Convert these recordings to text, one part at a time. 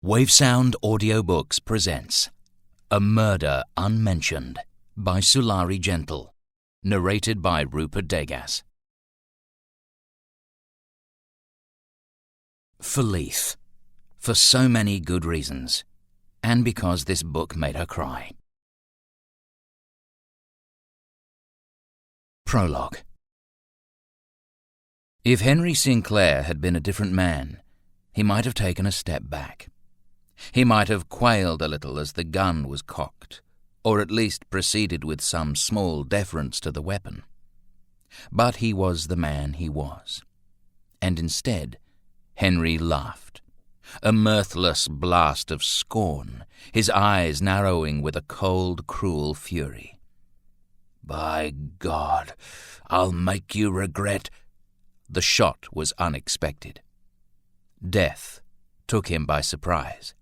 Wavesound Audiobooks presents A Murder Unmentioned by Sulari Gentle, narrated by Rupert Degas. For Leith, for so many good reasons, and because this book made her cry. Prologue. If Henry Sinclair had been a different man, he might have taken a step back. He might have quailed a little as the gun was cocked, or at least proceeded with some small deference to the weapon. But he was the man he was. And instead, Henry laughed, a mirthless blast of scorn, his eyes narrowing with a cold, cruel fury. "By God, I'll make you regret." The shot was unexpected. Death took him by surprise,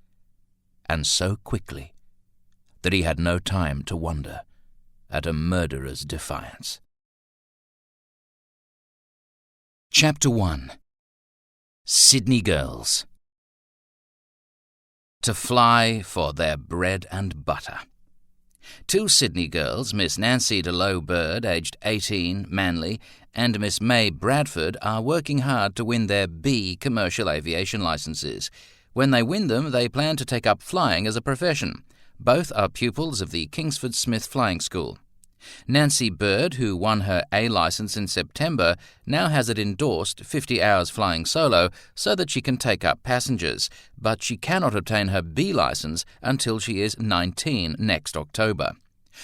and so quickly that he had no time to wonder at a murderer's defiance. Chapter 1. Sydney Girls. To fly for their bread and butter. Two Sydney girls, Miss Nancy DeLow Bird, aged 18, Manly, and Miss May Bradford, are working hard to win their B commercial aviation licenses. When they win them, they plan to take up flying as a profession. Both are pupils of the Kingsford Smith Flying School. Nancy Bird, who won her A license in September, now has it endorsed 50 hours flying solo so that she can take up passengers, but she cannot obtain her B license until she is 19 next October.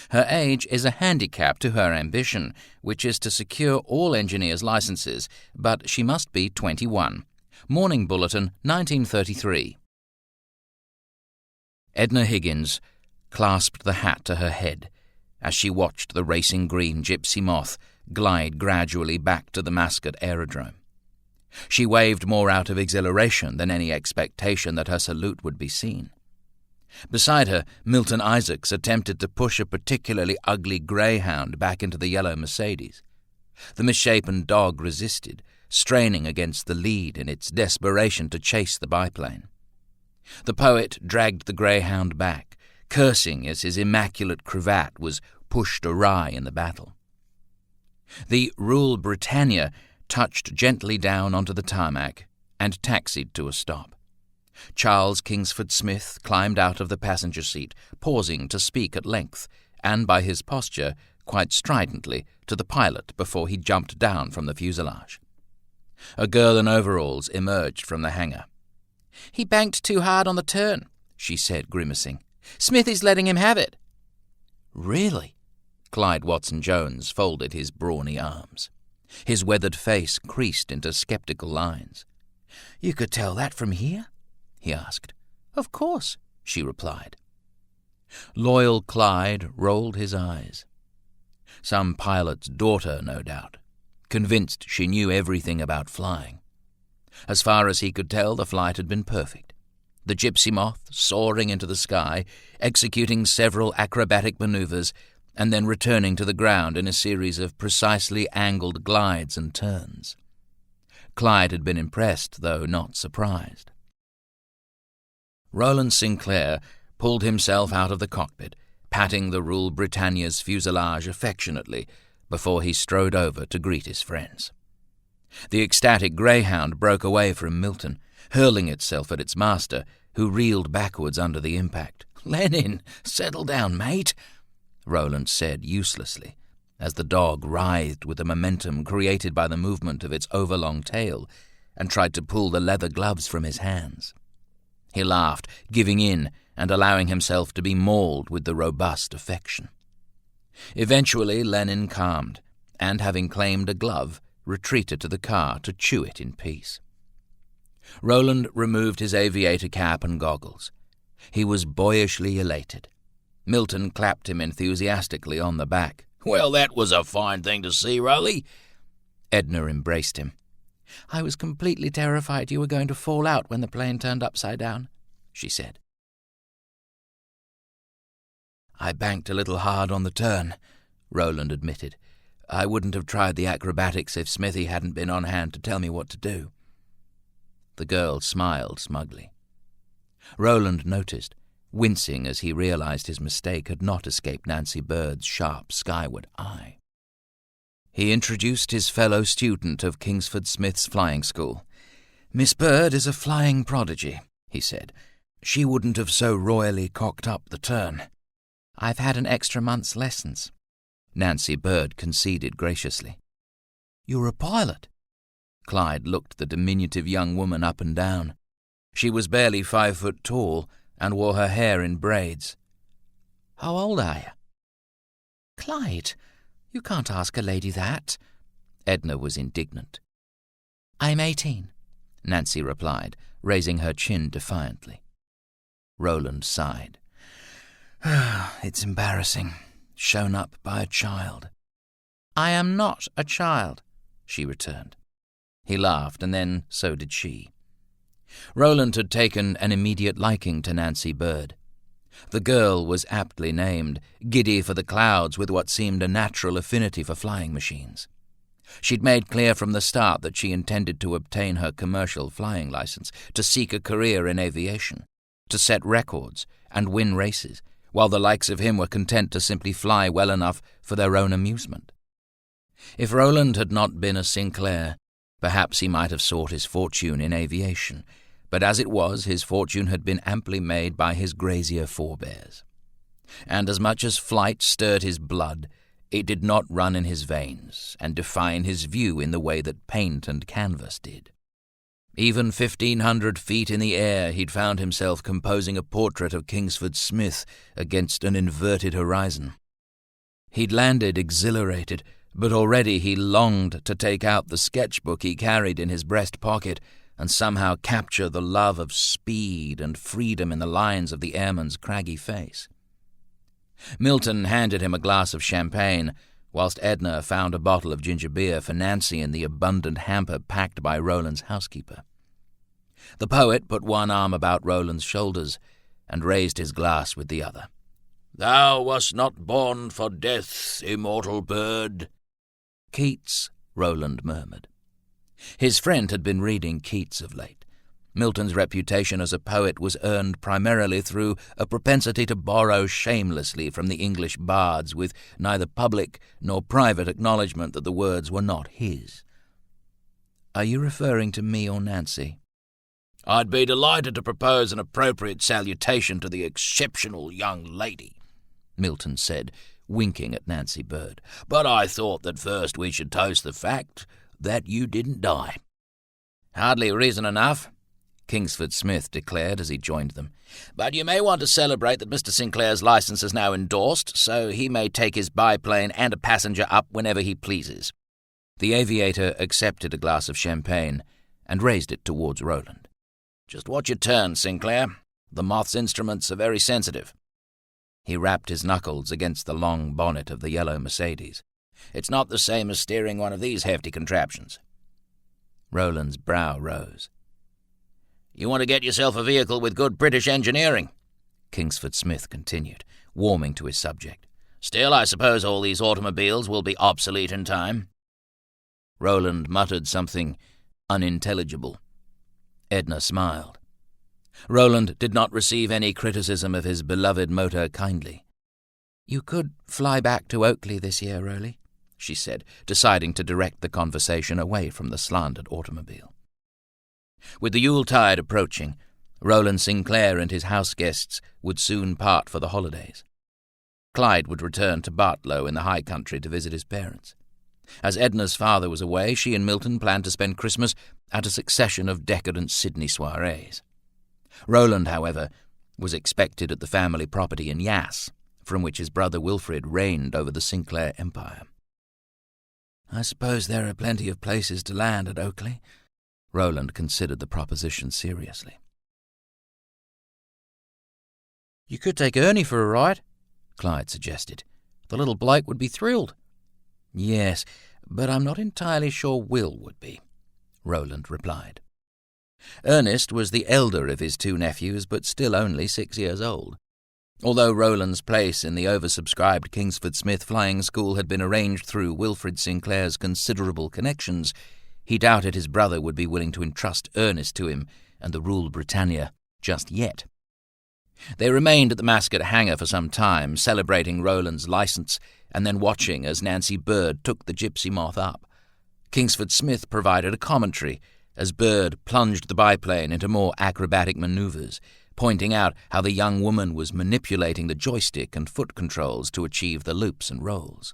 Her age is a handicap to her ambition, which is to secure all engineers' licenses, but she must be 21. Morning Bulletin, 1933. Edna Higgins clasped the hat to her head as she watched the racing green gypsy moth glide gradually back to the Mascot aerodrome. She waved more out of exhilaration than any expectation that her salute would be seen. Beside her, Milton Isaacs attempted to push a particularly ugly greyhound back into the yellow Mercedes. The misshapen dog resisted, straining against the lead in its desperation to chase the biplane. The poet dragged the greyhound back, cursing as his immaculate cravat was pushed awry in the battle. The Rule Britannia touched gently down onto the tarmac and taxied to a stop. Charles Kingsford Smith climbed out of the passenger seat, pausing to speak at length, and by his posture, quite stridently, to the pilot before he jumped down from the fuselage. A girl in overalls emerged from the hangar. "He banked too hard on the turn," she said, grimacing. "Smithy's letting him have it." "Really?" Clyde Watson-Jones folded his brawny arms. His weathered face creased into sceptical lines. "You could tell that from here?" he asked. "Of course," she replied. Loyal Clyde rolled his eyes. Some pilot's daughter, no doubt, convinced she knew everything about flying. As far as he could tell, the flight had been perfect. The gypsy moth soaring into the sky, executing several acrobatic maneuvers, and then returning to the ground in a series of precisely angled glides and turns. Clyde had been impressed, though not surprised. Roland Sinclair pulled himself out of the cockpit, patting the Rule Britannia's fuselage affectionately before he strode over to greet his friends. The ecstatic greyhound broke away from Milton, hurling itself at its master, who reeled backwards under the impact. "Lenin, settle down, mate," Roland said uselessly, as the dog writhed with the momentum created by the movement of its overlong tail and tried to pull the leather gloves from his hands. He laughed, giving in and allowing himself to be mauled with the robust affection. Eventually Lenin calmed, and having claimed a glove, retreated to the car to chew it in peace. Roland removed his aviator cap and goggles. He was boyishly elated. Milton clapped him enthusiastically on the back. "Well, that was a fine thing to see, Rolly." Edna embraced him. "I was completely terrified you were going to fall out when the plane turned upside down," she said. "I banked a little hard on the turn," Roland admitted. "I wouldn't have tried the acrobatics if Smithy hadn't been on hand to tell me what to do." The girl smiled smugly. Roland noticed, wincing as he realized his mistake had not escaped Nancy Bird's sharp skyward eye. He introduced his fellow student of Kingsford Smith's flying school. "Miss Bird is a flying prodigy," he said. "She wouldn't have so royally cocked up the turn." "I've had an extra month's lessons," Nancy Bird conceded graciously. "You're a pilot?" Clyde looked the diminutive young woman up and down. She was barely 5 foot tall and wore her hair in braids. "How old are you?" "Clyde, you can't ask a lady that." Edna was indignant. "I'm 18, Nancy replied, raising her chin defiantly. Roland sighed. "It's embarrassing, shown up by a child." "I am not a child," she returned. He laughed, and then so did she. Roland had taken an immediate liking to Nancy Bird. The girl was aptly named, giddy for the clouds with what seemed a natural affinity for flying machines. She'd made clear from the start that she intended to obtain her commercial flying license, to seek a career in aviation, to set records and win races, while the likes of him were content to simply fly well enough for their own amusement. If Roland had not been a Sinclair, perhaps he might have sought his fortune in aviation, but as it was, his fortune had been amply made by his grazier forebears. And as much as flight stirred his blood, it did not run in his veins and define his view in the way that paint and canvas did. Even 1,500 feet in the air, he'd found himself composing a portrait of Kingsford Smith against an inverted horizon. He'd landed exhilarated, but already he longed to take out the sketchbook he carried in his breast pocket and somehow capture the love of speed and freedom in the lines of the airman's craggy face. Milton handed him a glass of champagne, whilst Edna found a bottle of ginger beer for Nancy in the abundant hamper packed by Roland's housekeeper. The poet put one arm about Roland's shoulders and raised his glass with the other. "Thou wast not born for death, immortal bird." "Keats," Roland murmured. His friend had been reading Keats of late. Milton's reputation as a poet was earned primarily through a propensity to borrow shamelessly from the English bards, with neither public nor private acknowledgement that the words were not his. "Are you referring to me or Nancy?" "I'd be delighted to propose an appropriate salutation to the exceptional young lady," Milton said, winking at Nancy Bird. "But I thought that first we should toast the fact that you didn't die." "Hardly reason enough," Kingsford Smith declared as he joined them. "But you may want to celebrate that Mr. Sinclair's license is now endorsed, so he may take his biplane and a passenger up whenever he pleases." The aviator accepted a glass of champagne and raised it towards Roland. "Just watch your turn, Sinclair. The Moth's instruments are very sensitive." He rapped his knuckles against the long bonnet of the yellow Mercedes. "It's not the same as steering one of these hefty contraptions." Roland's brow rose. "You want to get yourself a vehicle with good British engineering," Kingsford Smith continued, warming to his subject. "Still, I suppose all these automobiles will be obsolete in time." Roland muttered something unintelligible. Edna smiled. Roland did not receive any criticism of his beloved motor kindly. "You could fly back to Oakley this year, Rowley," she said, deciding to direct the conversation away from the slandered automobile. With the Yuletide approaching, Roland Sinclair and his house guests would soon part for the holidays. Clyde would return to Bartlow in the high country to visit his parents. As Edna's father was away, she and Milton planned to spend Christmas at a succession of decadent Sydney soirees. Roland, however, was expected at the family property in Yass, from which his brother Wilfrid reigned over the Sinclair empire. "I suppose there are plenty of places to land at Oakley." Roland considered the proposition seriously. "You could take Ernie for a ride," Clyde suggested. "The little bloke would be thrilled." "Yes, but I'm not entirely sure Will would be," Roland replied. Ernest was the elder of his two nephews, but still only 6 years old. Although Roland's place in the oversubscribed Kingsford Smith Flying School had been arranged through Wilfrid Sinclair's considerable connections, he doubted his brother would be willing to entrust Ernest to him and the ruled Britannia just yet. They remained at the Mascot hangar for some time, celebrating Roland's license, and then watching as Nancy Bird took the gypsy moth up. Kingsford Smith provided a commentary as Bird plunged the biplane into more acrobatic maneuvers, pointing out how the young woman was manipulating the joystick and foot controls to achieve the loops and rolls.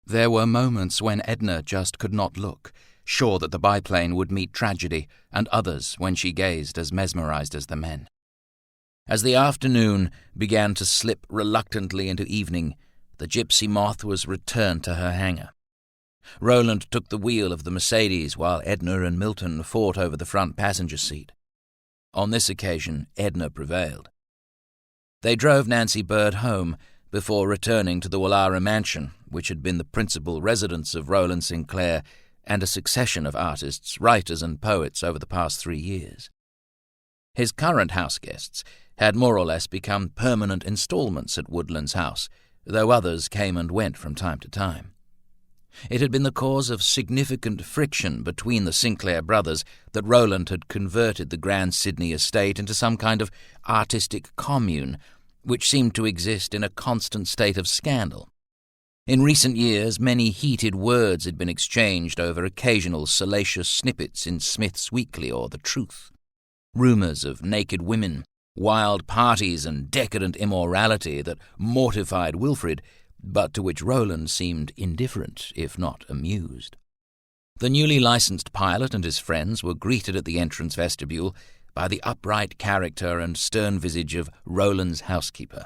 There were moments when Edna just could not look, sure that the biplane would meet tragedy, and others when she gazed as mesmerized as the men. As the afternoon began to slip reluctantly into evening, the gypsy moth was returned to her hangar. Roland took the wheel of the Mercedes while Edna and Milton fought over the front passenger seat. On this occasion, Edna prevailed. They drove Nancy Bird home before returning to the Wallara mansion, which had been the principal residence of Roland Sinclair and a succession of artists, writers, and poets over the past 3 years. His current house guests had more or less become permanent installments at Woodlands House, though others came and went from time to time. It had been the cause of significant friction between the Sinclair brothers that Roland had converted the Grand Sydney estate into some kind of artistic commune, which seemed to exist in a constant state of scandal. In recent years, many heated words had been exchanged over occasional salacious snippets in Smith's Weekly or The Truth. Rumours of naked women, wild parties, and decadent immorality that mortified Wilfrid, but to which Roland seemed indifferent, if not amused. The newly licensed pilot and his friends were greeted at the entrance vestibule by the upright character and stern visage of Roland's housekeeper.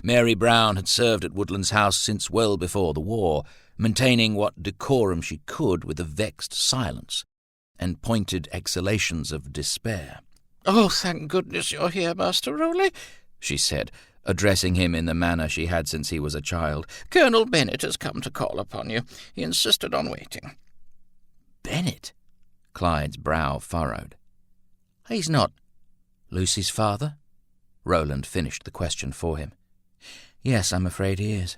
Mary Brown had served at Woodlands House since well before the war, maintaining what decorum she could with a vexed silence and pointed exhalations of despair. "Oh, thank goodness you're here, Master Rowley," she said, addressing him in the manner she had since he was a child. "Colonel Bennett has come to call upon you. He insisted on waiting." "Bennett?" Clyde's brow furrowed. "He's not Lucy's father?" Roland finished the question for him. "Yes, I'm afraid he is."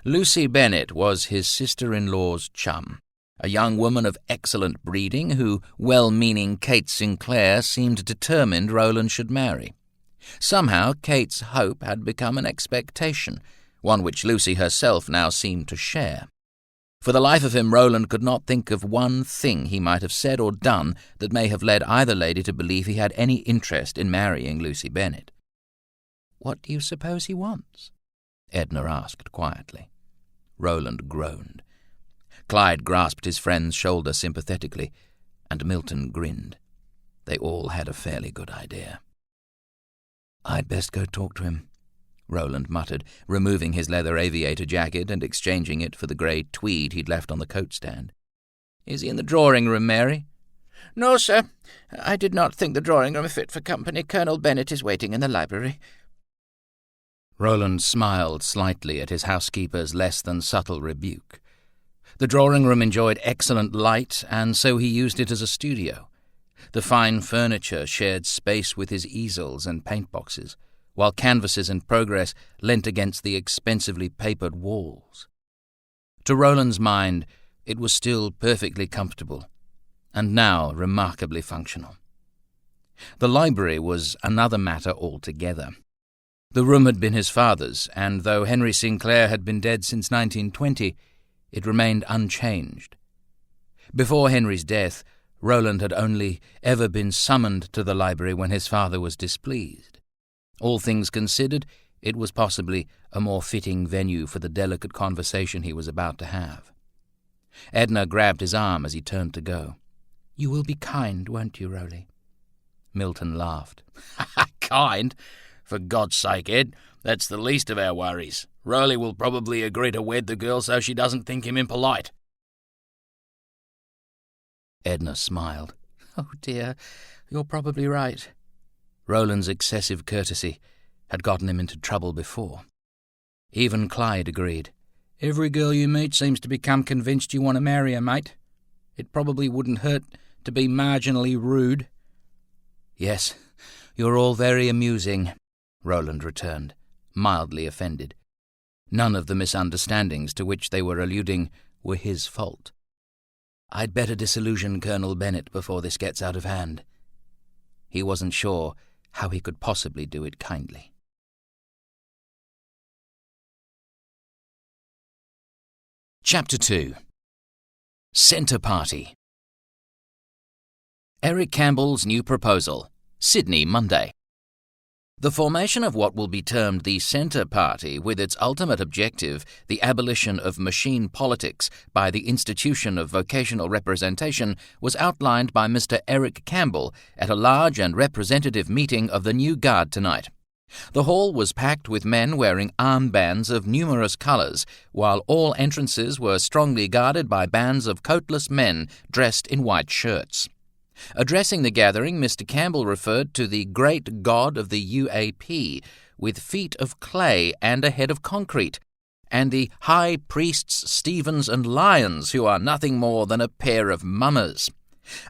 Lucy Bennett was his sister-in-law's chum, a young woman of excellent breeding who well-meaning Kate Sinclair seemed determined Roland should marry. Somehow Kate's hope had become an expectation, one which Lucy herself now seemed to share. For the life of him, Roland could not think of one thing he might have said or done that may have led either lady to believe he had any interest in marrying Lucy Bennett. "What do you suppose he wants?" Edna asked quietly. Roland groaned. Clyde grasped his friend's shoulder sympathetically, and Milton grinned. They all had a fairly good idea. "I'd best go talk to him," Roland muttered, removing his leather aviator jacket and exchanging it for the grey tweed he'd left on the coat stand. "Is he in the drawing-room, Mary?" "No, sir. I did not think the drawing-room fit for company. Colonel Bennett is waiting in the library." Roland smiled slightly at his housekeeper's less-than-subtle rebuke. The drawing-room enjoyed excellent light, and so he used it as a studio. The fine furniture shared space with his easels and paint-boxes, while canvases in progress leant against the expensively papered walls. To Roland's mind, it was still perfectly comfortable, and now remarkably functional. The library was another matter altogether. The room had been his father's, and though Henry Sinclair had been dead since 1920, it remained unchanged. Before Henry's death, Roland had only ever been summoned to the library when his father was displeased. All things considered, it was possibly a more fitting venue for the delicate conversation he was about to have. Edna grabbed his arm as he turned to go. "You will be kind, won't you, Rowley?" Milton laughed. "Kind? For God's sake, Ed, that's the least of our worries. Rowley will probably agree to wed the girl so she doesn't think him impolite." Edna smiled. "Oh dear, you're probably right." Roland's excessive courtesy had gotten him into trouble before. Even Clyde agreed. "Every girl you meet seems to become convinced you want to marry her, mate. It probably wouldn't hurt to be marginally rude." "Yes, you're all very amusing," Roland returned, mildly offended. None of the misunderstandings to which they were alluding were his fault. "I'd better disillusion Colonel Bennett before this gets out of hand." He wasn't sure how he could possibly do it kindly. Chapter 2. Centre Party. Eric Campbell's new proposal. Sydney, Monday. The formation of what will be termed the Centre Party, with its ultimate objective, the abolition of machine politics by the institution of vocational representation, was outlined by Mr. Eric Campbell at a large and representative meeting of the New Guard tonight. The hall was packed with men wearing armbands of numerous colours, while all entrances were strongly guarded by bands of coatless men dressed in white shirts. Addressing the gathering, Mr. Campbell referred to the great god of the UAP, with feet of clay and a head of concrete, and the high priests Stevens and Lyons, who are nothing more than a pair of mummers.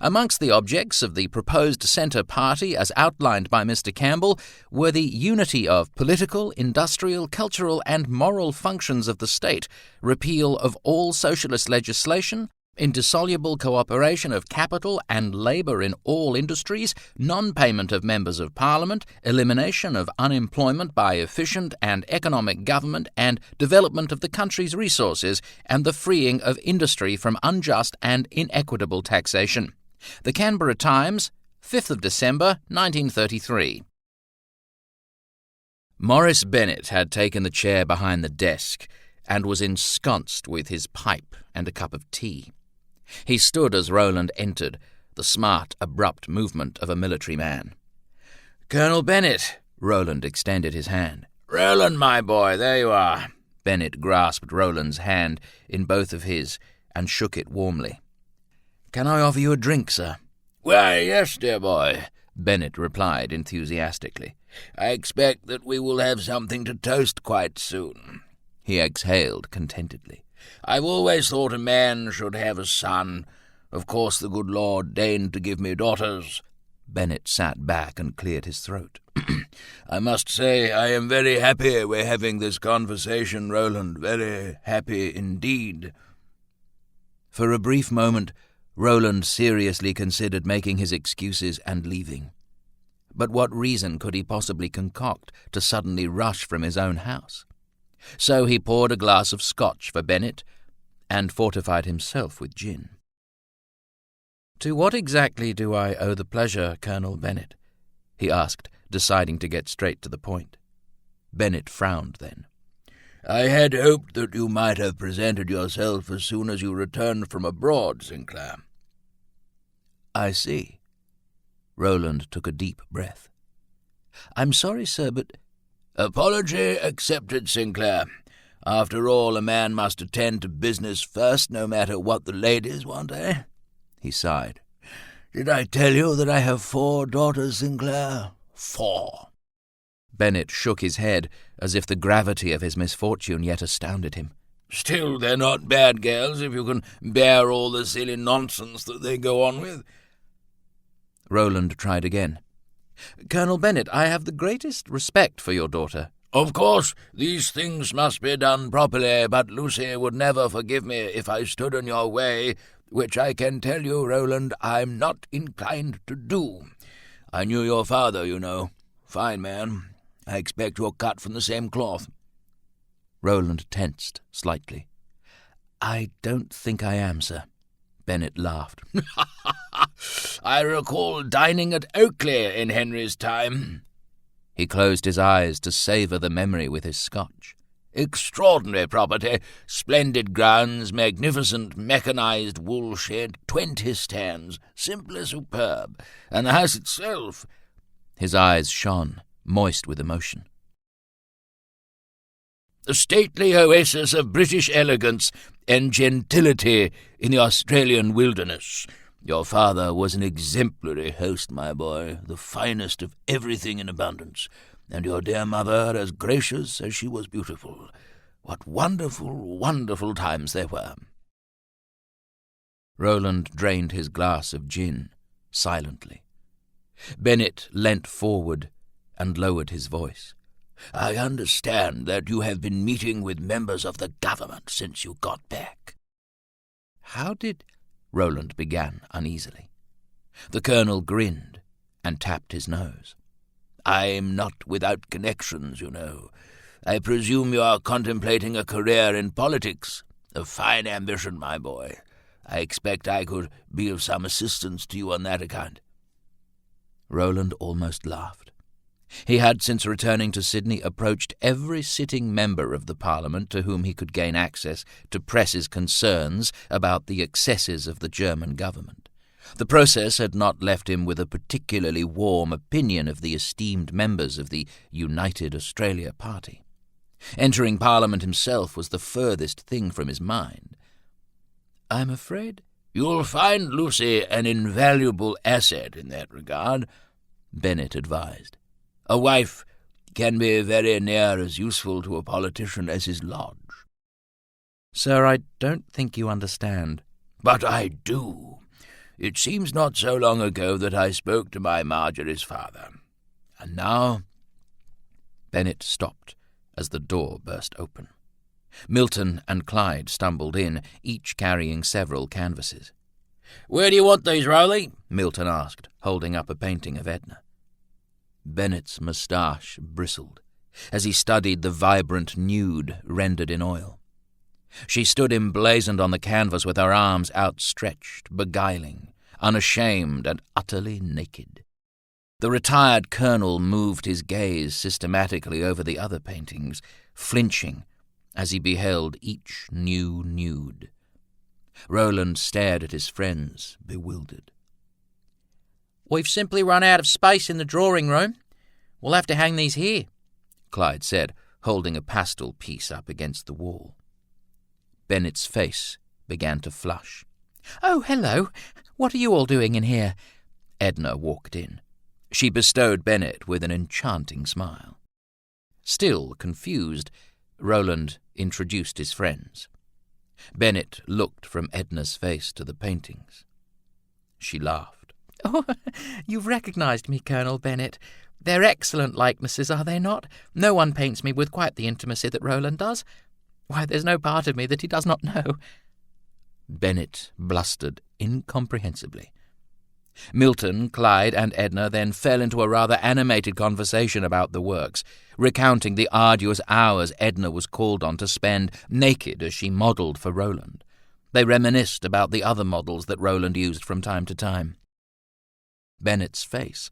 Amongst the objects of the proposed Centre Party, as outlined by Mr. Campbell, were the unity of political, industrial, cultural and moral functions of the state, repeal of all socialist legislation, indissoluble cooperation of capital and labour in all industries, non-payment of members of Parliament, elimination of unemployment by efficient and economic government, and development of the country's resources, and the freeing of industry from unjust and inequitable taxation. The Canberra Times, 5th of December, 1933. Morris Bennett had taken the chair behind the desk and was ensconced with his pipe and a cup of tea. He stood as Roland entered, the smart, abrupt movement of a military man. "Colonel Bennett," Roland extended his hand. "Roland, my boy, there you are." Bennett grasped Roland's hand in both of his and shook it warmly. "Can I offer you a drink, sir?" "Why, yes, dear boy," Bennett replied enthusiastically. "I expect that we will have something to toast quite soon." He exhaled contentedly. "I've always thought a man should have a son. Of course the good Lord deigned to give me daughters." Bennett sat back and cleared his throat. "I must say I am very happy we're having this conversation, Roland, very happy indeed." For a brief moment, Roland seriously considered making his excuses and leaving. But what reason could he possibly concoct to suddenly rush from his own house? So he poured a glass of scotch for Bennett and fortified himself with gin. "To what exactly do I owe the pleasure, Colonel Bennett?" he asked, deciding to get straight to the point. Bennett frowned then. "I had hoped that you might have presented yourself as soon as you returned from abroad, Sinclair." "I see." Roland took a deep breath. "I'm sorry, sir, but—" "Apology accepted, Sinclair. After all, a man must attend to business first, no matter what the ladies want, eh?" He sighed. "Did I tell you that I have 4 daughters, Sinclair? 4. Bennett shook his head, as if the gravity of his misfortune yet astounded him. "Still, they're not bad girls, if you can bear all the silly nonsense that they go on with." Roland tried again. "Colonel Bennett, I have the greatest respect for your daughter." "Of course, these things must be done properly, but Lucy would never forgive me if I stood in your way, which I can tell you, Roland, I'm not inclined to do. I knew your father, you know. Fine man. I expect you're cut from the same cloth." Roland tensed slightly. "I don't think I am, sir." Bennett laughed. "I recall dining at Oakley in Henry's time." He closed his eyes to savour the memory with his scotch. "Extraordinary property, splendid grounds, magnificent mechanized wool shed, 20 stands, simply superb. And the house itself—" His eyes shone, moist with emotion. "A stately oasis of British elegance and gentility in the Australian wilderness. Your father was an exemplary host, my boy, the finest of everything in abundance, and your dear mother as gracious as she was beautiful. What wonderful, wonderful times they were." Roland drained his glass of gin, silently. Bennett leant forward and lowered his voice. "I understand that you have been meeting with members of the government since you got back." "How did—" Roland began uneasily. The colonel grinned and tapped his nose. I'm not without connections, you know. I presume you are contemplating a career in politics. A fine ambition, my boy. I expect I could be of some assistance to you on that account." Roland almost laughed. He had, since returning to Sydney, approached every sitting member of the Parliament to whom he could gain access to press his concerns about the excesses of the German government. The process had not left him with a particularly warm opinion of the esteemed members of the United Australia Party. Entering Parliament himself was the furthest thing from his mind. "I'm afraid—" "You'll find Lucy an invaluable asset in that regard," Bennett advised. "A wife can be very near as useful to a politician as his lodge." "Sir, I don't think you understand." "But I do. It seems not so long ago that I spoke to my Marjorie's father. And now—" Bennett stopped as the door burst open. Milton and Clyde stumbled in, each carrying several canvases. "Where do you want these, Rowley?" Milton asked, holding up a painting of Edna. Bennett's moustache bristled as he studied the vibrant nude rendered in oil. She stood emblazoned on the canvas with her arms outstretched, beguiling, unashamed and utterly naked. The retired colonel moved his gaze systematically over the other paintings, flinching as he beheld each new nude. Roland stared at his friends, bewildered. "We've simply run out of space in the drawing room. We'll have to hang these here," Clyde said, holding a pastel piece up against the wall. Bennett's face began to flush. "Oh, hello. What are you all doing in here?" Edna walked in. She bestowed Bennett with an enchanting smile. Still confused, Roland introduced his friends. Bennett looked from Edna's face to the paintings. She laughed. "Oh, you've recognized me, Colonel Bennett. They're excellent likenesses, are they not? No one paints me with quite the intimacy that Roland does. Why, there's no part of me that he does not know." Bennett blustered incomprehensibly. Milton, Clyde, and Edna then fell into a rather animated conversation about the works, recounting the arduous hours Edna was called on to spend naked as she modelled for Roland. They reminisced about the other models that Roland used from time to time. Bennett's face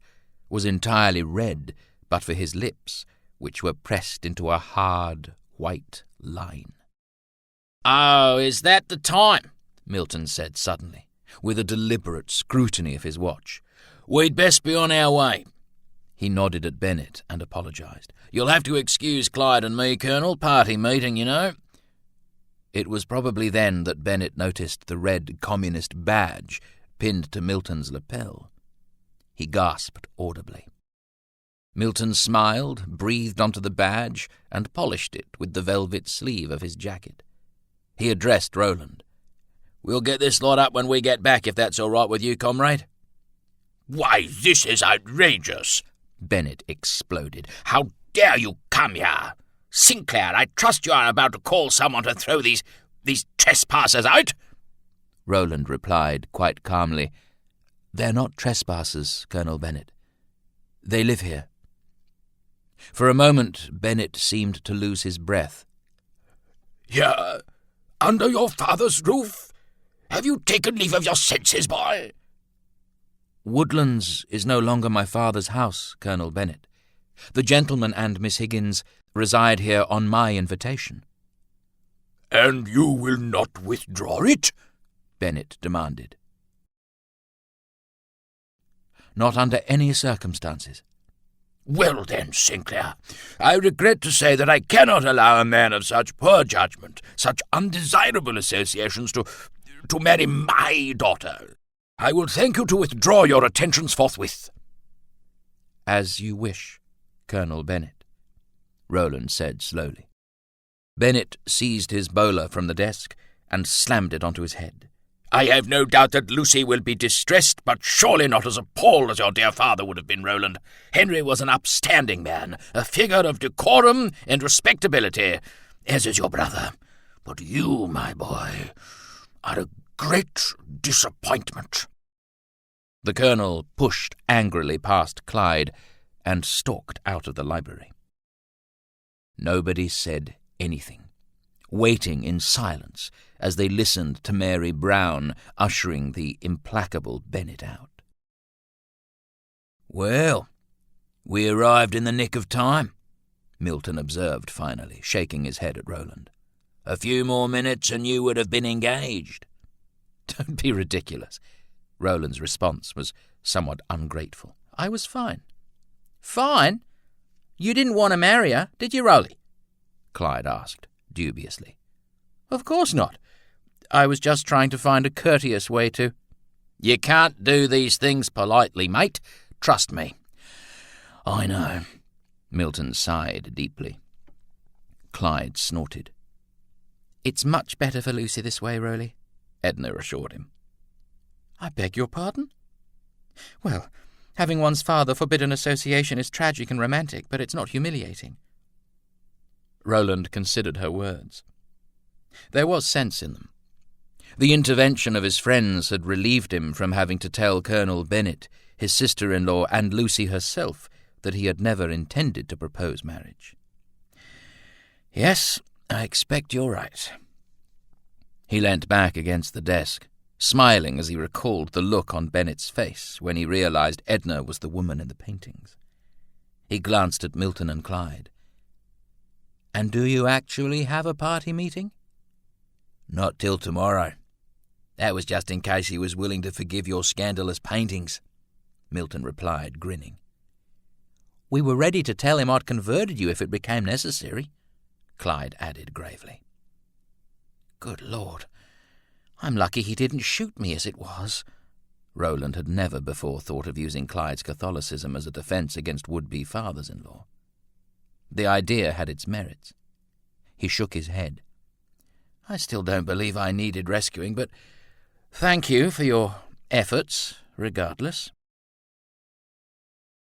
was entirely red but for his lips, which were pressed into a hard, white line. "Oh, is that the time?" Milton said suddenly, with a deliberate scrutiny of his watch. "We'd best be on our way." He nodded at Bennett and apologised. "You'll have to excuse Clyde and me, Colonel. Party meeting, you know." It was probably then that Bennett noticed the red communist badge pinned to Milton's lapel. He gasped audibly. Milton smiled, breathed onto the badge, and polished it with the velvet sleeve of his jacket. He addressed Roland. "We'll get this lot up when we get back, if that's all right with you, comrade." "Why, this is outrageous!" Bennett exploded. "How dare you come here? Sinclair, I trust you are about to call someone to throw these trespassers out?" Roland replied quite calmly, "They're not trespassers, Colonel Bennett. They live here." For a moment, Bennett seemed to lose his breath. "Here, under your father's roof? Have you taken leave of your senses, boy?" "Woodlands is no longer my father's house, Colonel Bennett. The gentleman and Miss Higgins reside here on my invitation." "And you will not withdraw it?" Bennett demanded. "Not under any circumstances." "Well then, Sinclair, I regret to say that I cannot allow a man of such poor judgment, such undesirable associations to marry my daughter. I will thank you to withdraw your attentions forthwith." "As you wish, Colonel Bennett," Roland said slowly. Bennett seized his bowler from the desk and slammed it onto his head. "I have no doubt that Lucy will be distressed, but surely not as appalled as your dear father would have been, Roland. Henry was an upstanding man, a figure of decorum and respectability, as is your brother. But you, my boy, are a great disappointment." The colonel pushed angrily past Clyde and stalked out of the library. Nobody said anything, waiting in silence as they listened to Mary Brown ushering the implacable Bennet out. "Well, we arrived in the nick of time," Milton observed finally, shaking his head at Roland. "A few more minutes and you would have been engaged." "Don't be ridiculous." Roland's response was somewhat ungrateful. "I was fine." "Fine? You didn't want to marry her, did you, Rowley?" Clyde asked, dubiously. "Of course not. I was just trying to find a courteous way to—" "You can't do these things politely, mate. Trust me." "I know." Milton sighed deeply. Clyde snorted. "It's much better for Lucy this way, Rowley," Edna assured him. "I beg your pardon?" "Well, having one's father forbid association is tragic and romantic, but it's not humiliating." Roland considered her words. There was sense in them. The intervention of his friends had relieved him from having to tell Colonel Bennet, his sister-in-law, and Lucy herself that he had never intended to propose marriage. "Yes, I expect you're right." He leant back against the desk, smiling as he recalled the look on Bennet's face when he realized Edna was the woman in the paintings. He glanced at Milton and Clyde. "And do you actually have a party meeting?" "Not till tomorrow. That was just in case he was willing to forgive your scandalous paintings," Milton replied, grinning. "We were ready to tell him I'd converted you if it became necessary," Clyde added gravely. "Good Lord, I'm lucky he didn't shoot me as it was." Roland had never before thought of using Clyde's Catholicism as a defence against would-be fathers-in-law. The idea had its merits. He shook his head. "I still don't believe I needed rescuing, but thank you for your efforts, regardless."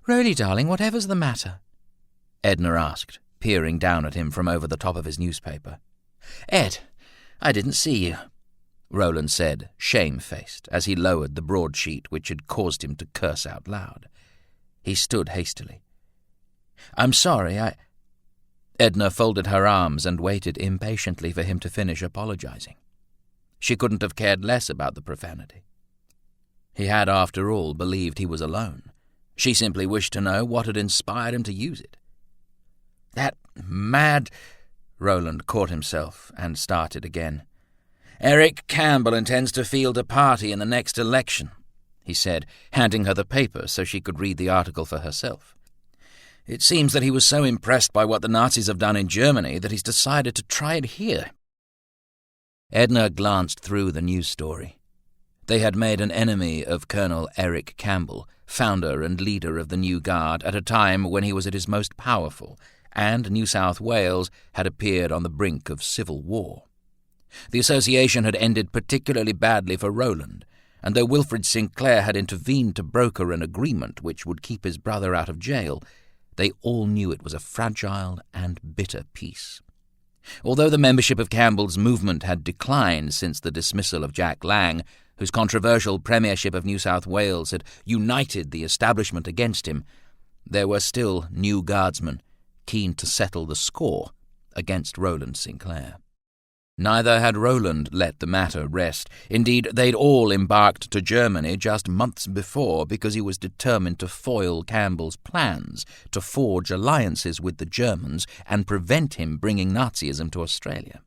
"Rowley, darling, whatever's the matter?" Edna asked, peering down at him from over the top of his newspaper. "Ed, I didn't see you," Roland said, shamefaced, as he lowered the broadsheet which had caused him to curse out loud. He stood hastily. "I'm sorry, Edna folded her arms and waited impatiently for him to finish apologizing. She couldn't have cared less about the profanity. He had, after all, believed he was alone. She simply wished to know what had inspired him to use it. "That mad—" Roland caught himself and started again. "Eric Campbell intends to field a party in the next election," he said, handing her the paper so she could read the article for herself. "It seems that he was so impressed by what the Nazis have done in Germany that he's decided to try it here." Edna glanced through the news story. They had made an enemy of Colonel Eric Campbell, founder and leader of the New Guard, at a time when he was at his most powerful, and New South Wales had appeared on the brink of civil war. The association had ended particularly badly for Roland, and though Wilfred Sinclair had intervened to broker an agreement which would keep his brother out of jail, they all knew it was a fragile and bitter peace. Although the membership of Campbell's movement had declined since the dismissal of Jack Lang, whose controversial premiership of New South Wales had united the establishment against him, there were still New Guardsmen keen to settle the score against Roland Sinclair. Neither had Roland let the matter rest. Indeed, they'd all embarked to Germany just months before because he was determined to foil Campbell's plans to forge alliances with the Germans and prevent him bringing Nazism to Australia.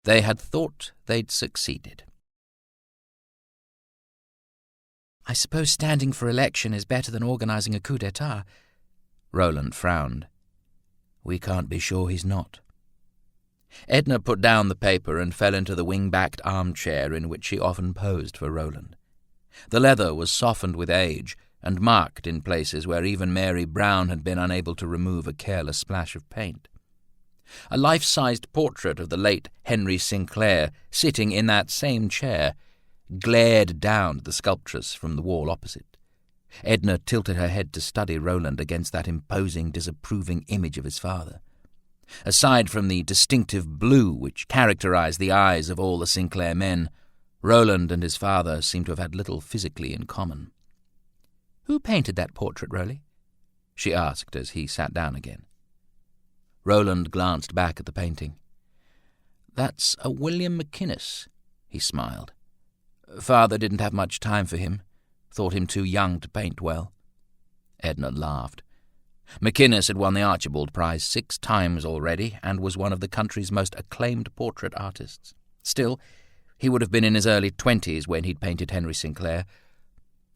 They had thought they'd succeeded. "I suppose standing for election is better than organising a coup d'etat." Roland frowned. "We can't be sure he's not." Edna put down the paper and fell into the wing-backed armchair in which she often posed for Roland. The leather was softened with age and marked in places where even Mary Brown had been unable to remove a careless splash of paint. A life-sized portrait of the late Henry Sinclair, sitting in that same chair, glared down at the sculptress from the wall opposite. Edna tilted her head to study Roland against that imposing, disapproving image of his father. Aside from the distinctive blue which characterized the eyes of all the Sinclair men, Roland and his father seemed to have had little physically in common. "Who painted that portrait, Rowley?" she asked as he sat down again. Roland glanced back at the painting. "That's a William McInnes," he smiled. "Father didn't have much time for him. Thought him too young to paint well." Edna laughed. McInnes had won the Archibald Prize 6 times already and was one of the country's most acclaimed portrait artists. Still, he would have been in his early 20s when he'd painted Henry Sinclair.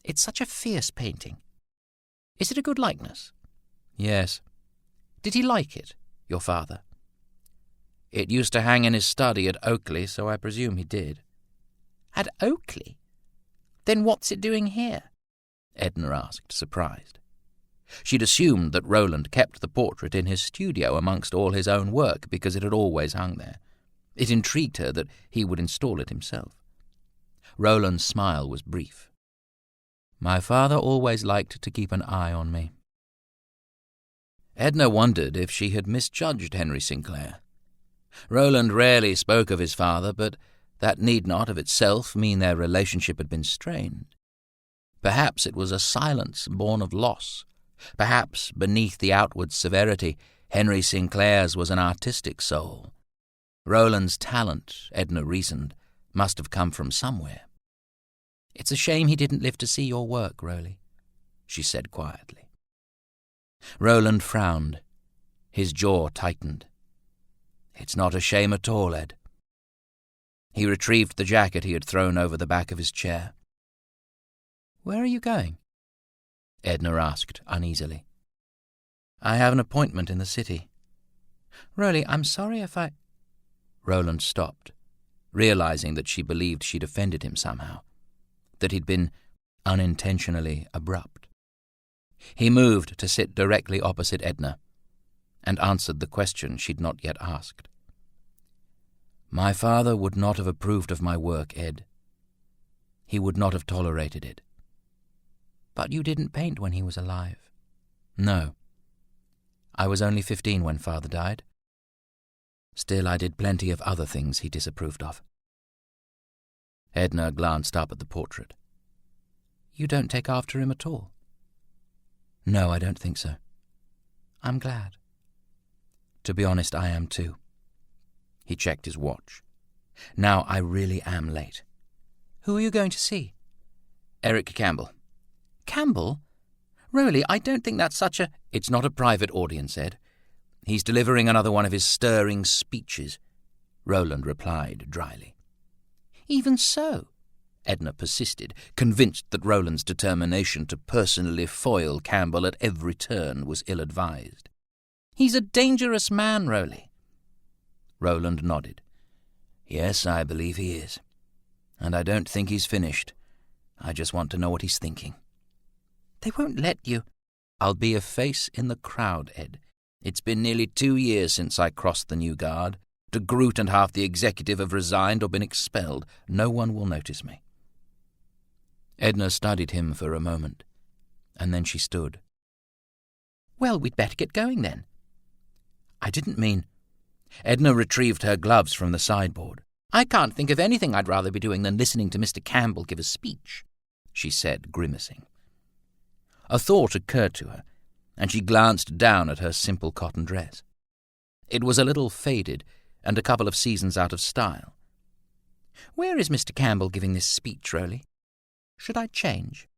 "It's such a fierce painting. Is it a good likeness?" "Yes." "Did he like it, your father?" "It used to hang in his study at Oakley, so I presume he did." "At Oakley? Then what's it doing here?" Edna asked, surprised. She'd assumed that Roland kept the portrait in his studio amongst all his own work because it had always hung there. It intrigued her that he would install it himself. Roland's smile was brief. "My father always liked to keep an eye on me." Edna wondered if she had misjudged Henry Sinclair. Roland rarely spoke of his father, but that need not of itself mean their relationship had been strained. Perhaps it was a silence born of loss. Perhaps, beneath the outward severity, Henry Sinclair's was an artistic soul. Roland's talent, Edna reasoned, must have come from somewhere. "It's a shame he didn't live to see your work, Rowley," she said quietly. Roland frowned. His jaw tightened. "It's not a shame at all, Ed." He retrieved the jacket he had thrown over the back of his chair. "Where are you going?" Edna asked uneasily. "I have an appointment in the city." "Rowley, I'm sorry if I—" Roland stopped, realizing that she believed she'd offended him somehow, that he'd been unintentionally abrupt. He moved to sit directly opposite Edna and answered the question she'd not yet asked. "My father would not have approved of my work, Ed. He would not have tolerated it." "But you didn't paint when he was alive." "No. I was only 15 when Father died. Still, I did plenty of other things he disapproved of." Edna glanced up at the portrait. "You don't take after him at all?" "No, I don't think so." "I'm glad." "To be honest, I am too." He checked his watch. "Now I really am late." "Who are you going to see?" "Eric Campbell." "Campbell? Rowley, I don't think that's such a—" "It's not a private audience, Ed. He's delivering another one of his stirring speeches," Roland replied dryly. "Even so," Edna persisted, convinced that Roland's determination to personally foil Campbell at every turn was ill-advised. "He's a dangerous man, Rowley." Roland nodded. "Yes, I believe he is. And I don't think he's finished. I just want to know what he's thinking." "They won't let you—" "I'll be a face in the crowd, Ed. It's been nearly 2 years since I crossed the New Guard. De Groot and half the executive have resigned or been expelled. No one will notice me." Edna studied him for a moment, and then she stood. "Well, we'd better get going then." "I didn't mean—" Edna retrieved her gloves from the sideboard. "I can't think of anything I'd rather be doing than listening to Mr. Campbell give a speech," she said, grimacing. A thought occurred to her, and she glanced down at her simple cotton dress. It was a little faded and a couple of seasons out of style. "Where is Mr. Campbell giving this speech, Rowley? Should I change?"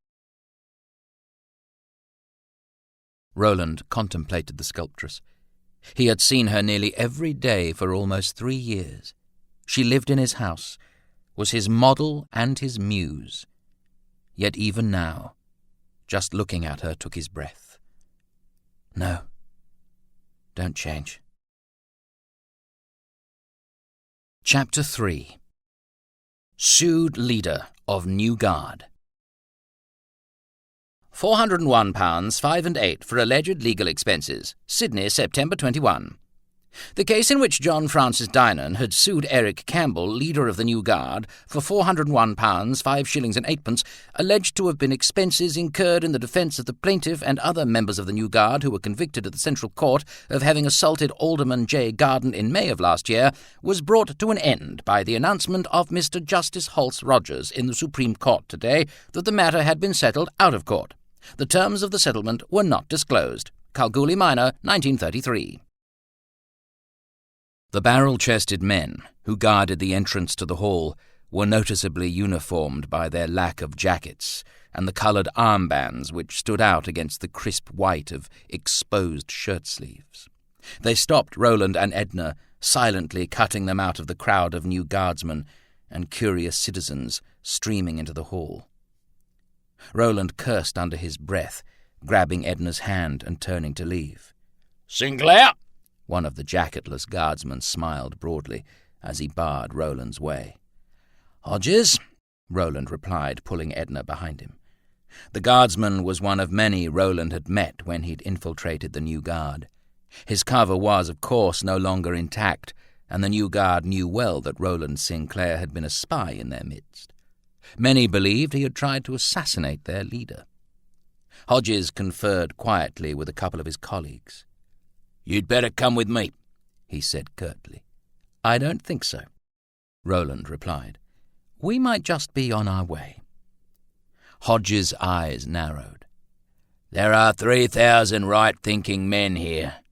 Roland contemplated the sculptress. He had seen her nearly every day for almost 3 years. She lived in his house, was his model and his muse. Yet even now, just looking at her took his breath. "No, don't change." Chapter 3. Sued Leader of New Guard. £401 5 and 8 for alleged legal expenses. Sydney, September 21. The case in which John Francis Dinan had sued Eric Campbell, leader of the New Guard, for £401 5 shillings and 8 pence, alleged to have been expenses incurred in the defence of the plaintiff and other members of the New Guard who were convicted at the Central Court of having assaulted Alderman J. Garden in May of last year, was brought to an end by the announcement of Mr. Justice Holtz Rogers in the Supreme Court today that the matter had been settled out of court. The terms of the settlement were not disclosed. Kalgoorlie Minor, 1933. The barrel-chested men who guarded the entrance to the hall were noticeably uniformed by their lack of jackets and the coloured armbands which stood out against the crisp white of exposed shirt sleeves. They stopped Roland and Edna, silently cutting them out of the crowd of new guardsmen and curious citizens streaming into the hall. Roland cursed under his breath, grabbing Edna's hand and turning to leave. "Sinclair!" One of the jacketless guardsmen smiled broadly as he barred Roland's way. "Hodges," Roland replied, pulling Edna behind him. The guardsman was one of many Roland had met when he'd infiltrated the new guard. His cover was, of course, no longer intact, and the new guard knew well that Roland Sinclair had been a spy in their midst. Many believed he had tried to assassinate their leader. Hodges conferred quietly with a couple of his colleagues. "You'd better come with me," he said curtly. "I don't think so," Roland replied. "We might just be on our way." Hodges' eyes narrowed. "There are 3,000 right-thinking men here.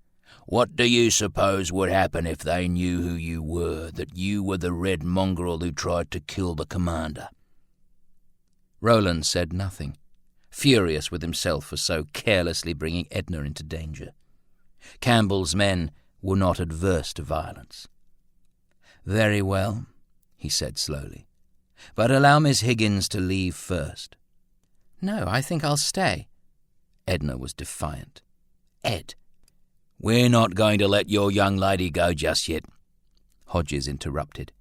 What do you suppose would happen if they knew who you were, that you were the red mongrel who tried to kill the commander?" Roland said nothing, furious with himself for so carelessly bringing Edna into danger. Campbell's men were not adverse to violence. "Very well," he said slowly, "but allow Miss Higgins to leave first." "No, I think I'll stay." Edna was defiant. "Ed." "We're not going to let your young lady go just yet," Hodges interrupted.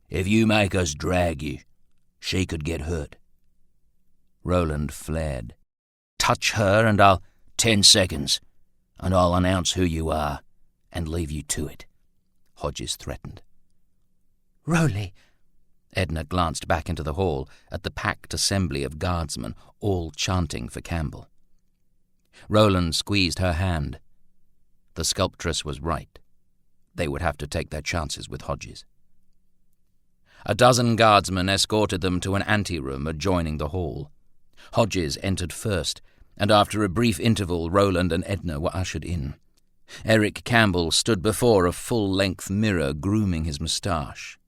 "If you make us drag you, she could get hurt." Roland flared. "Touch her and I'll—" 10 seconds, and I'll announce who you are and leave you to it," Hodges threatened. "Roly!" Edna glanced back into the hall at the packed assembly of guardsmen, all chanting for Campbell. Roland squeezed her hand. The sculptress was right. They would have to take their chances with Hodges. A dozen guardsmen escorted them to an anteroom adjoining the hall. Hodges entered first, and after a brief interval Roland and Edna were ushered in. Eric Campbell stood before a full-length mirror grooming his moustache.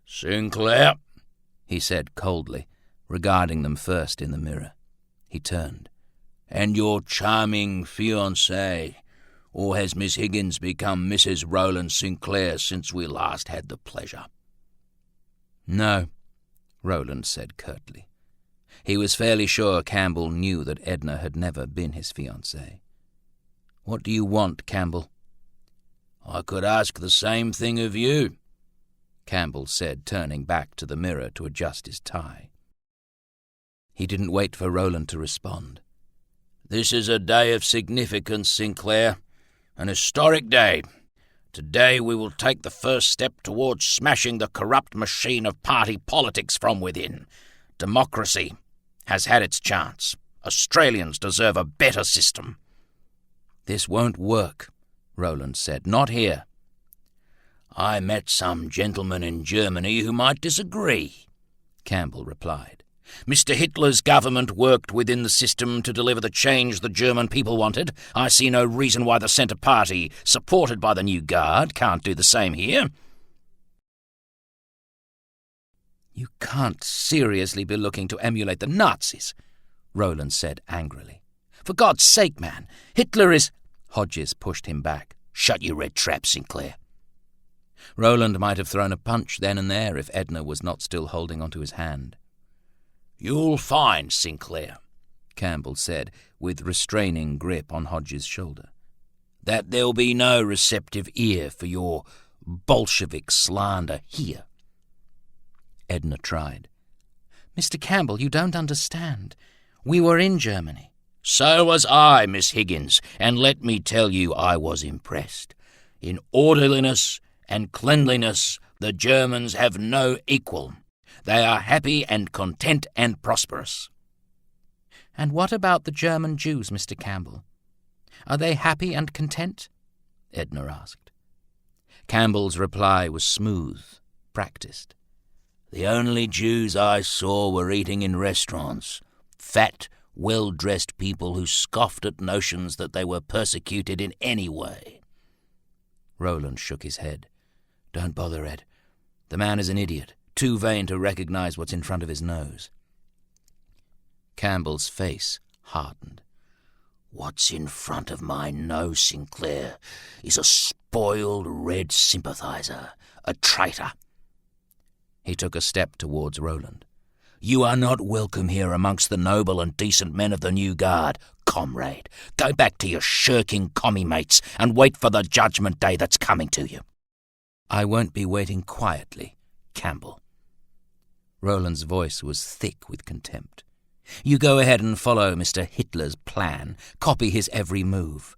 "Sinclair," he said coldly, regarding them first in the mirror. He turned. "And your charming fiancée, or has Miss Higgins become Mrs. Roland Sinclair since we last had the pleasure?" "No," Roland said curtly. He was fairly sure Campbell knew that Edna had never been his fiancée. "What do you want, Campbell?" "I could ask the same thing of you," Campbell said, turning back to the mirror to adjust his tie. He didn't wait for Roland to respond. "This is a day of significance, Sinclair. An historic day. Today we will take the first step towards smashing the corrupt machine of party politics from within. Democracy has had its chance. Australians deserve a better system." "This won't work," Roland said. "Not here." "I met some gentlemen in Germany who might disagree," Campbell replied. "Mr. Hitler's government worked within the system to deliver the change the German people wanted. I see no reason why the Centre Party, supported by the New Guard, can't do the same here." "You can't seriously be looking to emulate the Nazis," Roland said angrily. "For God's sake, man, Hitler is—" Hodges pushed him back. "Shut your red trap, Sinclair." Roland might have thrown a punch then and there if Edna was not still holding onto his hand. "You'll find, Sinclair," Campbell said, with restraining grip on Hodges' shoulder, "that there'll be no receptive ear for your Bolshevik slander here." Edna tried. "Mr. Campbell, you don't understand. We were in Germany." "So was I, Miss Higgins, and let me tell you I was impressed. In orderliness and cleanliness the Germans have no equal. They are happy and content and prosperous." "And what about the German Jews, Mr. Campbell? Are they happy and content?" Edna asked. Campbell's reply was smooth, practiced. "The only Jews I saw were eating in restaurants, fat, well-dressed people who scoffed at notions that they were persecuted in any way. Roland shook his head. "Don't bother, Ed. The man is an idiot, too vain to recognize what's in front of his nose." Campbell's face hardened. "What's in front of my nose, Sinclair, is a spoiled red sympathizer, a traitor." He took a step towards Roland. "You are not welcome here amongst the noble and decent men of the New Guard, comrade. Go back to your shirking commie mates and wait for the judgment day that's coming to you." "I won't be waiting quietly, Campbell." Roland's voice was thick with contempt. "You go ahead and follow Mr. Hitler's plan, copy his every move.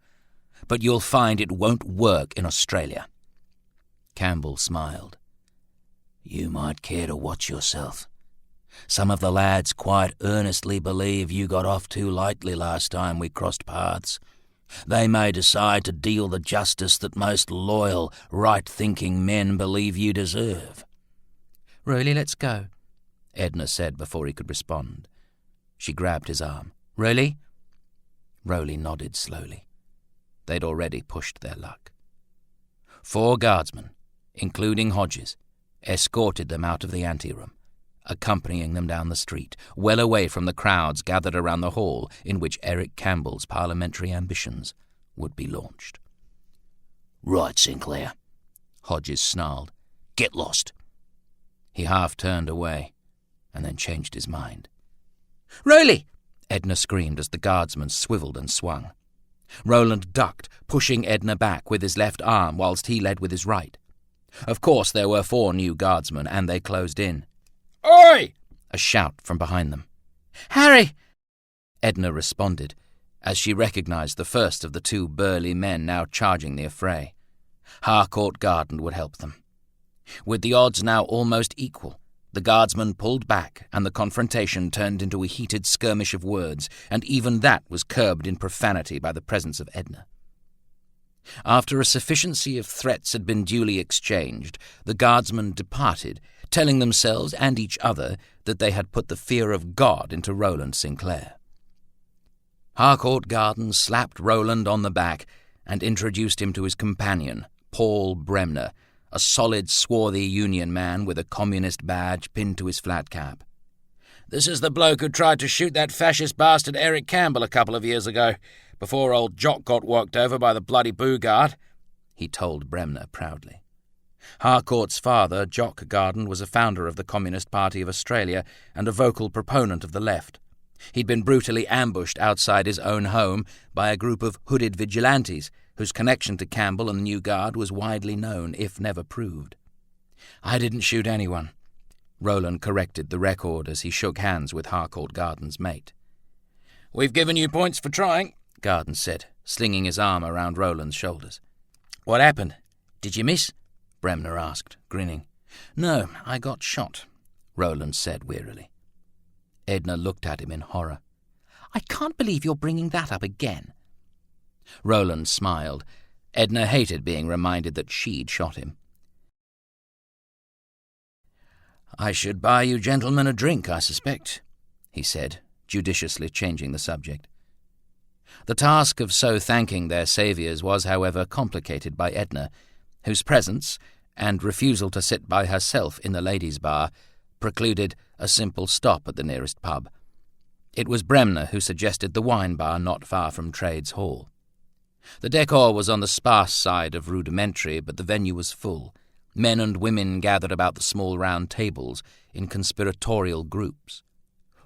But you'll find it won't work in Australia." Campbell smiled. "You might care to watch yourself. Some of the lads quite earnestly believe you got off too lightly last time we crossed paths. They may decide to deal the justice that most loyal, right-thinking men believe you deserve." "Really, let's go," Edna said before he could respond. She grabbed his arm. "Really?" Rowley nodded slowly. They'd already pushed their luck. 4 guardsmen, including Hodges, escorted them out of the anteroom, accompanying them down the street, well away from the crowds gathered around the hall in which Eric Campbell's parliamentary ambitions would be launched. "Right, Sinclair," Hodges snarled. "Get lost." He half turned away, and then changed his mind. "Rowley!" Edna screamed as the guardsman swiveled and swung. Roland ducked, pushing Edna back with his left arm whilst he led with his right. Of course there were 4 new guardsmen, and they closed in. "Oi!" A shout from behind them. "Harry!" Edna responded, as she recognized the first of the 2 burly men now charging the affray. Harcourt Garden would help them. With the odds now almost equal, the guardsmen pulled back, and the confrontation turned into a heated skirmish of words, and even that was curbed in profanity by the presence of Edna. After a sufficiency of threats had been duly exchanged, the guardsmen departed, telling themselves and each other that they had put the fear of God into Roland Sinclair. Harcourt Garden slapped Roland on the back and introduced him to his companion, Paul Bremner, a solid, swarthy Union man with a communist badge pinned to his flat cap. "This is the bloke who tried to shoot that fascist bastard Eric Campbell a couple of years ago, before old Jock got walked over by the bloody Bougard," he told Bremner proudly. Harcourt's father, Jock Garden, was a founder of the Communist Party of Australia and a vocal proponent of the left. He'd been brutally ambushed outside his own home by a group of hooded vigilantes whose connection to Campbell and the New Guard was widely known, if never proved. "I didn't shoot anyone," Roland corrected the record as he shook hands with Harcourt Garden's mate. "We've given you points for trying," Garden said, slinging his arm around Roland's shoulders. "What happened? Did you miss?" Bremner asked, grinning. "No, I got shot," Roland said wearily. Edna looked at him in horror. "I can't believe you're bringing that up again." Roland smiled. Edna hated being reminded that she'd shot him. "I should buy you gentlemen a drink, I suspect," he said, judiciously changing the subject. The task of so thanking their saviours was, however, complicated by Edna, whose presence, and refusal to sit by herself in the ladies' bar, precluded a simple stop at the nearest pub. It was Bremner who suggested the wine bar not far from Trades Hall. The decor was on the sparse side of rudimentary, but the venue was full. Men and women gathered about the small round tables in conspiratorial groups.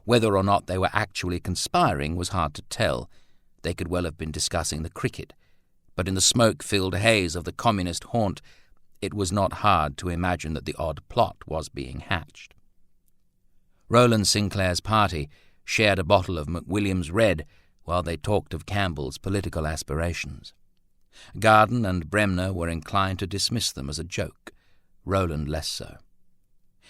Whether or not they were actually conspiring was hard to tell. They could well have been discussing the cricket, but in the smoke-filled haze of the communist haunt, it was not hard to imagine that the odd plot was being hatched. Roland Sinclair's party shared a bottle of McWilliam's Red while they talked of Campbell's political aspirations. Garden and Bremner were inclined to dismiss them as a joke, Roland less so.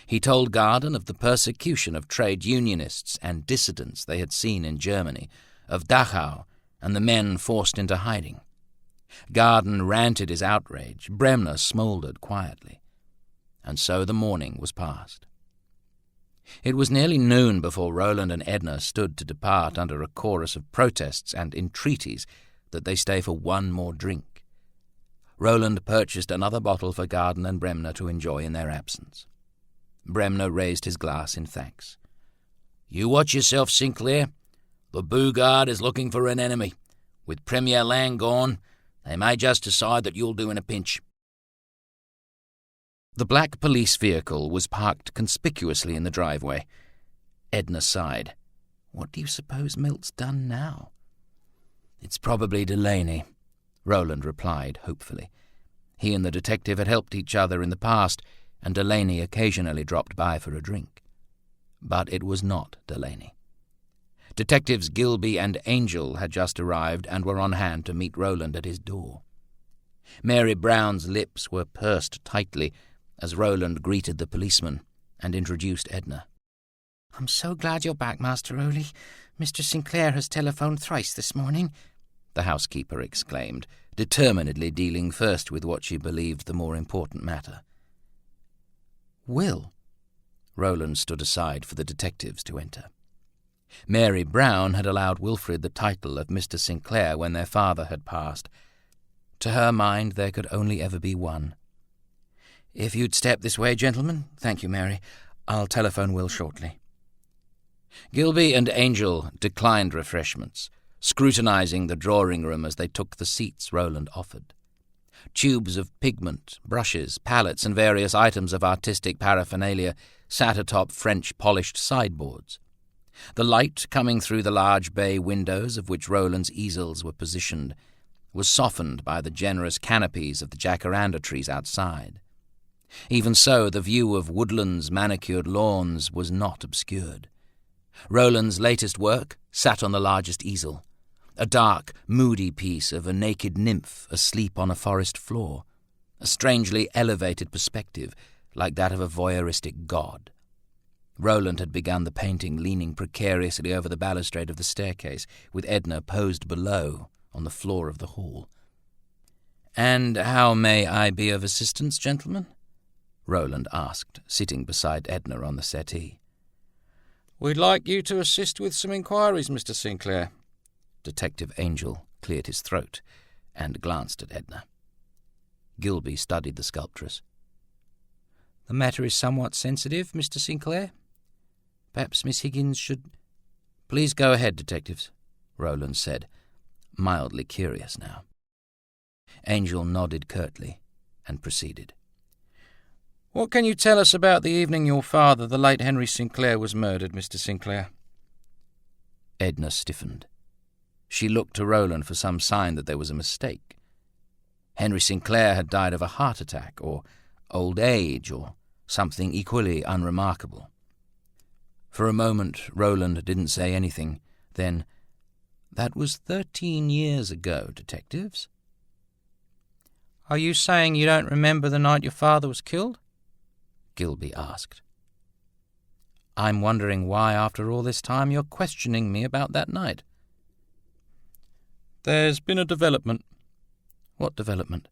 He told Garden of the persecution of trade unionists and dissidents they had seen in Germany, of Dachau and the men forced into hiding. Garden ranted his outrage, Bremner smouldered quietly. And so the morning was passed. It was nearly noon before Roland and Edna stood to depart under a chorus of protests and entreaties that they stay for one more drink. Roland purchased another bottle for Garden and Bremner to enjoy in their absence. Bremner raised his glass in thanks. "You watch yourself, Sinclair. The Bougard is looking for an enemy. With Premier Lang gone, they may just decide that you'll do in a pinch." The black police vehicle was parked conspicuously in the driveway. Edna sighed. What do you suppose Milt's done now? "It's probably Delaney," Roland replied hopefully. He and the detective had helped each other in the past, and Delaney occasionally dropped by for a drink. But it was not Delaney. Detectives Gilby and Angel had just arrived and were on hand to meet Roland at his door. Mary Brown's lips were pursed tightly as Roland greeted the policeman and introduced Edna. "I'm so glad you're back, Master Rowley. Mr. Sinclair has telephoned thrice this morning," the housekeeper exclaimed, determinedly dealing first with what she believed the more important matter. "Will?" Roland stood aside for the detectives to enter. Mary Brown had allowed Wilfred the title of Mr. Sinclair when their father had passed. To her mind there could only ever be one. "If you'd step this way, gentlemen. Thank you, Mary. I'll telephone Will shortly." Gilby and Angel declined refreshments, scrutinizing the drawing-room as they took the seats Roland offered. Tubes of pigment, brushes, palettes, and various items of artistic paraphernalia sat atop French polished sideboards. The light coming through the large bay windows of which Roland's easels were positioned was softened by the generous canopies of the jacaranda trees outside. Even so, the view of Woodland's manicured lawns was not obscured. Roland's latest work sat on the largest easel, a dark, moody piece of a naked nymph asleep on a forest floor, a strangely elevated perspective like that of a voyeuristic god. Roland had begun the painting leaning precariously over the balustrade of the staircase, with Edna posed below on the floor of the hall. "And how may I be of assistance, gentlemen?" Roland asked, sitting beside Edna on the settee. "We'd like you to assist with some inquiries, Mr. Sinclair." Detective Angel cleared his throat and glanced at Edna. Gilby studied the sculptress. "The matter is somewhat sensitive, Mr. Sinclair. Perhaps Miss Higgins should—" "Please go ahead, detectives," Roland said, mildly curious now. Angel nodded curtly and proceeded. "What can you tell us about the evening your father, the late Henry Sinclair, was murdered, Mr. Sinclair?" Edna stiffened. She looked to Roland for some sign that there was a mistake. Henry Sinclair had died of a heart attack, or old age, or something equally unremarkable. For a moment Roland didn't say anything. Then, "That was 13 years ago, detectives." "Are you saying you don't remember the night your father was killed?" Gilby asked. "I'm wondering why, after all this time, you're questioning me about that night." "There's been a development." "What development?"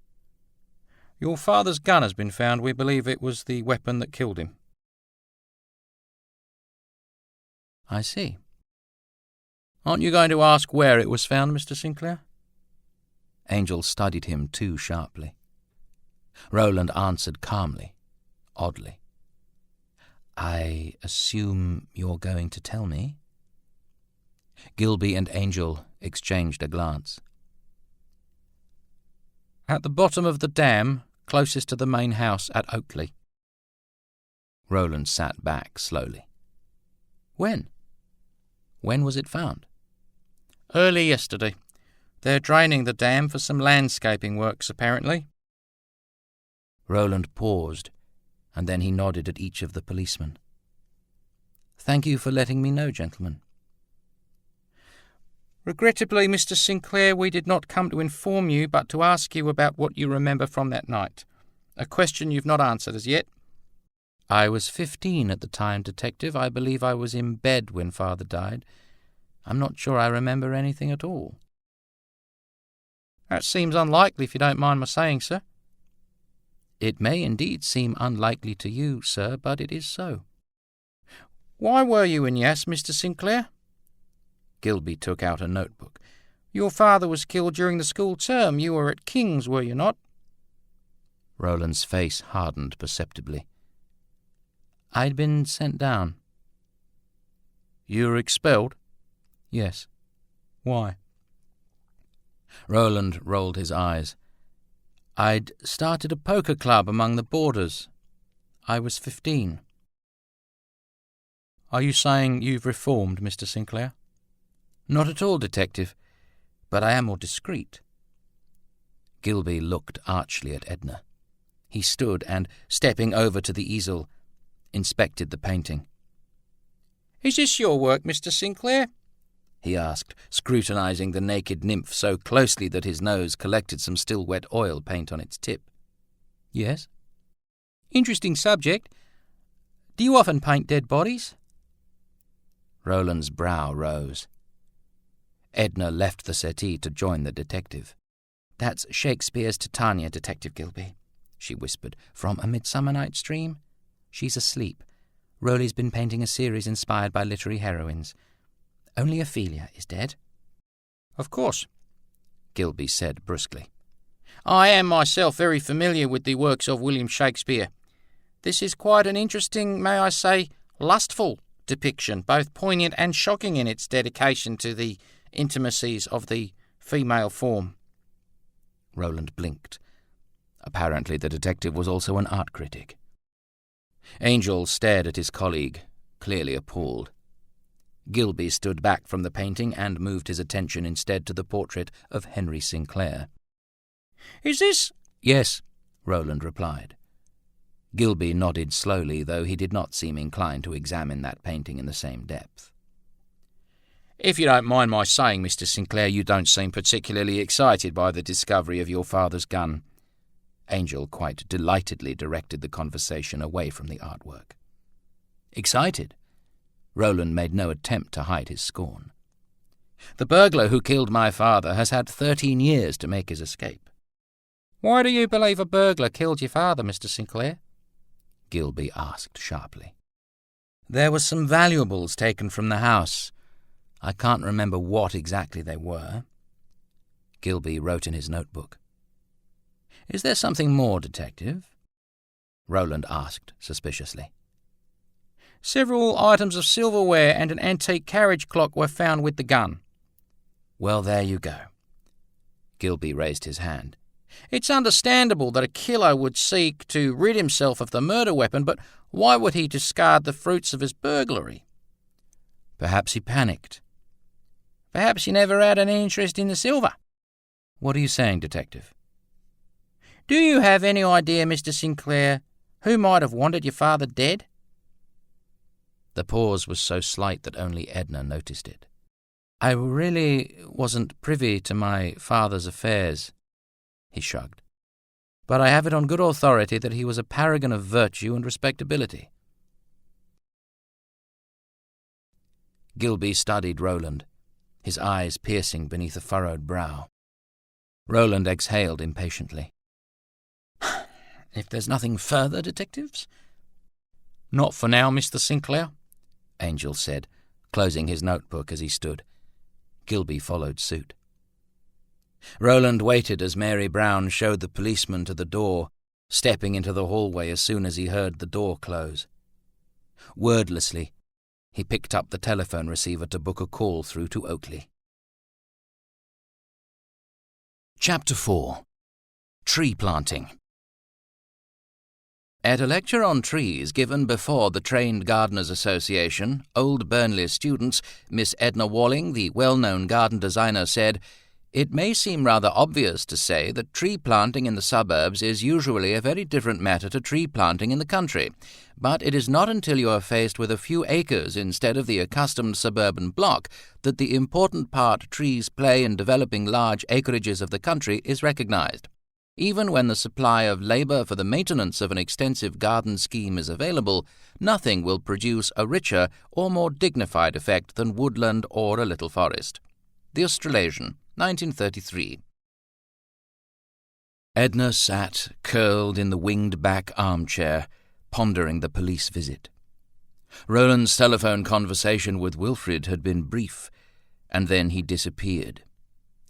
"Your father's gun has been found. We believe it was the weapon that killed him." "I see." "Aren't you going to ask where it was found, Mr. Sinclair?" Angel studied him too sharply. Roland answered calmly, oddly. "I assume you're going to tell me?" Gilby and Angel exchanged a glance. "At the bottom of the dam, closest to the main house at Oakley." Roland sat back slowly. "When?" "When was it found?" "Early yesterday. They're draining the dam for some landscaping works, apparently." Roland paused, and then he nodded at each of the policemen. "Thank you for letting me know, gentlemen." "Regrettably, Mr. Sinclair, we did not come to inform you, but to ask you about what you remember from that night. A question you've not answered as yet." "I was 15 at the time, detective. I believe I was in bed when Father died. I'm not sure I remember anything at all." "That seems unlikely, if you don't mind my saying, sir." "It may indeed seem unlikely to you, sir, but it is so." Why were you in Yass, Mr. Sinclair? Gilby took out a notebook. Your father was killed during the school term. You were at King's, were you not? Roland's face hardened perceptibly. I'd been sent down. You were expelled? Yes. Why? Roland rolled his eyes. I'd started a poker club among the boarders. I was 15. Are you saying you've reformed, Mr. Sinclair? Not at all, Detective, but I am more discreet. Gilby looked archly at Edna. He stood and, stepping over to the easel, inspected the painting. Is this your work, Mr. Sinclair? He asked, scrutinizing the naked nymph so closely that his nose collected some still wet oil paint on its tip. Yes. Interesting subject. Do you often paint dead bodies? Roland's brow rose. Edna left the settee to join the detective. That's Shakespeare's Titania, Detective Gilby, she whispered, from A Midsummer Night's Dream. She's asleep. Rowley's been painting a series inspired by literary heroines. Only Ophelia is dead. Of course, Gilby said brusquely. I am myself very familiar with the works of William Shakespeare. This is quite an interesting, may I say, lustful depiction, both poignant and shocking in its dedication to the intimacies of the female form. Roland blinked. Apparently the detective was also an art critic. Angel stared at his colleague, clearly appalled. Gilby stood back from the painting and moved his attention instead to the portrait of Henry Sinclair. Is this— Yes, Roland replied. Gilby nodded slowly, though he did not seem inclined to examine that painting in the same depth. If you don't mind my saying, Mr. Sinclair, you don't seem particularly excited by the discovery of your father's gun. Angel quite delightedly directed the conversation away from the artwork. Excited? Roland made no attempt to hide his scorn. The burglar who killed my father has had 13 years to make his escape. Why do you believe a burglar killed your father, Mr. Sinclair? Gilby asked sharply. There were some valuables taken from the house. I can't remember what exactly they were. Gilby wrote in his notebook. Is there something more, Detective? Roland asked suspiciously. Several items of silverware and an antique carriage clock were found with the gun. Well, there you go. Gilby raised his hand. It's understandable that a killer would seek to rid himself of the murder weapon, but why would he discard the fruits of his burglary? Perhaps he panicked. Perhaps he never had any interest in the silver. What are you saying, Detective? Do you have any idea, Mr. Sinclair, who might have wanted your father dead? The pause was so slight that only Edna noticed it. I really wasn't privy to my father's affairs, he shrugged. But I have it on good authority that he was a paragon of virtue and respectability. Gilby studied Roland, his eyes piercing beneath a furrowed brow. Roland exhaled impatiently. If there's nothing further, detectives? Not for now, Mr. Sinclair, Angel said, closing his notebook as he stood. Gilby followed suit. Roland waited as Mary Brown showed the policeman to the door, stepping into the hallway as soon as he heard the door close. Wordlessly, he picked up the telephone receiver to book a call through to Oakley. Chapter 4. Tree Planting. At a lecture on trees given before the Trained Gardeners Association, Old Burnley students, Miss Edna Walling, the well-known garden designer, said, "It may seem rather obvious to say that tree planting in the suburbs is usually a very different matter to tree planting in the country, but it is not until you are faced with a few acres instead of the accustomed suburban block that the important part trees play in developing large acreages of the country is recognized. Even when the supply of labor for the maintenance of an extensive garden scheme is available, nothing will produce a richer or more dignified effect than woodland or a little forest." The Australasian, 1933. Edna sat, curled in the winged-back armchair, pondering the police visit. Roland's telephone conversation with Wilfrid had been brief, and then he disappeared.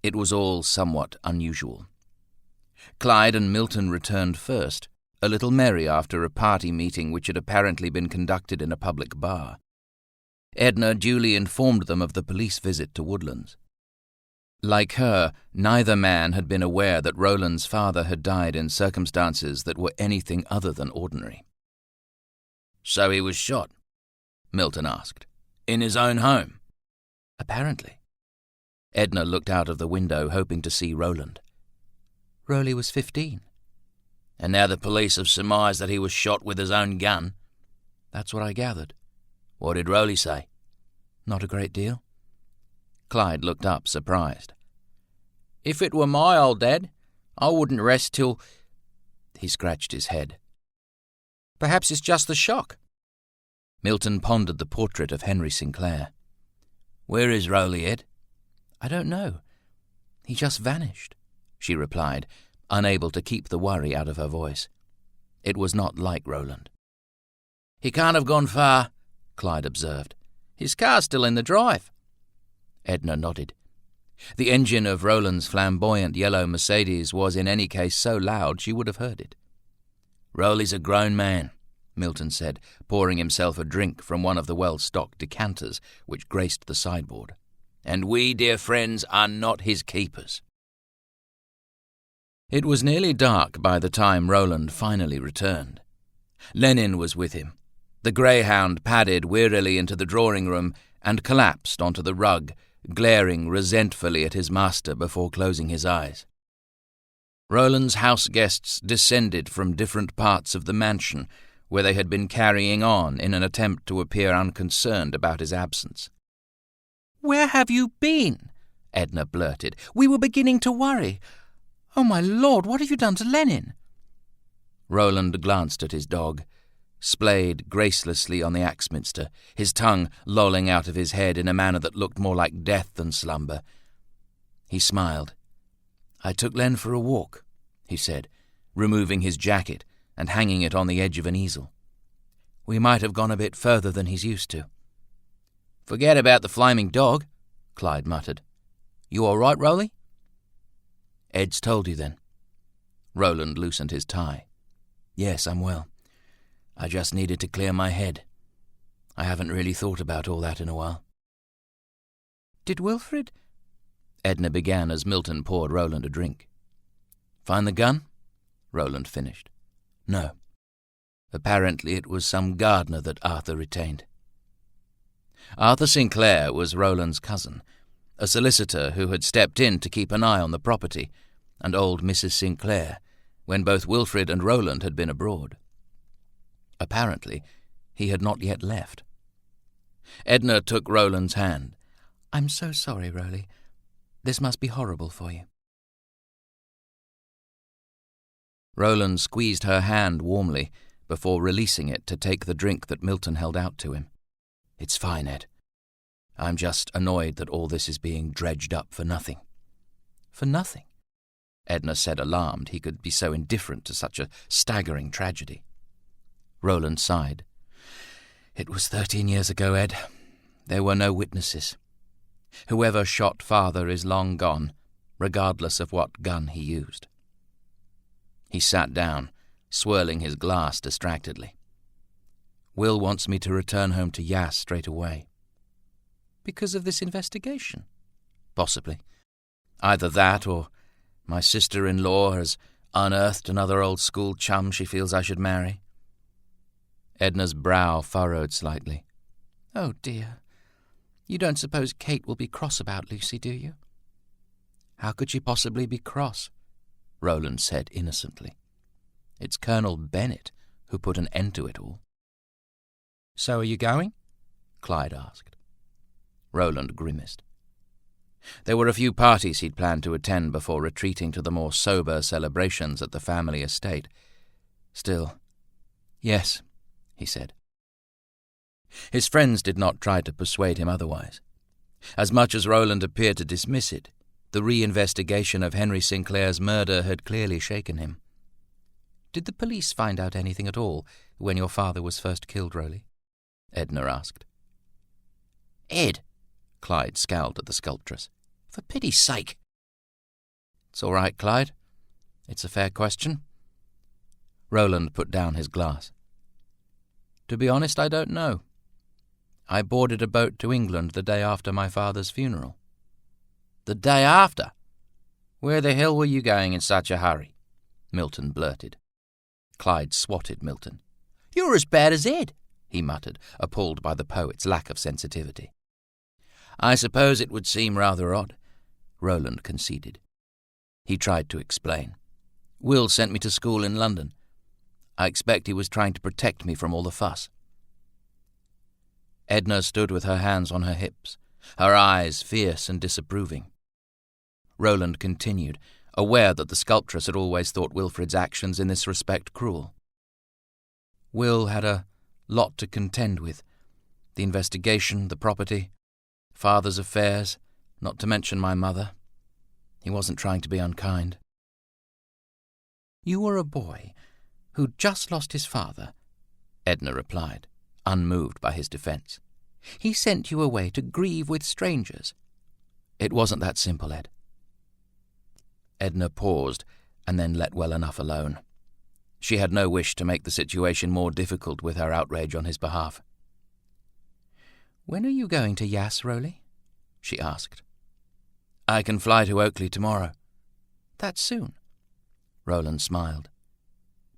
It was all somewhat unusual. Clyde and Milton returned first, a little merry after a party meeting which had apparently been conducted in a public bar. Edna duly informed them of the police visit to Woodlands. Like her, neither man had been aware that Roland's father had died in circumstances that were anything other than ordinary. "So he was shot?" Milton asked. "In his own home?" "Apparently." Edna looked out of the window, hoping to see Roland. Roly was 15. "And now the police have surmised that he was shot with his own gun?" "That's what I gathered." "What did Roly say?" "Not a great deal." Clyde looked up, surprised. "If it were my old dad, I wouldn't rest till—" He scratched his head. "Perhaps it's just the shock." Milton pondered the portrait of Henry Sinclair. "Where is Roly, Ed?" "I don't know. He just vanished," she replied, unable to keep the worry out of her voice. It was not like Roland. "He can't have gone far," Clyde observed. "His car's still in the drive." Edna nodded. The engine of Roland's flamboyant yellow Mercedes was in any case so loud she would have heard it. "Roly's a grown man," Milton said, pouring himself a drink from one of the well-stocked decanters which graced the sideboard. "And we, dear friends, are not his keepers." It was nearly dark by the time Roland finally returned. Lenin was with him. The greyhound padded wearily into the drawing-room and collapsed onto the rug, glaring resentfully at his master before closing his eyes. Roland's house guests descended from different parts of the mansion, where they had been carrying on in an attempt to appear unconcerned about his absence. "Where have you been?" Edna blurted. "We were beginning to worry. Oh, my Lord, what have you done to Lenin?" Roland glanced at his dog, splayed gracelessly on the Axminster, his tongue lolling out of his head in a manner that looked more like death than slumber. He smiled. "I took Len for a walk," he said, removing his jacket and hanging it on the edge of an easel. "We might have gone a bit further than he's used to." "Forget about the flaming dog," Clyde muttered. "You all right, Roly?" "Ed's told you, then?" Roland loosened his tie. "Yes, I'm well. I just needed to clear my head. I haven't really thought about all that in a while." "Did Wilfrid—" Edna began as Milton poured Roland a drink. "Find the gun?" Roland finished. "No. Apparently it was some gardener that Arthur retained." Arthur Sinclair was Roland's cousin, a solicitor who had stepped in to keep an eye on the property, and old Mrs. Sinclair, when both Wilfrid and Roland had been abroad. Apparently, he had not yet left. Edna took Roland's hand. "I'm so sorry, Roly. This must be horrible for you." Roland squeezed her hand warmly before releasing it to take the drink that Milton held out to him. "It's fine, Ed. I'm just annoyed that all this is being dredged up for nothing." "For nothing?" Edna said, alarmed he could be so indifferent to such a staggering tragedy. Roland sighed. "It was 13 years ago, Ed. There were no witnesses. Whoever shot Father is long gone, regardless of what gun he used." He sat down, swirling his glass distractedly. "Will wants me to return home to Yass straight away." "Because of this investigation?" "Possibly. Either that or my sister-in-law has unearthed another old school chum she feels I should marry." Edna's brow furrowed slightly. "Oh, dear. You don't suppose Kate will be cross about Lucy, do you?" "How could she possibly be cross?" Roland said innocently. "It's Colonel Bennett who put an end to it all." "So are you going?" Clyde asked. Roland grimaced. There were a few parties he'd planned to attend before retreating to the more sober celebrations at the family estate. Still, "Yes," he said. His friends did not try to persuade him otherwise. As much as Roland appeared to dismiss it, the re-investigation of Henry Sinclair's murder had clearly shaken him. "Did the police find out anything at all when your father was first killed, Roly?" Edna asked. Ed, Clyde scowled at the sculptress. for pity's sake. It's all right, Clyde. It's a fair question. Roland put down his glass. To be honest, I don't know. I boarded a boat to England the day after my father's funeral. The day after? Where the hell were you going in such a hurry? Milton blurted. Clyde swatted Milton. You're as bad as Ed, he muttered, appalled by the poet's lack of sensitivity. I suppose it would seem rather odd, Roland conceded. He tried to explain. Will sent me to school in London. I expect he was trying to protect me from all the fuss. Edna stood with her hands on her hips, her eyes fierce and disapproving. Roland continued, aware that the sculptress had always thought Wilfred's actions in this respect cruel. Will had a lot to contend with. The investigation, the property, father's affairs, not to mention my mother. He wasn't trying to be unkind. You were a boy who'd just lost his father, Edna replied, unmoved by his defence. He sent you away to grieve with strangers. It wasn't that simple, Ed. Edna paused and then let well enough alone. She had no wish to make the situation more difficult with her outrage on his behalf. When are you going to Yass, Rowley? She asked. I can fly to Oakley tomorrow. That soon? Roland smiled.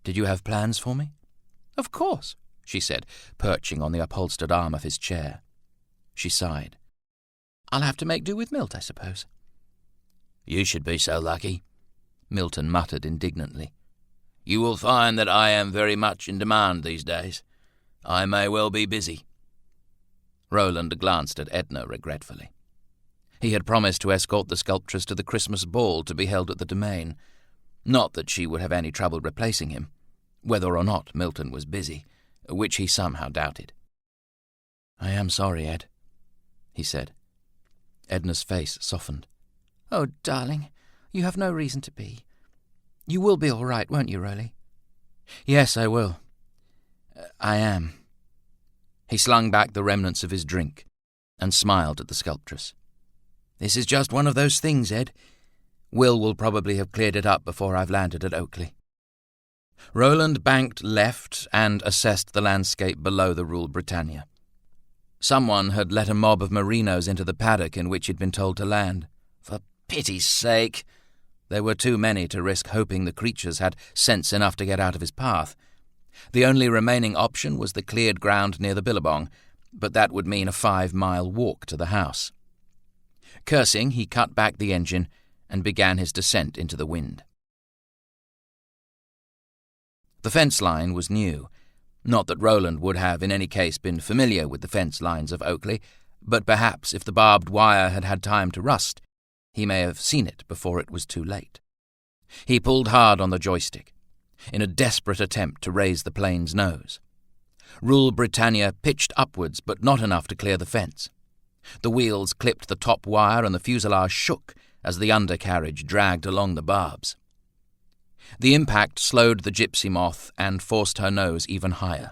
Did you have plans for me? Of course, she said, perching on the upholstered arm of his chair. She sighed. I'll have to make do with Milt, I suppose. You should be so lucky, Milton muttered indignantly. You will find that I am very much in demand these days. I may well be busy. Roland glanced at Edna regretfully. He had promised to escort the sculptress to the Christmas ball to be held at the Domain. Not that she would have any trouble replacing him, whether or not Milton was busy, which he somehow doubted. I am sorry, Ed, he said. Edna's face softened. Oh, darling, you have no reason to be. You will be all right, won't you, Rowley? Yes, I will. I am. He slung back the remnants of his drink and smiled at the sculptress. This is just one of those things, Ed. Will probably have cleared it up before I've landed at Oakley. Roland banked left and assessed the landscape below the Rule Britannia. Someone had let a mob of merinos into the paddock in which he'd been told to land. For pity's sake! There were too many to risk hoping the creatures had sense enough to get out of his path. The only remaining option was the cleared ground near the billabong, but that would mean a 5-mile walk to the house. Cursing, he cut back the engine and began his descent into the wind. The fence line was new. Not that Roland would have in any case been familiar with the fence lines of Oakley, but perhaps if the barbed wire had had time to rust, he may have seen it before it was too late. He pulled hard on the joystick, in a desperate attempt to raise the plane's nose. Rule Britannia pitched upwards, but not enough to clear the fence. The wheels clipped the top wire and the fuselage shook as the undercarriage dragged along the barbs. The impact slowed the gypsy moth and forced her nose even higher.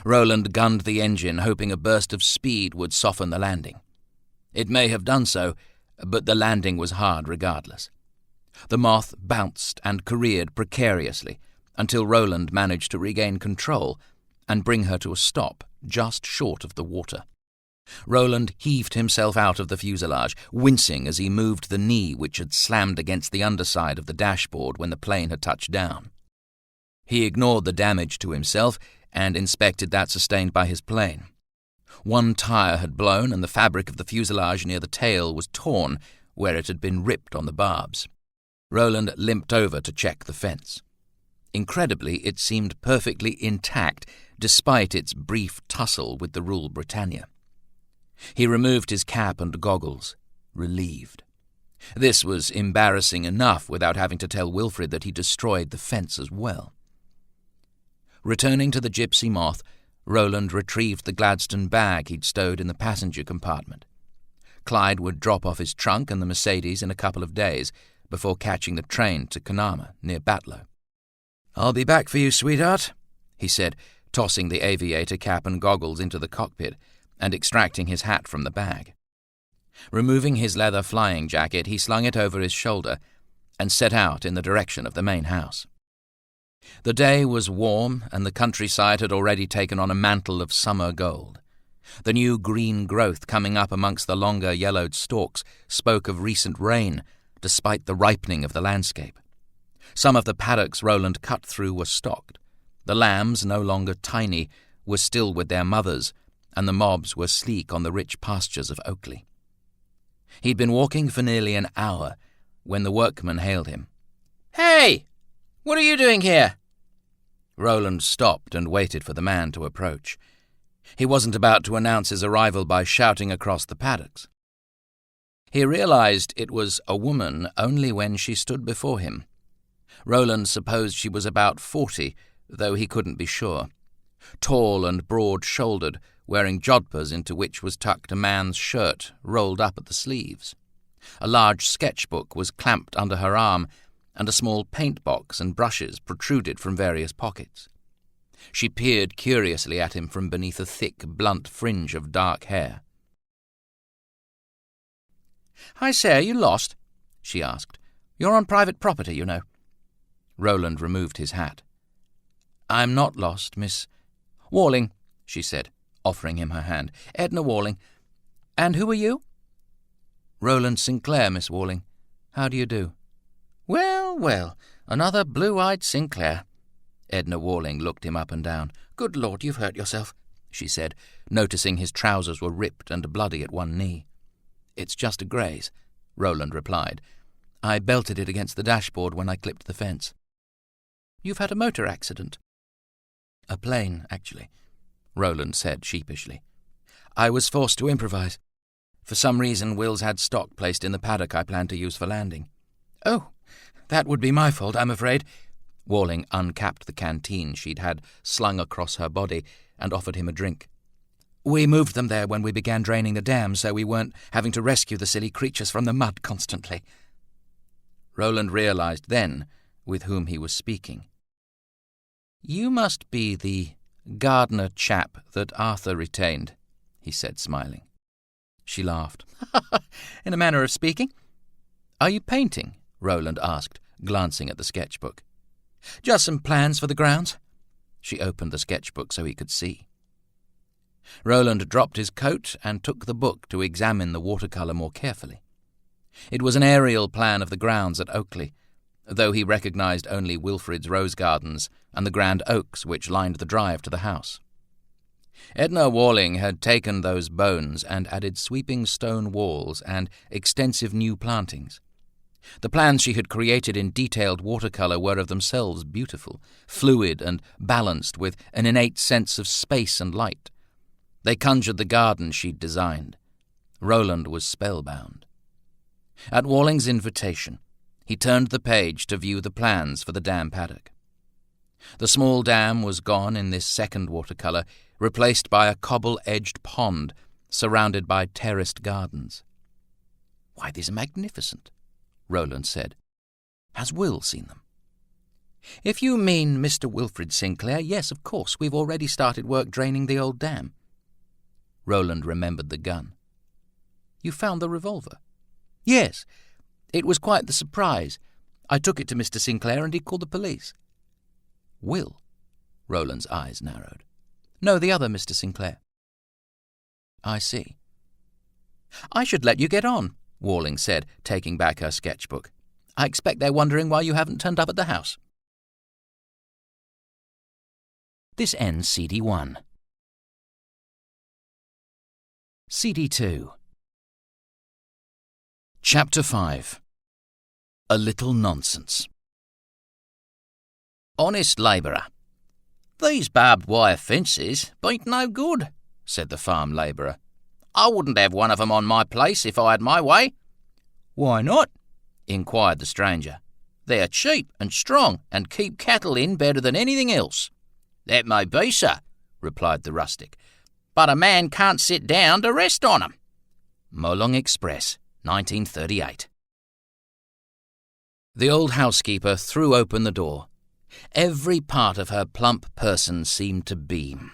Roland gunned the engine, hoping a burst of speed would soften the landing. It may have done so, but the landing was hard regardless. The moth bounced and careered precariously until Roland managed to regain control and bring her to a stop just short of the water. Roland heaved himself out of the fuselage, wincing as he moved the knee which had slammed against the underside of the dashboard when the plane had touched down. He ignored the damage to himself and inspected that sustained by his plane. One tire had blown and the fabric of the fuselage near the tail was torn where it had been ripped on the barbs. Roland limped over to check the fence. Incredibly, it seemed perfectly intact despite its brief tussle with the Rule Britannia. He removed his cap and goggles, relieved. This was embarrassing enough without having to tell Wilfred that he destroyed the fence as well. Returning to the gypsy moth, Roland retrieved the Gladstone bag he'd stowed in the passenger compartment. Clyde would drop off his trunk and the Mercedes in a couple of days before catching the train to Kanama near Batlow. "I'll be back for you, sweetheart," he said, tossing the aviator cap and goggles into the cockpit and extracting his hat from the bag. Removing his leather flying jacket, he slung it over his shoulder and set out in the direction of the main house. The day was warm, and the countryside had already taken on a mantle of summer gold. The new green growth coming up amongst the longer yellowed stalks spoke of recent rain, despite the ripening of the landscape. Some of the paddocks Roland cut through were stocked. The lambs, no longer tiny, were still with their mothers, and the mobs were sleek on the rich pastures of Oakley. He'd been walking for nearly an hour when the workman hailed him. "Hey! What are you doing here?" Roland stopped and waited for the man to approach. He wasn't about to announce his arrival by shouting across the paddocks. He realized it was a woman only when she stood before him. Roland supposed she was about 40, though he couldn't be sure. Tall and broad-shouldered, wearing jodhpurs into which was tucked a man's shirt rolled up at the sleeves. A large sketchbook was clamped under her arm, and a small paint box and brushes protruded from various pockets. She peered curiously at him from beneath a thick, blunt fringe of dark hair. "I say, are you lost?" she asked. "You're on private property, you know." Roland removed his hat. "I'm not lost, Miss Walling," she said, offering him her hand. "Edna Walling. And who are you?" "Roland Sinclair, Miss Walling. How do you do?" "Well, well, another blue-eyed Sinclair." Edna Walling looked him up and down. "Good Lord, you've hurt yourself," she said, noticing his trousers were ripped and bloody at one knee. "It's just a graze," Roland replied. "I belted it against the dashboard when I clipped the fence." "You've had a motor accident?" "A plane, actually," Roland said sheepishly. "I was forced to improvise. For some reason, Wills had stock placed in the paddock I planned to use for landing." "Oh, that would be my fault, I'm afraid." Walling uncapped the canteen she'd had slung across her body and offered him a drink. "We moved them there when we began draining the dam, so we weren't having to rescue the silly creatures from the mud constantly." Roland realized then with whom he was speaking. "You must be the gardener chap that Arthur retained," he said, smiling. She laughed. "In a manner of speaking." "Are you painting?" Roland asked, glancing at the sketchbook. "Just some plans for the grounds." She opened the sketchbook so he could see. Roland dropped his coat and took the book to examine the watercolour more carefully. It was an aerial plan of the grounds at Oakley, though he recognized only Wilfrid's rose gardens and the grand oaks which lined the drive to the house. Edna Walling had taken those bones and added sweeping stone walls and extensive new plantings. The plans she had created in detailed watercolour were of themselves beautiful, fluid and balanced with an innate sense of space and light. They conjured the garden she'd designed. Roland was spellbound. At Walling's invitation, he turned the page to view the plans for the dam paddock. The small dam was gone in this second watercolour, replaced by a cobble-edged pond surrounded by terraced gardens. "Why, these are magnificent," Roland said. "Has Will seen them?" "If you mean Mr. Wilfrid Sinclair, yes, of course. We've already started work draining the old dam." Roland remembered the gun. "You found the revolver?" "Yes. It was quite the surprise. I took it to Mr. Sinclair and he called the police." "Will?" Roland's eyes narrowed. "No, the other Mr. Sinclair." "I see." "I should let you get on," Walling said, taking back her sketchbook. "I expect they're wondering why you haven't turned up at the house." This ends CD 1. CD 2. Chapter 5. A Little Nonsense. "Honest labourer. These barbed wire fences beat no good," said the farm labourer. "I wouldn't have one of 'em on my place if I had my way." "Why not?" inquired the stranger. "They're cheap and strong and keep cattle in better than anything else." "That may be, sir," replied the rustic, "but a man can't sit down to rest on 'em." Molong Express, 1938. The old housekeeper threw open the door, Every part of her plump person seemed to beam.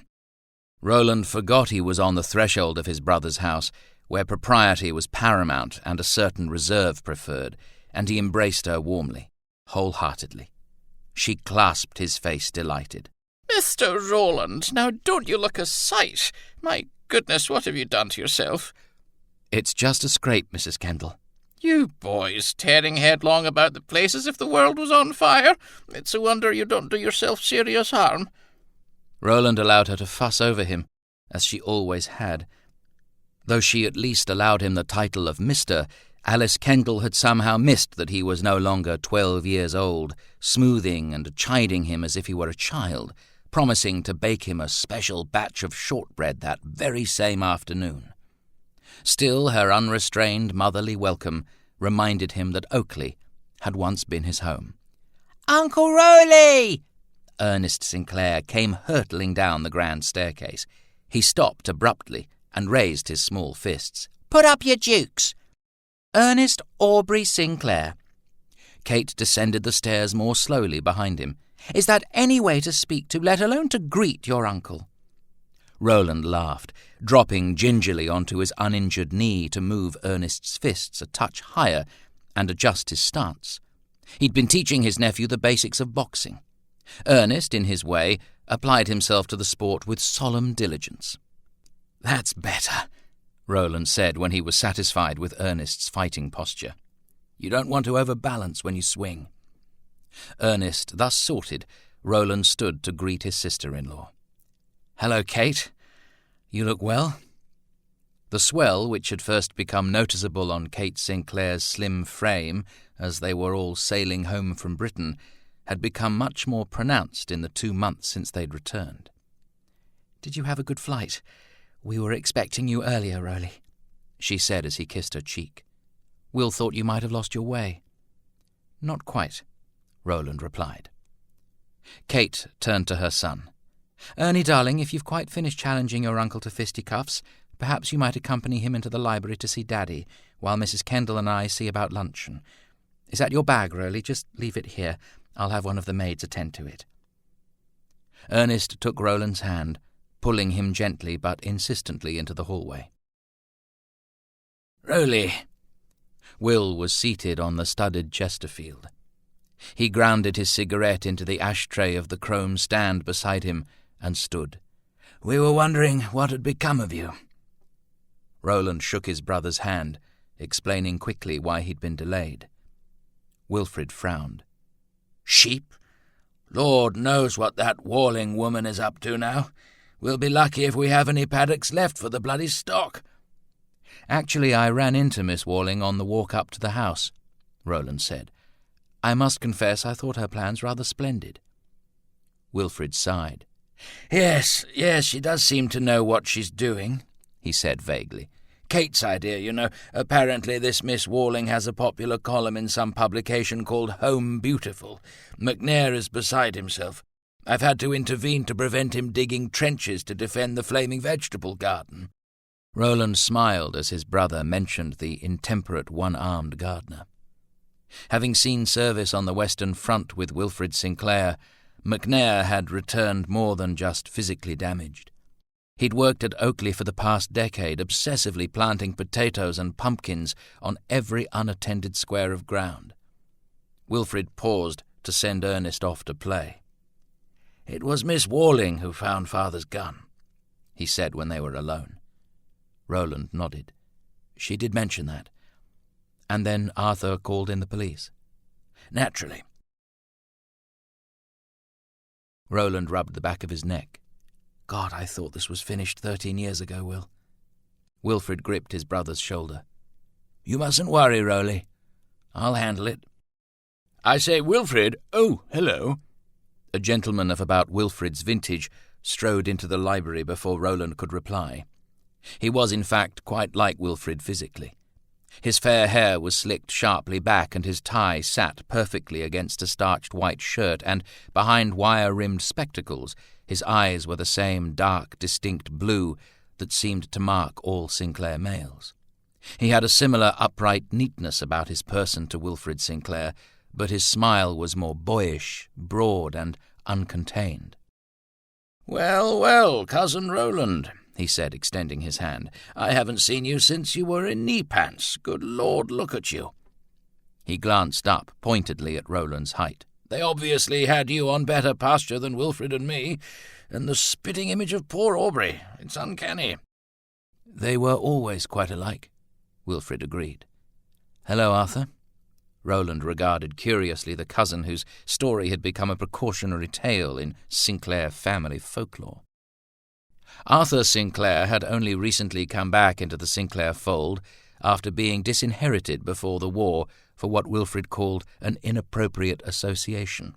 Roland forgot he was on the threshold of his brother's house, where propriety was paramount and a certain reserve preferred, and he embraced her warmly, wholeheartedly. She clasped his face, delighted. "Mr. Roland, now don't you look a sight? My goodness, what have you done to yourself?" "It's just a scrape, Mrs. Kendall." "You boys tearing headlong about the place as if the world was on fire. It's a wonder you don't do yourself serious harm." Roland allowed her to fuss over him, as she always had. Though she at least allowed him the title of Mr., Alice Kendall had somehow missed that he was no longer 12 years old, smoothing and chiding him as if he were a child, promising to bake him a special batch of shortbread that very same afternoon. Still, her unrestrained motherly welcome reminded him that Oakley had once been his home. "Uncle Rowley!" Ernest Sinclair came hurtling down the grand staircase. He stopped abruptly and raised his small fists. "Put up your dukes!" "Ernest Aubrey Sinclair." Kate descended the stairs more slowly behind him. "Is that any way to speak to, let alone to greet, your uncle?" Roland laughed, dropping gingerly onto his uninjured knee to move Ernest's fists a touch higher and adjust his stance. He'd been teaching his nephew the basics of boxing. Ernest, in his way, applied himself to the sport with solemn diligence. "That's better," Roland said when he was satisfied with Ernest's fighting posture. "You don't want to overbalance when you swing." Ernest thus sorted, Roland stood to greet his sister-in-law. "Hello, Kate. You look well." The swell, which had first become noticeable on Kate Sinclair's slim frame as they were all sailing home from Britain, had become much more pronounced in the 2 months since they'd returned. "Did you have a good flight? We were expecting you earlier, Rowley," she said as he kissed her cheek. "Will thought you might have lost your way." "Not quite," Roland replied. Kate turned to her son. "Ernie, darling, if you've quite finished challenging your uncle to fisticuffs, perhaps you might accompany him into the library to see Daddy, while Mrs. Kendall and I see about luncheon. Is that your bag, Rowley? Just leave it here. I'll have one of the maids attend to it." Ernest took Roland's hand, pulling him gently but insistently into the hallway. "Rowley." Will was seated on the studded Chesterfield. He grounded his cigarette into the ashtray of the chrome stand beside him and stood. "We were wondering what had become of you." Roland shook his brother's hand, explaining quickly why he'd been delayed. Wilfrid frowned. "Sheep? Lord knows what that Walling woman is up to now. We'll be lucky if we have any paddocks left for the bloody stock." "Actually, I ran into Miss Walling on the walk up to the house," Roland said. "I must confess I thought her plans rather splendid." Wilfrid sighed. Yes, she does seem to know what she's doing," he said vaguely. "Kate's idea, you know. Apparently this Miss Walling has a popular column in some publication called Home Beautiful. McNair is beside himself. I've had to intervene to prevent him digging trenches to defend the flaming vegetable garden." Roland smiled as his brother mentioned the intemperate one-armed gardener. Having seen service on the Western Front with Wilfrid Sinclair, McNair had returned more than just physically damaged. He'd worked at Oakley for the past decade, obsessively planting potatoes and pumpkins on every unattended square of ground. Wilfrid paused to send Ernest off to play. "It was Miss Walling who found Father's gun," he said when they were alone. Roland nodded. "She did mention that. And then Arthur called in the police." "Naturally." Roland rubbed the back of his neck. "God, I thought this was finished 13 years ago, Will." Wilfrid gripped his brother's shoulder. "You mustn't worry, Rowley. I'll handle it." "I say, Wilfrid. Oh, hello." A gentleman of about Wilfrid's vintage strode into the library before Roland could reply. He was, in fact, quite like Wilfrid physically. His fair hair was slicked sharply back, and his tie sat perfectly against a starched white shirt, and behind wire-rimmed spectacles his eyes were the same dark, distinct blue that seemed to mark all Sinclair males. He had a similar upright neatness about his person to Wilfrid Sinclair, but his smile was more boyish, broad, and uncontained. "Well, well, Cousin Roland," he said, extending his hand. "I haven't seen you since you were in knee pants. Good Lord, look at you." He glanced up pointedly at Roland's height. "They obviously had you on better pasture than Wilfrid and me, and the spitting image of poor Aubrey. It's uncanny." "They were always quite alike," Wilfrid agreed. "Hello, Arthur." Roland regarded curiously the cousin whose story had become a precautionary tale in Sinclair family folklore. Arthur Sinclair had only recently come back into the Sinclair fold after being disinherited before the war for what Wilfrid called an inappropriate association.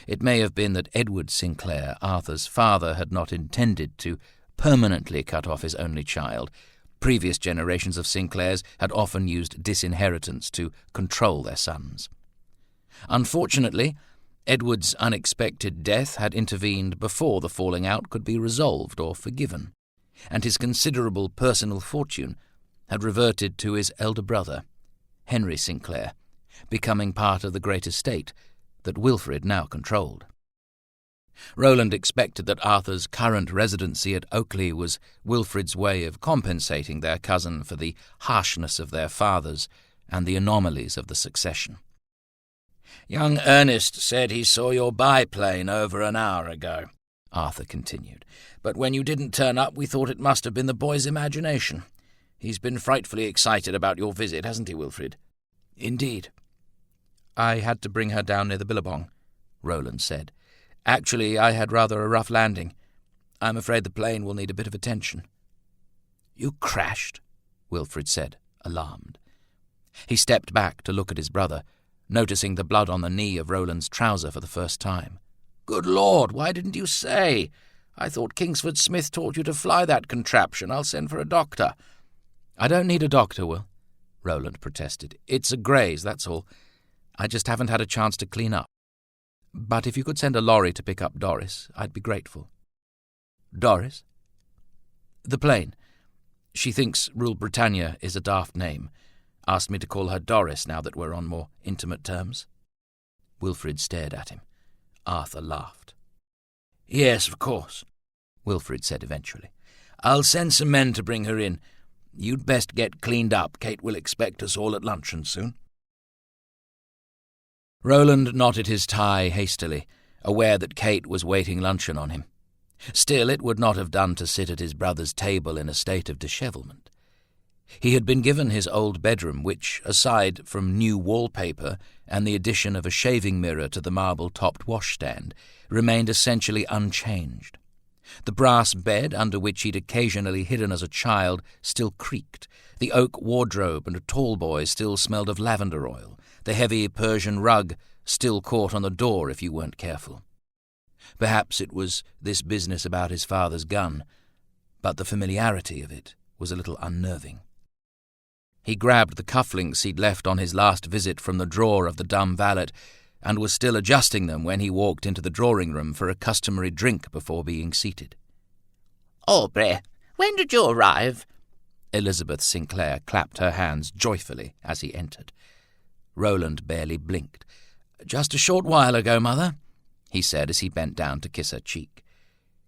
It may have been that Edward Sinclair, Arthur's father, had not intended to permanently cut off his only child. Previous generations of Sinclairs had often used disinheritance to control their sons. Unfortunately, Edward's unexpected death had intervened before the falling out could be resolved or forgiven, and his considerable personal fortune had reverted to his elder brother, Henry Sinclair, becoming part of the great estate that Wilfrid now controlled. Roland expected that Arthur's current residency at Oakley was Wilfrid's way of compensating their cousin for the harshness of their fathers and the anomalies of the succession. "Young Ernest said he saw your biplane over an hour ago," Arthur continued. "But when you didn't turn up, we thought it must have been the boy's imagination. He's been frightfully excited about your visit, hasn't he, Wilfrid?" "Indeed. I had to bring her down near the billabong," Roland said. "Actually, I had rather a rough landing. I'm afraid the plane will need a bit of attention." "You crashed?" Wilfrid said, alarmed. He stepped back to look at his brother, noticing the blood on the knee of Roland's trouser for the first time. "Good Lord, why didn't you say? I thought Kingsford Smith taught you to fly that contraption. I'll send for a doctor." "I don't need a doctor, Will," Roland protested. "It's a graze, that's all. I just haven't had a chance to clean up. But if you could send a lorry to pick up Doris, I'd be grateful." "Doris?" "The plane. She thinks Rule Britannia is a daft name. Asked me to call her Doris now that we're on more intimate terms." Wilfrid stared at him. Arthur laughed. "Yes, of course," Wilfrid said eventually. "I'll send some men to bring her in. You'd best get cleaned up. Kate will expect us all at luncheon soon." Roland knotted his tie hastily, aware that Kate was waiting luncheon on him. Still, it would not have done to sit at his brother's table in a state of dishevelment. He had been given his old bedroom, which, aside from new wallpaper and the addition of a shaving mirror to the marble-topped washstand, remained essentially unchanged. The brass bed, under which he'd occasionally hidden as a child, still creaked. The oak wardrobe and a tall boy still smelled of lavender oil. The heavy Persian rug still caught on the door if you weren't careful. Perhaps it was this business about his father's gun, but the familiarity of it was a little unnerving. He grabbed the cufflinks he'd left on his last visit from the drawer of the dumb valet and was still adjusting them when he walked into the drawing-room for a customary drink before being seated. "Aubrey, when did you arrive?" Elizabeth Sinclair clapped her hands joyfully as he entered. Roland barely blinked. "Just a short while ago, Mother," he said as he bent down to kiss her cheek.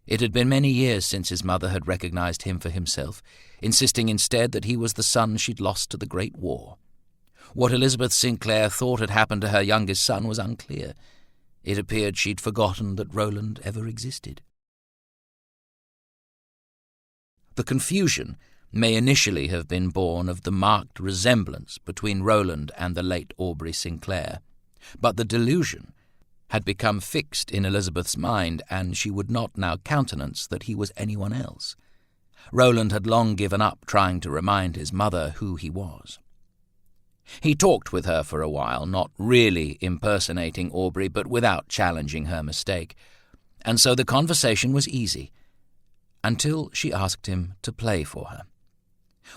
It had been many years since his mother had recognized him for himself, insisting instead that he was the son she'd lost to the Great War. What Elizabeth Sinclair thought had happened to her youngest son was unclear. It appeared she'd forgotten that Roland ever existed. The confusion may initially have been born of the marked resemblance between Roland and the late Aubrey Sinclair, but the delusion had become fixed in Elizabeth's mind, and she would not now countenance that he was anyone else. Roland had long given up trying to remind his mother who he was. He talked with her for a while, not really impersonating Aubrey, but without challenging her mistake, and so the conversation was easy, until she asked him to play for her.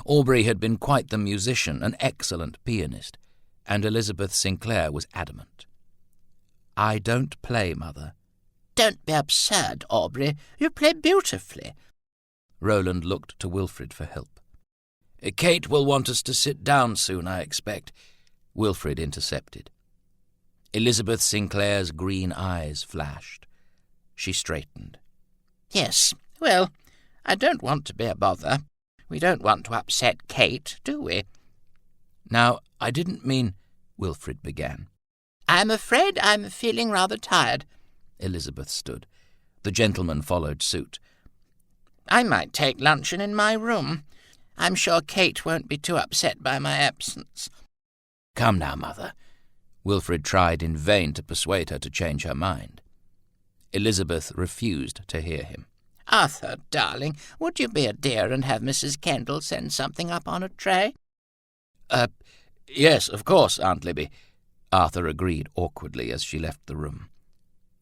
Aubrey had been quite the musician, an excellent pianist, and Elizabeth Sinclair was adamant. "I don't play, Mother." "Don't be absurd, Aubrey. You play beautifully." Roland looked to Wilfrid for help. "Kate will want us to sit down soon, I expect," Wilfrid intercepted. Elizabeth Sinclair's green eyes flashed. She straightened. Yes, well, I don't want to be a bother. We don't want to upset Kate, do we? Now, I didn't mean— Wilfrid began. I'm afraid I'm feeling rather tired. Elizabeth stood. The gentleman followed suit. I might take luncheon in my room. I'm sure Kate won't be too upset by my absence. Come now, Mother. Wilfrid tried in vain to persuade her to change her mind. Elizabeth refused to hear him. Arthur, darling, would you be a dear and have Mrs. Kendall send something up on a tray? Yes, of course, Aunt Libby, Arthur agreed awkwardly as she left the room.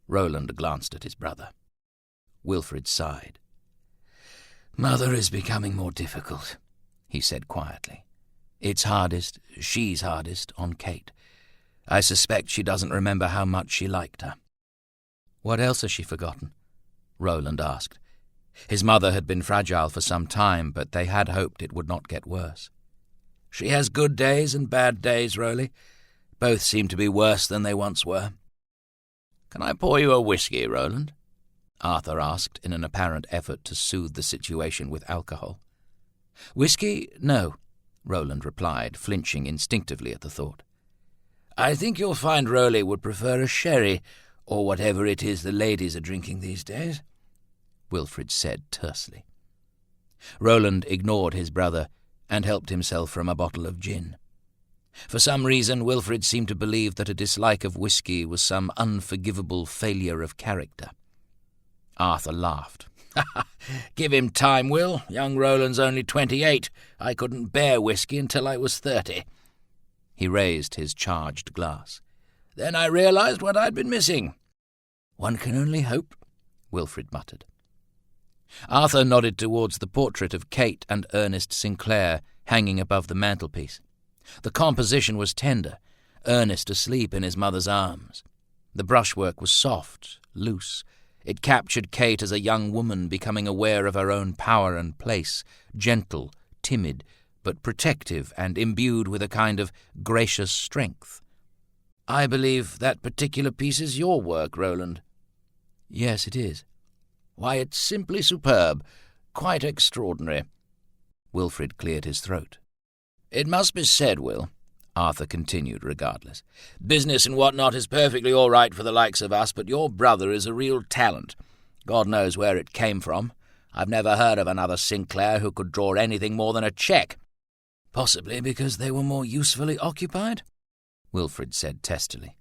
Roland glanced at his brother. Wilfrid sighed. Mother is becoming more difficult, he said quietly. She's hardest, on Kate. I suspect she doesn't remember how much she liked her. What else has she forgotten? Roland asked. His mother had been fragile for some time, but they had hoped it would not get worse. She has good days and bad days, Rowley. Both seem to be worse than they once were. Can I pour you a whiskey, Roland? Arthur asked in an apparent effort to soothe the situation with alcohol. Whiskey? No, Roland replied, flinching instinctively at the thought. I think you'll find Rowley would prefer a sherry, or whatever it is the ladies are drinking these days, Wilfrid said tersely. Roland ignored his brother and helped himself from a bottle of gin. For some reason, Wilfrid seemed to believe that a dislike of whiskey was some unforgivable failure of character. Arthur laughed. Give him time, Will. Young Roland's only 28. I couldn't bear whiskey until I was 30. He raised his charged glass. Then I realized what I'd been missing. One can only hope, Wilfrid muttered. Arthur nodded towards the portrait of Kate and Ernest Sinclair hanging above the mantelpiece. The composition was tender, Ernest asleep in his mother's arms. The brushwork was soft, loose. It captured Kate as a young woman becoming aware of her own power and place, gentle, timid, but protective and imbued with a kind of gracious strength. I believe that particular piece is your work, Roland. Yes, it is. Why, it's simply superb, quite extraordinary. Wilfrid cleared his throat. It must be said, Will, Arthur continued regardless. Business and what-not is perfectly all right for the likes of us, but your brother is a real talent. God knows where it came from. I've never heard of another Sinclair who could draw anything more than a cheque. Possibly because they were more usefully occupied, Wilfrid said testily.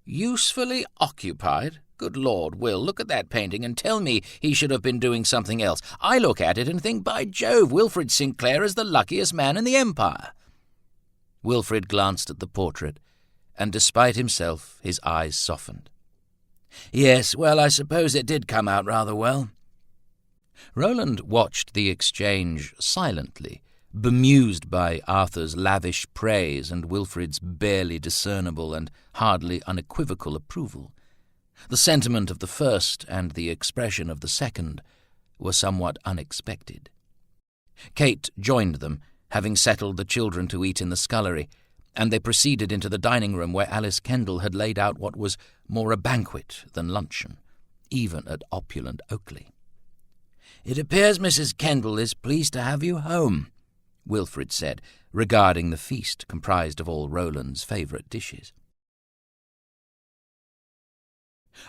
Usefully occupied? Good Lord, Will, look at that painting and tell me he should have been doing something else. I look at it and think, by Jove, Wilfrid Sinclair is the luckiest man in the empire. Wilfrid glanced at the portrait, and despite himself, his eyes softened. Yes, well, I suppose it did come out rather well. Roland watched the exchange silently, bemused by Arthur's lavish praise and Wilfrid's barely discernible and hardly unequivocal approval. The sentiment of the first and the expression of the second were somewhat unexpected. Kate joined them, having settled the children to eat in the scullery, and they proceeded into the dining-room where Alice Kendall had laid out what was more a banquet than luncheon, even at opulent Oakley. "It appears Mrs. Kendall is pleased to have you home," Wilfrid said, regarding the feast comprised of all Roland's favourite dishes.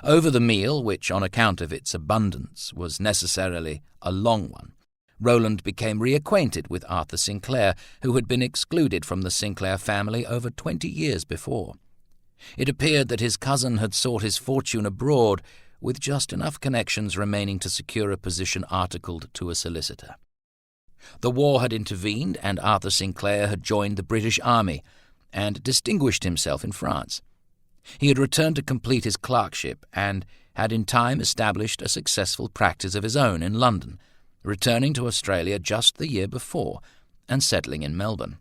Over the meal, which on account of its abundance was necessarily a long one, Roland became reacquainted with Arthur Sinclair, who had been excluded from the Sinclair family over 20 years before. It appeared that his cousin had sought his fortune abroad, with just enough connections remaining to secure a position articled to a solicitor. The war had intervened, and Arthur Sinclair had joined the British Army, and distinguished himself in France. He had returned to complete his clerkship, and had in time established a successful practice of his own in London, returning to Australia just the year before, and settling in Melbourne.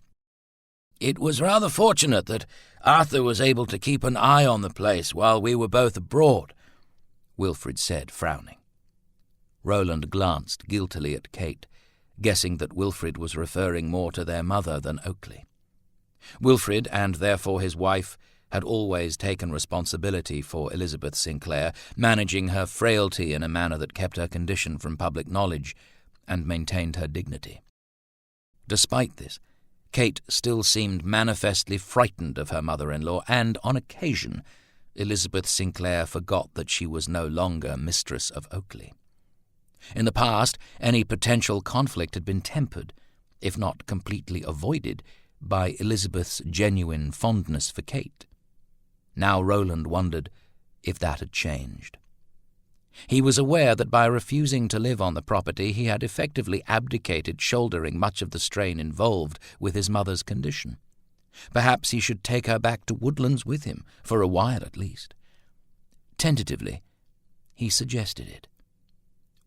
It was rather fortunate that Arthur was able to keep an eye on the place while we were both abroad, Wilfrid said, frowning. Roland glanced guiltily at Kate, guessing that Wilfrid was referring more to their mother than Oakley. Wilfrid, and therefore his wife, had always taken responsibility for Elizabeth Sinclair, managing her frailty in a manner that kept her condition from public knowledge and maintained her dignity. Despite this, Kate still seemed manifestly frightened of her mother-in-law, and, on occasion, Elizabeth Sinclair forgot that she was no longer mistress of Oakley. In the past, any potential conflict had been tempered, if not completely avoided, by Elizabeth's genuine fondness for Kate. Now Roland wondered if that had changed. He was aware that by refusing to live on the property he had effectively abdicated shouldering much of the strain involved with his mother's condition. Perhaps he should take her back to Woodlands with him, for a while at least. Tentatively, he suggested it.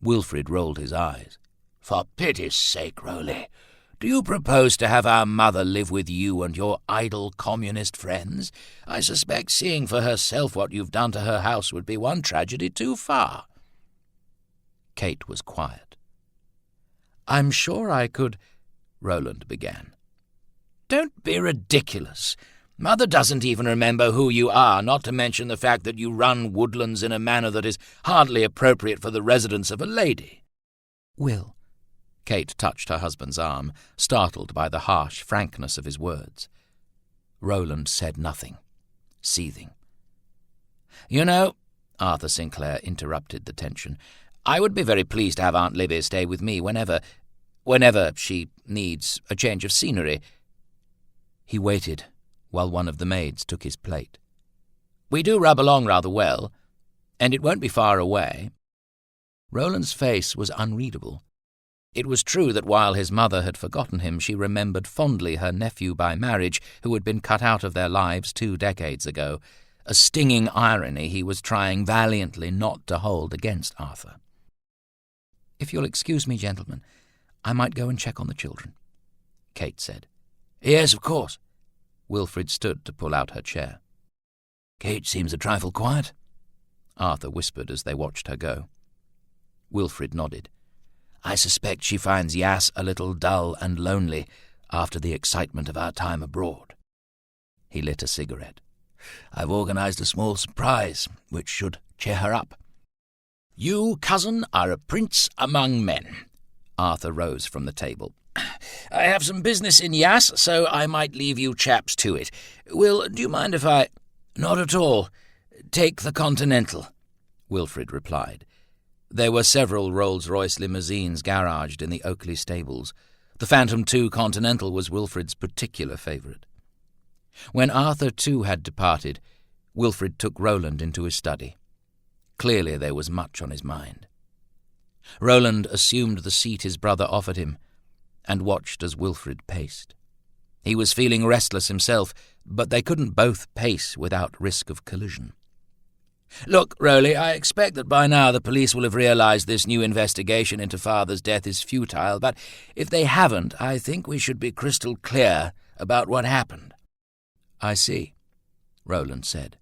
Wilfrid rolled his eyes. "For pity's sake, Rowley, do you propose to have our mother live with you and your idle communist friends? I suspect seeing for herself what you've done to her house would be one tragedy too far." Kate was quiet. "I'm sure I could—" Roland began. "Don't be ridiculous. Mother doesn't even remember who you are, not to mention the fact that you run Woodlands in a manner that is hardly appropriate for the residence of a lady." "Will," Kate touched her husband's arm, startled by the harsh frankness of his words. Roland said nothing, seething. "You know," Arthur Sinclair interrupted the tension, "I would be very pleased to have Aunt Libby stay with me whenever she needs a change of scenery." He waited while one of the maids took his plate. "We do rub along rather well, and it won't be far away." Roland's face was unreadable. It was true that while his mother had forgotten him, she remembered fondly her nephew by marriage who had been cut out of their lives 2 decades ago, a stinging irony he was trying valiantly not to hold against Arthur. "If you'll excuse me, gentlemen, I might go and check on the children," Kate said. "Yes, of course." Wilfrid stood to pull out her chair. "Kate seems a trifle quiet," Arthur whispered as they watched her go. Wilfrid nodded. "I suspect she finds Yass a little dull and lonely after the excitement of our time abroad." He lit a cigarette. "I've organized a small surprise, which should cheer her up." "You, cousin, are a prince among men." Arthur rose from the table. "I have some business in Yass, so I might leave you chaps to it. Will, do you mind if I—" "Not at all. Take the Continental," Wilfrid replied. There were several Rolls-Royce limousines garaged in the Oakley stables. The Phantom II Continental was Wilfrid's particular favourite. When Arthur too had departed, Wilfrid took Roland into his study. Clearly there was much on his mind. Roland assumed the seat his brother offered him and watched as Wilfrid paced. He was feeling restless himself, but they couldn't both pace without risk of collision. "Look, Rowley, I expect that by now the police will have realized this new investigation into Father's death is futile, but if they haven't, I think we should be crystal clear about what happened." "I see," Roland said.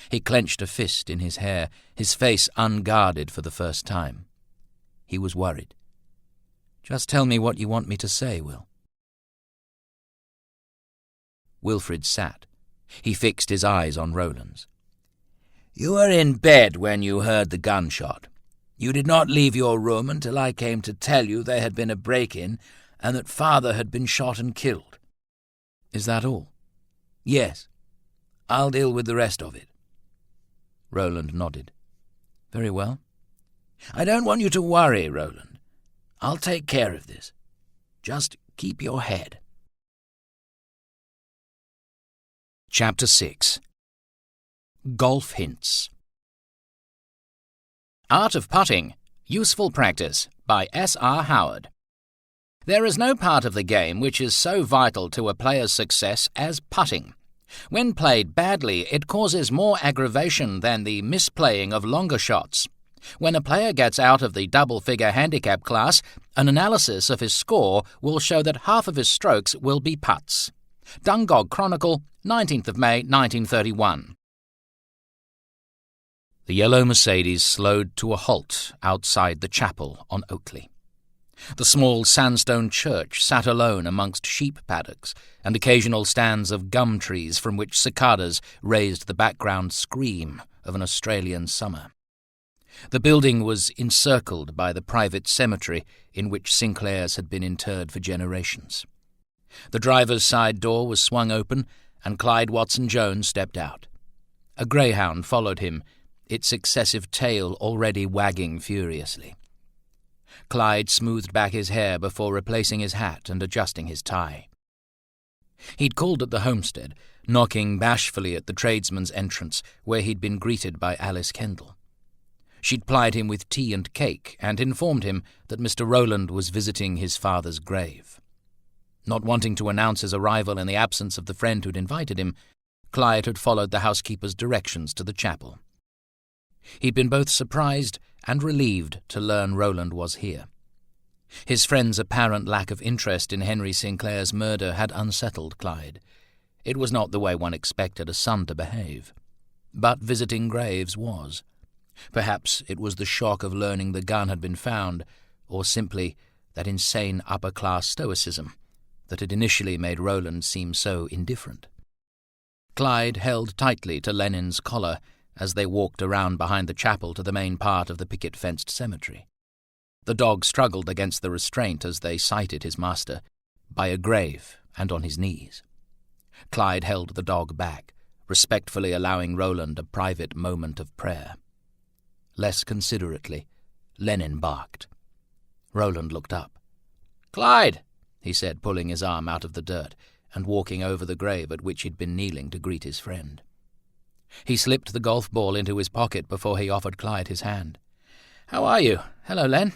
He clenched a fist in his hair, his face unguarded for the first time. He was worried. "Just tell me what you want me to say, Will." Wilfrid sat. He fixed his eyes on Roland's. "You were in bed when you heard the gunshot. You did not leave your room until I came to tell you there had been a break-in and that Father had been shot and killed." "Is that all?" "Yes. I'll deal with the rest of it." Roland nodded. "Very well." "I don't want you to worry, Roland. I'll take care of this. Just keep your head." Chapter 6. Golf Hints. Art of Putting, Useful Practice by S.R. Howard. There is no part of the game which is so vital to a player's success as putting. When played badly, it causes more aggravation than the misplaying of longer shots. When a player gets out of the double-figure handicap class, an analysis of his score will show that half of his strokes will be putts. Dungog Chronicle, 19th of May, 1931. The yellow Mercedes slowed to a halt outside the chapel on Oakley. The small sandstone church sat alone amongst sheep paddocks and occasional stands of gum trees from which cicadas raised the background scream of an Australian summer. The building was encircled by the private cemetery in which Sinclairs had been interred for generations. The driver's side door was swung open, and Clyde Watson-Jones stepped out. A greyhound followed him, its excessive tail already wagging furiously. Clyde smoothed back his hair before replacing his hat and adjusting his tie. He'd called at the homestead, knocking bashfully at the tradesman's entrance, where he'd been greeted by Alice Kendall. She'd plied him with tea and cake and informed him that Mr. Rowland was visiting his father's grave. Not wanting to announce his arrival in the absence of the friend who'd invited him, Clyde had followed the housekeeper's directions to the chapel. He'd been both surprised and relieved to learn Rowland was here. His friend's apparent lack of interest in Henry Sinclair's murder had unsettled Clyde. It was not the way one expected a son to behave. But visiting graves was. Perhaps it was the shock of learning the gun had been found, or simply that insane upper-class stoicism that had initially made Rowland seem so indifferent. Clyde held tightly to Lenin's collar as they walked around behind the chapel to the main part of the picket-fenced cemetery. The dog struggled against the restraint as they sighted his master, by a grave and on his knees. Clyde held the dog back, respectfully allowing Rowland a private moment of prayer. Less considerately, Lenin barked. Rowland looked up. "Clyde," he said, pulling his arm out of the dirt and walking over the grave at which he'd been kneeling to greet his friend. He slipped the golf ball into his pocket before he offered Clyde his hand. "How are you? Hello, Len."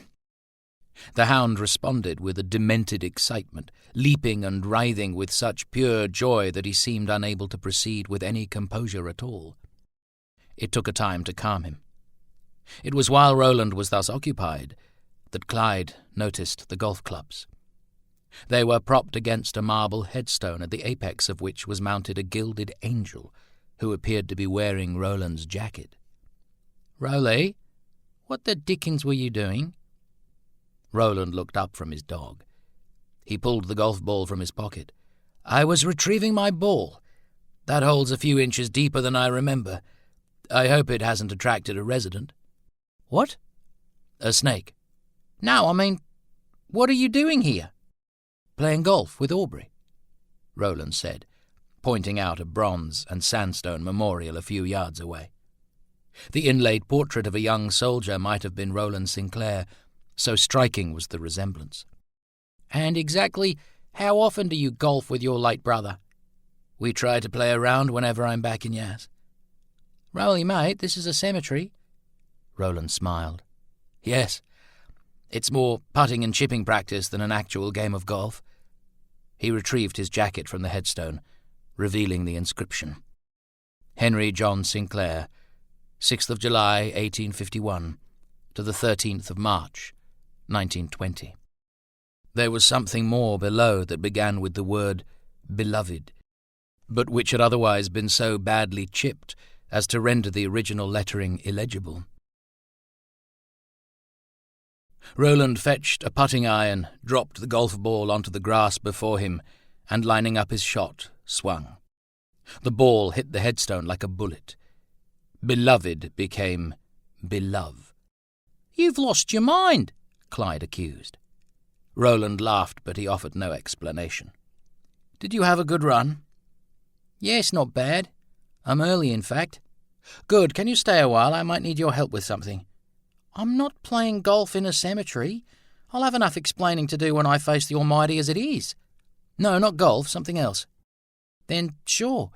The hound responded with a demented excitement, leaping and writhing with such pure joy that he seemed unable to proceed with any composure at all. It took a time to calm him. It was while Rowland was thus occupied that Clyde noticed the golf clubs. They were propped against a marble headstone at the apex of which was mounted a gilded angel who appeared to be wearing Rowland's jacket. "Rowley, what the dickens were you doing?" Rowland looked up from his dog. He pulled the golf ball from his pocket. "I was retrieving my ball. That hole's a few inches deeper than I remember. I hope it hasn't attracted a resident." "What?" "A snake." "No, I mean, what are you doing here?" "Playing golf with Aubrey," Rowland said, pointing out a bronze and sandstone memorial a few yards away. The inlaid portrait of a young soldier might have been Rowland Sinclair, so striking was the resemblance. "And exactly how often do you golf with your late brother?" "We try to play around whenever I'm back in Yaz." "Rowley, mate, this is a cemetery." Rowland smiled. "Yes, it's more putting and chipping practice than an actual game of golf." He retrieved his jacket from the headstone, revealing the inscription. Henry John Sinclair, 6th of July, 1851, to the 13th of March, 1920. There was something more below that began with the word beloved, but which had otherwise been so badly chipped as to render the original lettering illegible. Rowland fetched a putting iron, dropped the golf ball onto the grass before him, and lining up his shot, swung. The ball hit the headstone like a bullet. Beloved became belove. "You've lost your mind," Clyde accused. Rowland laughed, but he offered no explanation. "Did you have a good run?" "Yes, not bad. I'm early, in fact." "Good. Can you stay a while? I might need your help with something." "I'm not playing golf in a cemetery. I'll have enough explaining to do when I face the Almighty as it is." "No, not golf, something else." "Then, sure.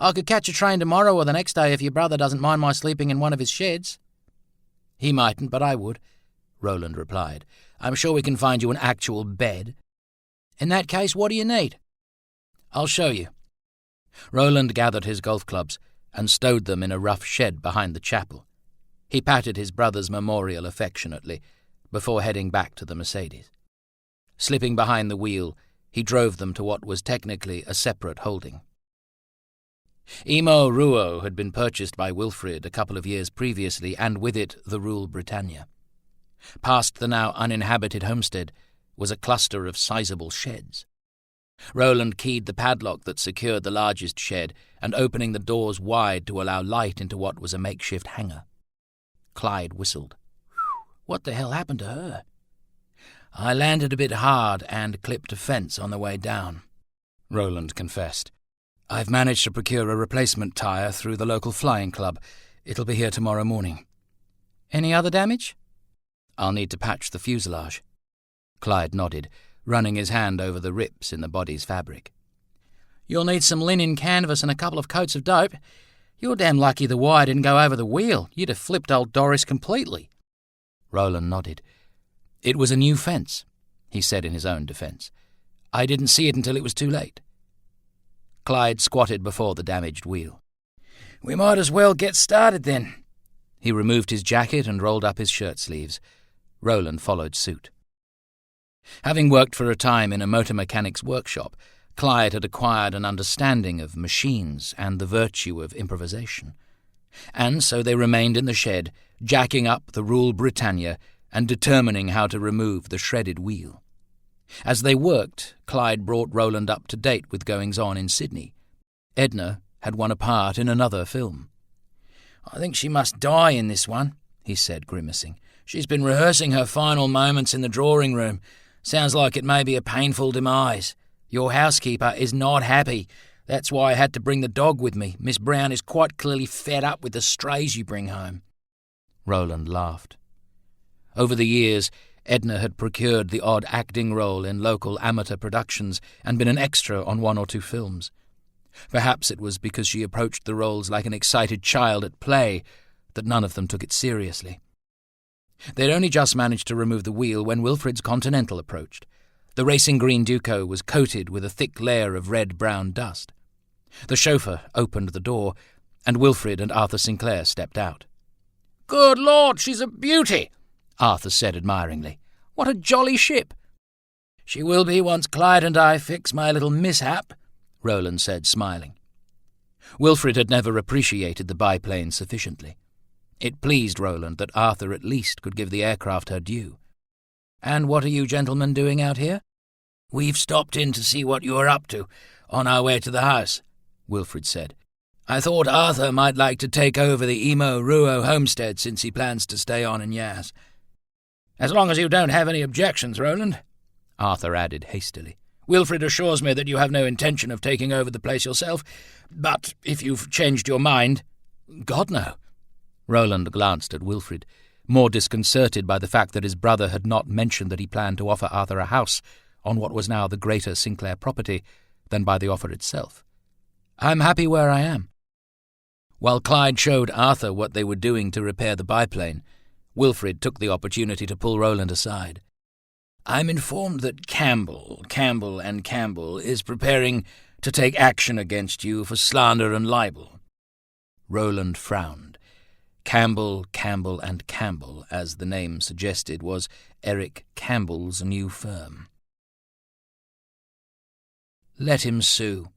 I could catch a train tomorrow or the next day if your brother doesn't mind my sleeping in one of his sheds." "He mightn't, but I would," Rowland replied. "I'm sure we can find you an actual bed." "In that case, what do you need?" "I'll show you." Rowland gathered his golf clubs and stowed them in a rough shed behind the chapel. He patted his brother's memorial affectionately before heading back to the Mercedes. Slipping behind the wheel, he drove them to what was technically a separate holding. Emo Ruo had been purchased by Wilfrid a couple of years previously, and with it the Rule Britannia. Past the now uninhabited homestead was a cluster of sizable sheds. Roland keyed the padlock that secured the largest shed, and opening the doors wide to allow light into what was a makeshift hangar. Clyde whistled. What the hell happened to her? I landed a bit hard and clipped a fence on the way down, Roland confessed. I've managed to procure a replacement tyre through the local flying club. It'll be here tomorrow morning. Any other damage? I'll need to patch the fuselage. Clyde nodded, running his hand over the rips in the body's fabric. You'll need some linen canvas and a couple of coats of dope. You're damn lucky the wire didn't go over the wheel. You'd have flipped old Doris completely. Roland nodded. It was a new fence, he said in his own defence. I didn't see it until it was too late. Clyde squatted before the damaged wheel. We might as well get started then. He removed his jacket and rolled up his shirt sleeves. Roland followed suit. Having worked for a time in a motor mechanic's workshop, Clyde had acquired an understanding of machines and the virtue of improvisation. And so they remained in the shed, jacking up the Rule Britannia and determining how to remove the shredded wheel. As they worked, Clyde brought Roland up to date with goings-on in Sydney. Edna had won a part in another film. I think she must die in this one, he said, grimacing. She's been rehearsing her final moments in the drawing room. Sounds like it may be a painful demise. Your housekeeper is not happy. That's why I had to bring the dog with me. Miss Brown is quite clearly fed up with the strays you bring home. Roland laughed. Over the years, Edna had procured the odd acting role in local amateur productions and been an extra on one or two films. Perhaps it was because she approached the roles like an excited child at play that none of them took it seriously. They'd only just managed to remove the wheel when Wilfrid's Continental approached. The racing green Duco was coated with a thick layer of red-brown dust. The chauffeur opened the door, and Wilfrid and Arthur Sinclair stepped out. Good Lord, she's a beauty, Arthur said admiringly. What a jolly ship. She will be once Clyde and I fix my little mishap, Roland said, smiling. Wilfrid had never appreciated the biplane sufficiently. It pleased Roland that Arthur at least could give the aircraft her due. And what are you gentlemen doing out here? We've stopped in to see what you are up to, on our way to the house, Wilfrid said. I thought Arthur might like to take over the Emo Ruo homestead since he plans to stay on in Yaz. As long as you don't have any objections, Roland, Arthur added hastily. Wilfrid assures me that you have no intention of taking over the place yourself, but if you've changed your mind... God, no. Roland glanced at Wilfrid, more disconcerted by the fact that his brother had not mentioned that he planned to offer Arthur a house on what was now the greater Sinclair property than by the offer itself. I'm happy where I am. While Clyde showed Arthur what they were doing to repair the biplane, Wilfrid took the opportunity to pull Roland aside. I'm informed that Campbell is preparing to take action against you for slander and libel. Roland frowned. Campbell, as the name suggested, was Eric Campbell's new firm. Let him sue.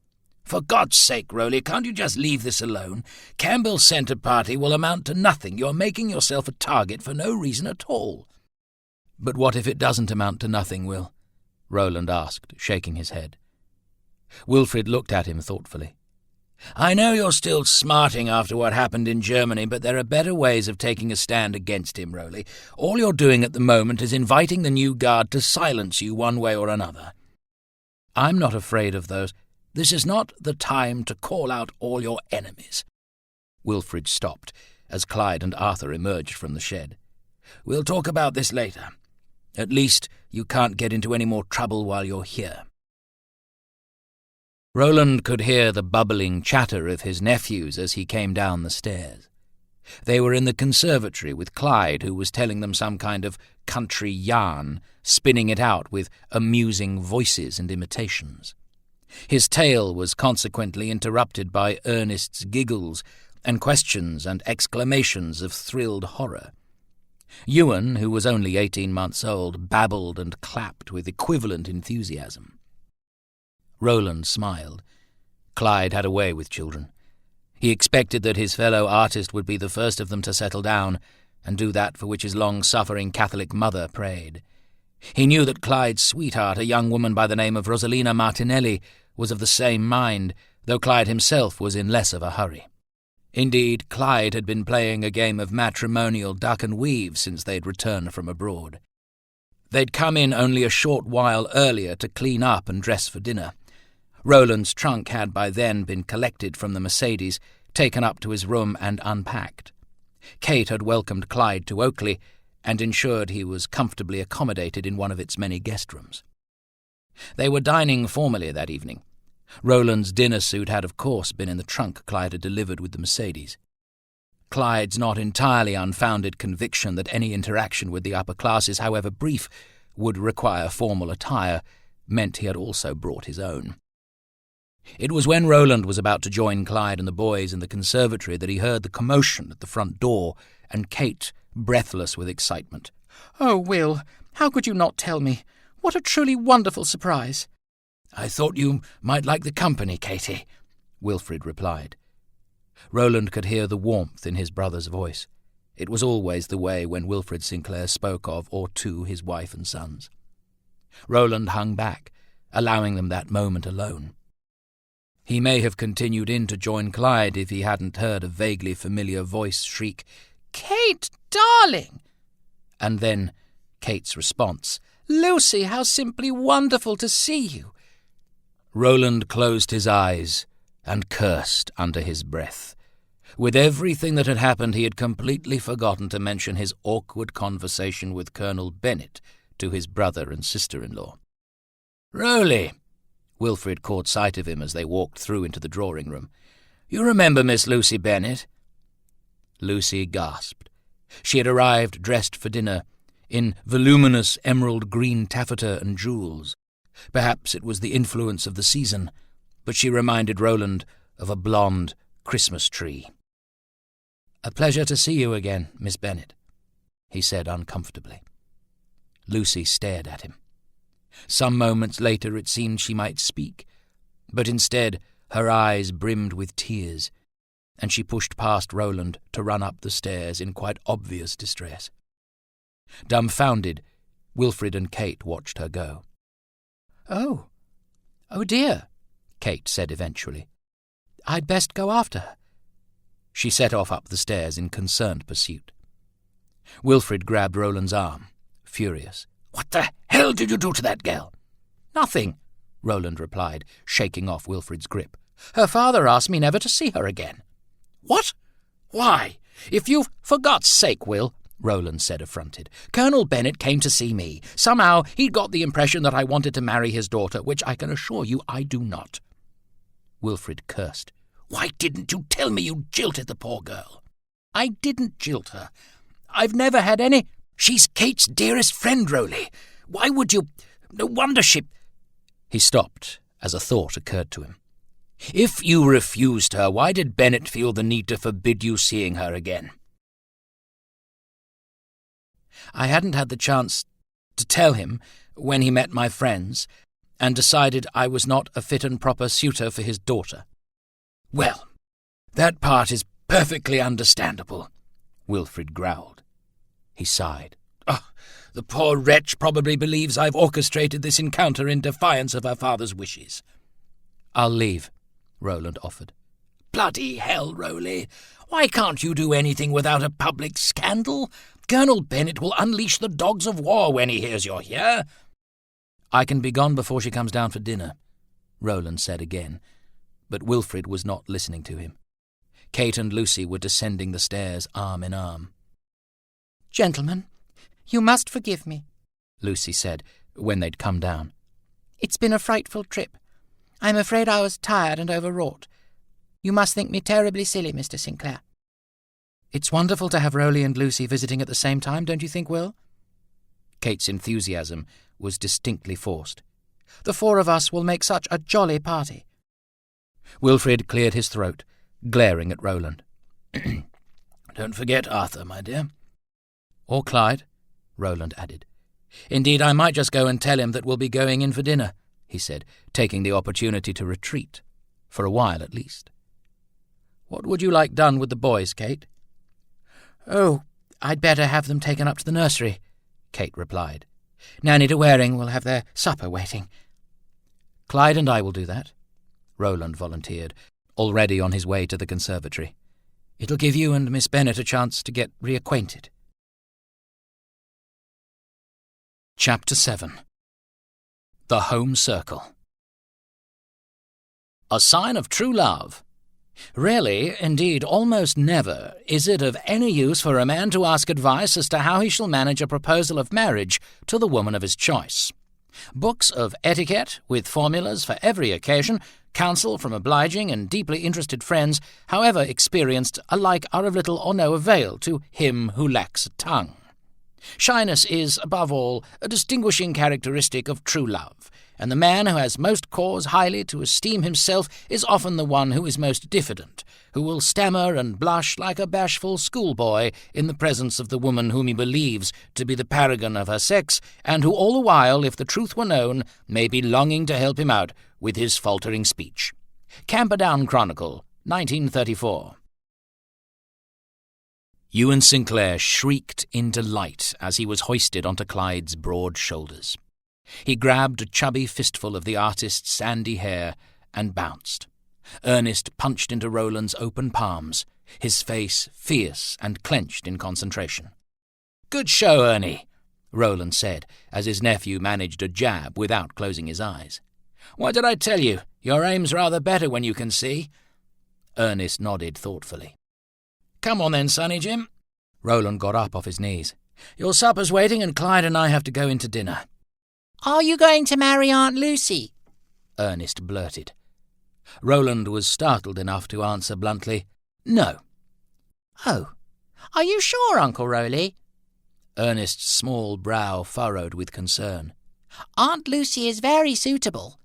For God's sake, Rowley, can't you just leave this alone? Campbell's centre party will amount to nothing. You're making yourself a target for no reason at all. But what if it doesn't amount to nothing, Will? Roland asked, shaking his head. Wilfrid looked at him thoughtfully. I know you're still smarting after what happened in Germany, but there are better ways of taking a stand against him, Rowley. All you're doing at the moment is inviting the new guard to silence you one way or another. I'm not afraid of those. This is not the time to call out all your enemies. Wilfrid stopped as Clyde and Arthur emerged from the shed. We'll talk about this later. At least you can't get into any more trouble while you're here. Roland could hear the bubbling chatter of his nephews as he came down the stairs. They were in the conservatory with Clyde, who was telling them some kind of country yarn, spinning it out with amusing voices and imitations. His tale was consequently interrupted by Ernest's giggles and questions and exclamations of thrilled horror. Ewan, who was only 18 months old, babbled and clapped with equivalent enthusiasm. Roland smiled. Clyde had a way with children. He expected that his fellow artist would be the first of them to settle down, and do that for which his long-suffering Catholic mother prayed. He knew that Clyde's sweetheart, a young woman by the name of Rosalina Martinelli, was of the same mind, though Clyde himself was in less of a hurry. Indeed, Clyde had been playing a game of matrimonial duck and weave since they'd returned from abroad. They'd come in only a short while earlier to clean up and dress for dinner. Roland's trunk had by then been collected from the Mercedes, taken up to his room and unpacked. Kate had welcomed Clyde to Oakley and ensured he was comfortably accommodated in one of its many guest rooms. They were dining formally that evening. Roland's dinner suit had, of course, been in the trunk Clyde had delivered with the Mercedes. Clyde's not entirely unfounded conviction that any interaction with the upper classes, however brief, would require formal attire meant he had also brought his own. It was when Roland was about to join Clyde and the boys in the conservatory that he heard the commotion at the front door, and Kate, breathless with excitement. "Oh, Will, how could you not tell me? What a truly wonderful surprise!" "I thought you might like the company, Katie," Wilfrid replied. Roland could hear the warmth in his brother's voice. It was always the way when Wilfrid Sinclair spoke of or to his wife and sons. Roland hung back, allowing them that moment alone. He may have continued in to join Clyde if he hadn't heard a vaguely familiar voice shriek, "Kate, darling!" And then Kate's response, "Lucy, how simply wonderful to see you!" Roland closed his eyes and cursed under his breath. With everything that had happened, he had completely forgotten to mention his awkward conversation with Colonel Bennett to his brother and sister-in-law. "Roly," Wilfrid caught sight of him as they walked through into the drawing-room. "You remember Miss Lucy Bennett?" Lucy gasped. She had arrived dressed for dinner, in voluminous emerald-green taffeta and jewels. Perhaps it was the influence of the season, but she reminded Roland of a blonde Christmas tree. "A pleasure to see you again, Miss Bennet," he said uncomfortably. Lucy stared at him. Some moments later it seemed she might speak, but instead her eyes brimmed with tears, and she pushed past Roland to run up the stairs in quite obvious distress. Dumbfounded, Wilfrid and Kate watched her go. Oh dear," Kate said eventually. "I'd best go after her." She set off up the stairs in concerned pursuit. Wilfrid grabbed Roland's arm, furious. "What the hell did you do to that girl?" "Nothing," Roland replied, shaking off Wilfrid's grip. "Her father asked me never to see her again." "What? Why? "If you've... For God's sake, Will," Roland said, affronted. "Colonel Bennett came to see me. Somehow he'd got the impression that I wanted to marry his daughter, which I can assure you I do not." Wilfrid cursed. "Why didn't you tell me you jilted the poor girl?" "I didn't jilt her. I've never had any—" "She's Kate's dearest friend, Rowley. Why would you... No wonder she..." He stopped as a thought occurred to him. "If you refused her, why did Bennett feel the need to forbid you seeing her again?" "I hadn't had the chance to tell him when he met my friends, and decided I was not a fit and proper suitor for his daughter." "Well, that part is perfectly understandable," Wilfrid growled. He sighed. "Oh, the poor wretch probably believes I've orchestrated this encounter in defiance of her father's wishes." "I'll leave," Roland offered. "Bloody hell, Rowley. Why can't you do anything without a public scandal? Colonel Bennett will unleash the dogs of war when he hears you're here." "I can be gone before she comes down for dinner," Roland said again, but Wilfrid was not listening to him. Kate and Lucy were descending the stairs arm in arm. "Gentlemen, you must forgive me," Lucy said when they'd come down. "It's been a frightful trip. I'm afraid I was tired and overwrought. You must think me terribly silly, Mr. Sinclair." "It's wonderful to have Rowley and Lucy visiting at the same time, don't you think, Will?" Kate's enthusiasm was distinctly forced. "The four of us will make such a jolly party." Wilfrid cleared his throat, glaring at Roland. "Don't forget Arthur, my dear." "Or Clyde," Roland added. "Indeed, I might just go and tell him that we'll be going in for dinner," he said, taking the opportunity to retreat, for a while at least. "What would you like done with the boys, Kate?" "Oh, I'd better have them taken up to the nursery, Kate replied. Nanny de Waring will have their supper waiting. Clyde and I will do that, Roland volunteered, already on his way to the conservatory. It'll give you and Miss Bennet a chance to get reacquainted. Chapter 7. The Home Circle. A sign of true love. Rarely, indeed almost never, is it of any use for a man to ask advice as to how he shall manage a proposal of marriage to the woman of his choice. Books of etiquette, with formulas for every occasion, counsel from obliging and deeply interested friends, however experienced, alike are of little or no avail to him who lacks a tongue. Shyness is, above all, a distinguishing characteristic of true love, and the man who has most cause highly to esteem himself is often the one who is most diffident, who will stammer and blush like a bashful schoolboy in the presence of the woman whom he believes to be the paragon of her sex, and who all the while, if the truth were known, may be longing to help him out with his faltering speech. Camperdown Chronicle, 1934. Ewan Sinclair shrieked in delight as he was hoisted onto Clyde's broad shoulders. He grabbed a chubby fistful of the artist's sandy hair and bounced. Ernest punched into Roland's open palms, his face fierce and clenched in concentration. "Good show, Ernie," Roland said, as his nephew managed a jab without closing his eyes. "What did I tell you? Your aim's rather better when you can see." Ernest nodded thoughtfully. "Come on then, Sonny Jim." Roland got up off his knees. "Your supper's waiting and Clyde and I have to go in to dinner." "Are you going to marry Aunt Lucy?" Ernest blurted. Roland was startled enough to answer bluntly, "No." "Oh, are you sure, Uncle Rowley?" Ernest's small brow furrowed with concern. "Aunt Lucy is very suitable."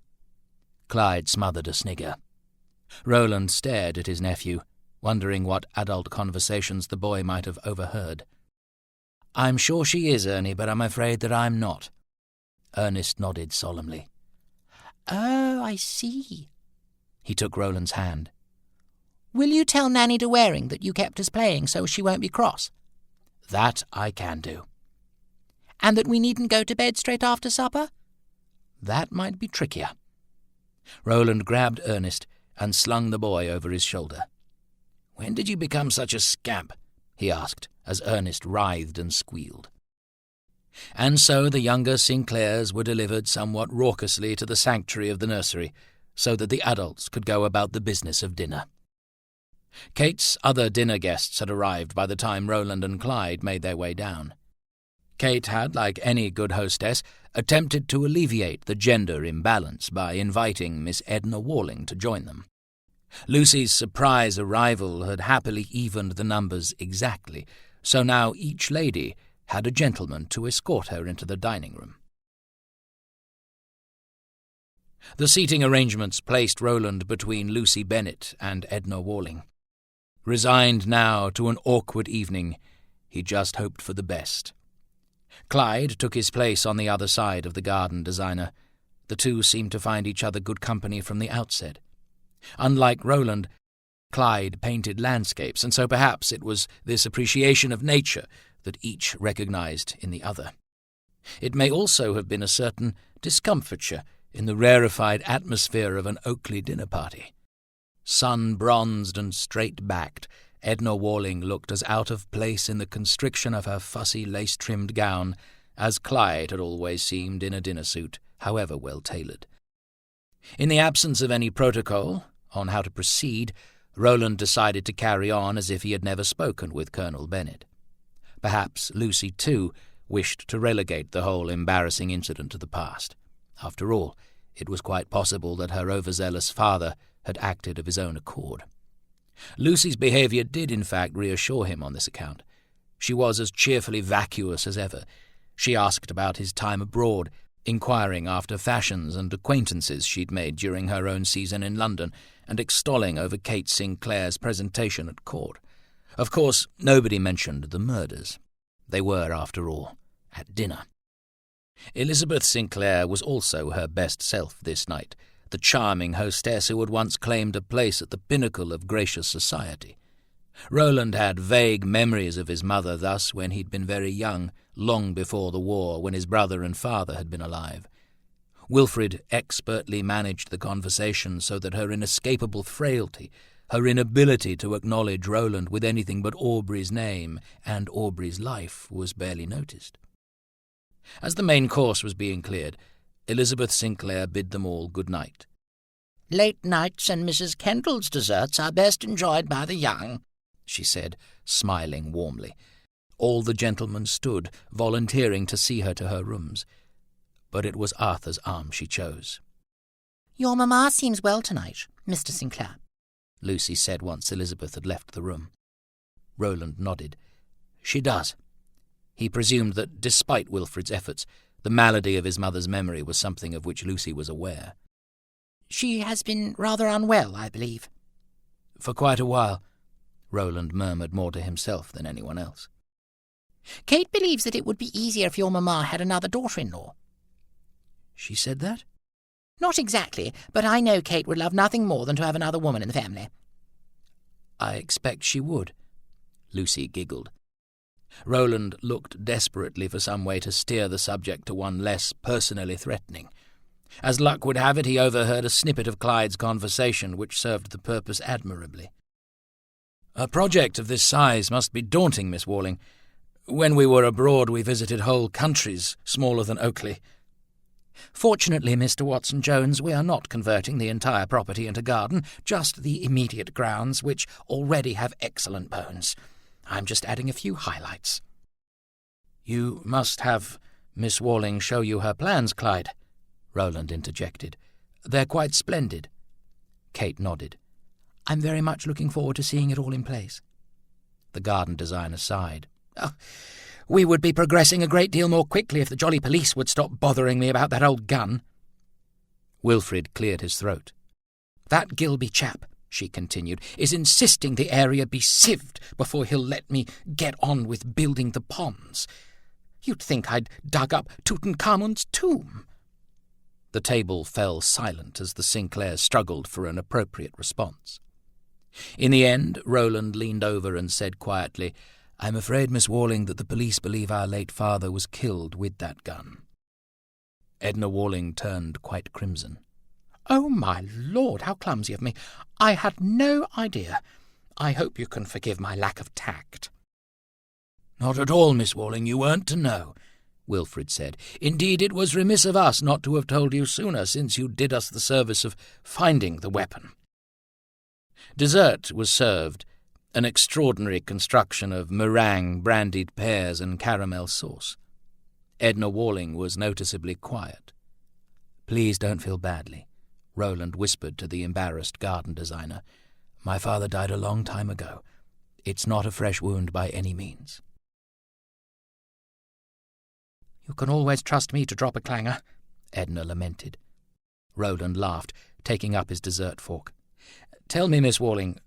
Clyde smothered a snigger. Roland stared at his nephew, wondering what adult conversations the boy might have overheard. "I'm sure she is, Ernie, but I'm afraid that I'm not." Ernest nodded solemnly. "Oh, I see." He took Roland's hand. "Will you tell Nanny de Waring that you kept us playing so she won't be cross?" "That I can do." "And that we needn't go to bed straight after supper?" "That might be trickier." Roland grabbed Ernest and slung the boy over his shoulder. "When did you become such a scamp?" he asked, as Ernest writhed and squealed. And so the younger Sinclairs were delivered somewhat raucously to the sanctuary of the nursery, so that the adults could go about the business of dinner. Kate's other dinner guests had arrived by the time Roland and Clyde made their way down. Kate had, like any good hostess, attempted to alleviate the gender imbalance by inviting Miss Edna Walling to join them. Lucy's surprise arrival had happily evened the numbers exactly, so now each lady had a gentleman to escort her into the dining-room. The seating arrangements placed Roland between Lucy Bennet and Edna Walling. Resigned now to an awkward evening, he just hoped for the best. Clyde took his place on the other side of the garden designer. The two seemed to find each other good company from the outset. Unlike Roland, Clyde painted landscapes, and so perhaps it was this appreciation of nature that each recognized in the other. It may also have been a certain discomfiture in the rarefied atmosphere of an Oakley dinner party. Sun-bronzed and straight-backed, Edna Walling looked as out of place in the constriction of her fussy lace-trimmed gown as Clyde had always seemed in a dinner suit, however well tailored. In the absence of any protocol on how to proceed, Roland decided to carry on as if he had never spoken with Colonel Bennet. Perhaps Lucy, too, wished to relegate the whole embarrassing incident to the past. After all, it was quite possible that her overzealous father had acted of his own accord. Lucy's behaviour did, in fact, reassure him on this account. She was as cheerfully vacuous as ever. She asked about his time abroad, inquiring after fashions and acquaintances she'd made during her own season in London, and extolling over Kate Sinclair's presentation at court. Of course, nobody mentioned the murders. They were, after all, at dinner. Elizabeth Sinclair was also her best self this night, the charming hostess who had once claimed a place at the pinnacle of gracious society. Roland had vague memories of his mother thus when he'd been very young, long before the war, when his brother and father had been alive. Wilfrid expertly managed the conversation so that her inescapable frailty, her inability to acknowledge Roland with anything but Aubrey's name and Aubrey's life, was barely noticed. As the main course was being cleared, Elizabeth Sinclair bid them all good night. "Late nights and Mrs. Kendall's desserts are best enjoyed by the young," she said, smiling warmly. All the gentlemen stood, volunteering to see her to her rooms. But it was Arthur's arm she chose. "Your mamma seems well tonight, Mr. Sinclair," Lucy said once Elizabeth had left the room. Roland nodded. "She does." He presumed that, despite Wilfrid's efforts, the malady of his mother's memory was something of which Lucy was aware. "She has been rather unwell, I believe." "For quite a while," Roland murmured more to himself than anyone else. "Kate believes that it would be easier if your mamma had another daughter-in-law." "She said that?" "Not exactly, but I know Kate would love nothing more than to have another woman in the family." "I expect she would," Lucy giggled. Roland looked desperately for some way to steer the subject to one less personally threatening. As luck would have it, he overheard a snippet of Clyde's conversation which served the purpose admirably. "A project of this size must be daunting, Miss Walling. When we were abroad we visited whole countries smaller than Oakley." "Fortunately, Mr. Watson-Jones, we are not converting the entire property into garden, just the immediate grounds, which already have excellent bones. I'm just adding a few highlights." "You must have Miss Walling show you her plans, Clyde," Roland interjected. "They're quite splendid." Kate nodded. "I'm very much looking forward to seeing it all in place." The garden designer sighed. "Oh, we would be progressing a great deal more quickly if the jolly police would stop bothering me about that old gun." Wilfrid cleared his throat. "That Gilby chap," she continued, "is insisting the area be sieved before he'll let me get on with building the ponds. You'd think I'd dug up Tutankhamun's tomb." The table fell silent as the Sinclairs struggled for an appropriate response. In the end, Roland leaned over and said quietly, "I'm afraid, Miss Walling, that the police believe our late father was killed with that gun." Edna Walling turned quite crimson. "Oh, my Lord, how clumsy of me. I had no idea. I hope you can forgive my lack of tact." "Not at all, Miss Walling, you weren't to know," Wilfrid said. "Indeed, it was remiss of us not to have told you sooner, since you did us the service of finding the weapon." Dessert was served, an extraordinary construction of meringue, brandied pears, and caramel sauce. Edna Walling was noticeably quiet. "Please don't feel badly," Roland whispered to the embarrassed garden designer. "My father died a long time ago. It's not a fresh wound by any means." "You can always trust me to drop a clanger," Edna lamented. Roland laughed, taking up his dessert fork. "Tell me, Miss Walling,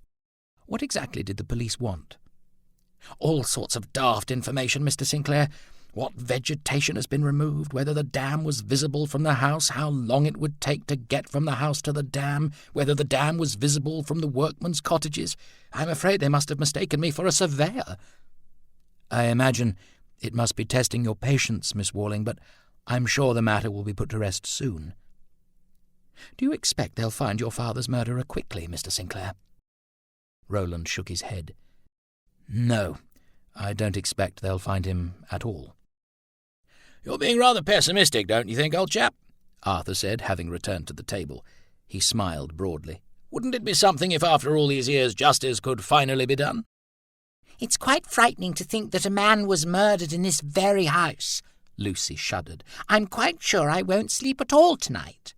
what exactly did the police want?" "All sorts of daft information, Mr. Sinclair. What vegetation has been removed, whether the dam was visible from the house, how long it would take to get from the house to the dam, whether the dam was visible from the workmen's cottages. I'm afraid they must have mistaken me for a surveyor." "I imagine it must be testing your patience, Miss Walling, but I'm sure the matter will be put to rest soon." "Do you expect they'll find your father's murderer quickly, Mr. Sinclair?" Roland shook his head. "No, I don't expect they'll find him at all." "You're being rather pessimistic, don't you think, old chap?" Arthur said, having returned to the table. He smiled broadly. "Wouldn't it be something if after all these years justice could finally be done?" "It's quite frightening to think that a man was murdered in this very house," Lucy shuddered. "I'm quite sure I won't sleep at all tonight."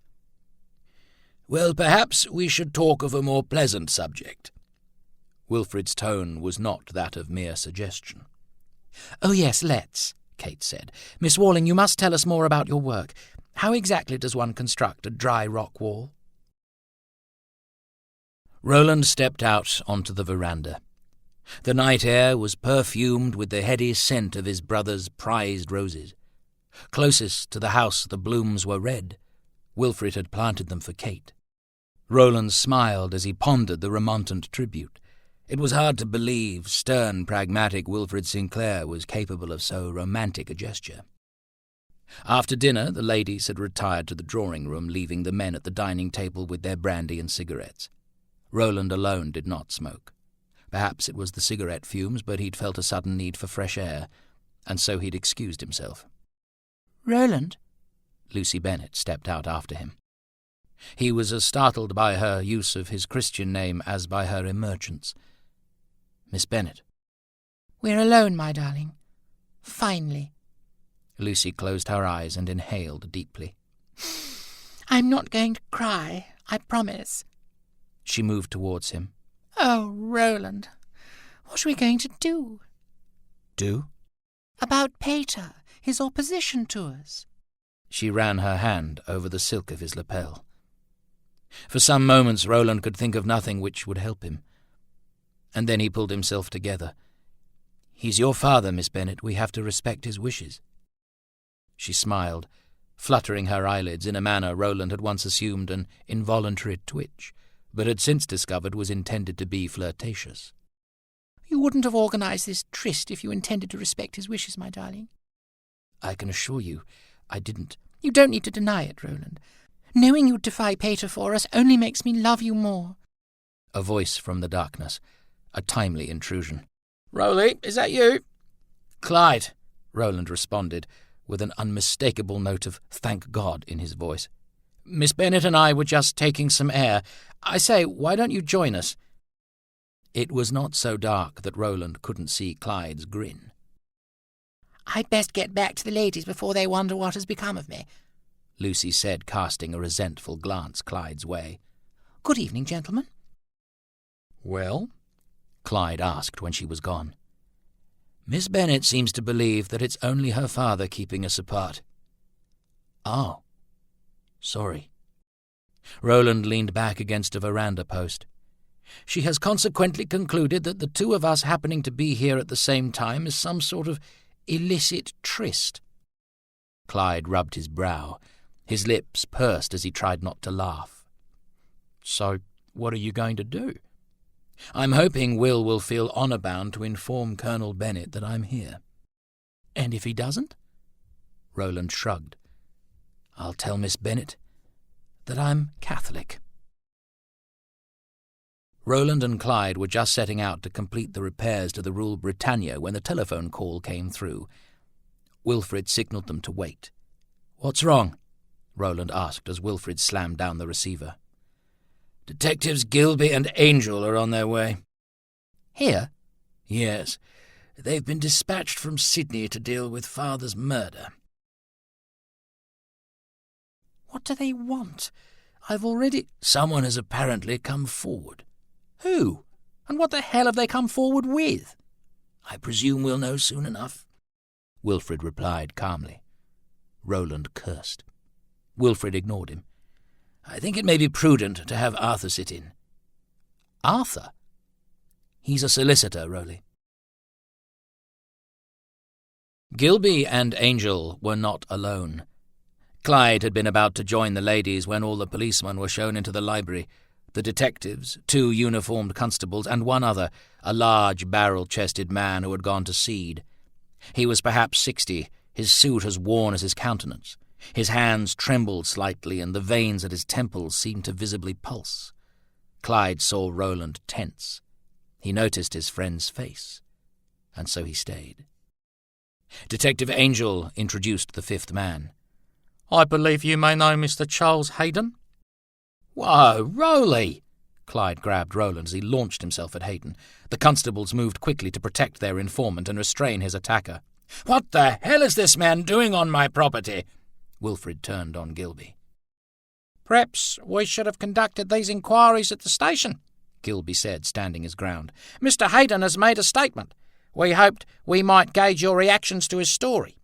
"Well, perhaps we should talk of a more pleasant subject." Wilfrid's tone was not that of mere suggestion. "Oh, yes, let's," Kate said. "Miss Walling, you must tell us more about your work. How exactly does one construct a dry rock wall?" Roland stepped out onto the veranda. The night air was perfumed with the heady scent of his brother's prized roses. Closest to the house the blooms were red. Wilfrid had planted them for Kate. Roland smiled as he pondered the remontant tribute. It was hard to believe stern, pragmatic Wilfrid Sinclair was capable of so romantic a gesture. After dinner, the ladies had retired to the drawing-room, leaving the men at the dining table with their brandy and cigarettes. Roland alone did not smoke. Perhaps it was the cigarette fumes, but he'd felt a sudden need for fresh air, and so he'd excused himself. "Roland?" Lucy Bennet stepped out after him. He was as startled by her use of his Christian name as by her emergence. "Miss Bennet." "We're alone, my darling. Finally." Lucy closed her eyes and inhaled deeply. "I'm not going to cry, I promise." She moved towards him. "Oh, Roland, what are we going to do?" "Do?" "About Pater, his opposition to us." She ran her hand over the silk of his lapel. For some moments Roland could think of nothing which would help him. And then he pulled himself together. "He's your father, Miss Bennet. We have to respect his wishes." She smiled, fluttering her eyelids in a manner Roland had once assumed an involuntary twitch, but had since discovered was intended to be flirtatious. "You wouldn't have organised this tryst if you intended to respect his wishes, my darling." "I can assure you I didn't." "You don't need to deny it, Roland. Knowing you'd defy Pater for us only makes me love you more." A voice from the darkness, a timely intrusion. "Rowley, is that you?" "Clyde," Roland responded, with an unmistakable note of thank God in his voice. "Miss Bennet and I were just taking some air. I say, why don't you join us?" It was not so dark that Roland couldn't see Clyde's grin. "I'd best get back to the ladies before they wonder what has become of me," Lucy said, casting a resentful glance Clyde's way. "Good evening, gentlemen." "Well?" Clyde asked when she was gone. "Miss Bennet seems to believe that it's only her father keeping us apart." "Oh, sorry." Roland leaned back against a veranda post. "She has consequently concluded that the two of us happening to be here at the same time is some sort of illicit tryst." Clyde rubbed his brow. His lips pursed as he tried not to laugh. "So, what are you going to do?" "I'm hoping Will feel honour-bound to inform Colonel Bennet that I'm here." "And if he doesn't?" Roland shrugged. "I'll tell Miss Bennet that I'm Catholic." Roland and Clyde were just setting out to complete the repairs to the Rule Britannia when the telephone call came through. Wilfrid signalled them to wait. "What's wrong?" Roland asked as Wilfrid slammed down the receiver. "Detectives Gilby and Angel are on their way." "Here?" "Yes. They've been dispatched from Sydney to deal with Father's murder." "What do they want? I've already—" "Someone has apparently come forward." "Who? And what the hell have they come forward with?" "I presume we'll know soon enough," Wilfrid replied calmly. Roland cursed. Wilfrid ignored him. "I think it may be prudent to have Arthur sit in." "Arthur?" "He's a solicitor, Rowley." Gilby and Angel were not alone. Clyde had been about to join the ladies when all the policemen were shown into the library. The detectives, 2 uniformed constables, and one other, a large barrel-chested man who had gone to seed. He was perhaps 60, his suit as worn as his countenance. His hands trembled slightly, and the veins at his temples seemed to visibly pulse. Clyde saw Roland tense. He noticed his friend's face, and so he stayed. Detective Angel introduced the 5th man. "I believe you may know Mr. Charles Hayden." "Whoa, Rowley!" Clyde grabbed Roland as he launched himself at Hayden. The constables moved quickly to protect their informant and restrain his attacker. "What the hell is this man doing on my property?" Wilfrid turned on Gilby. "Perhaps we should have conducted these inquiries at the station," Gilby said, standing his ground. "Mr. Hayden has made a statement. We hoped we might gauge your reactions to his story."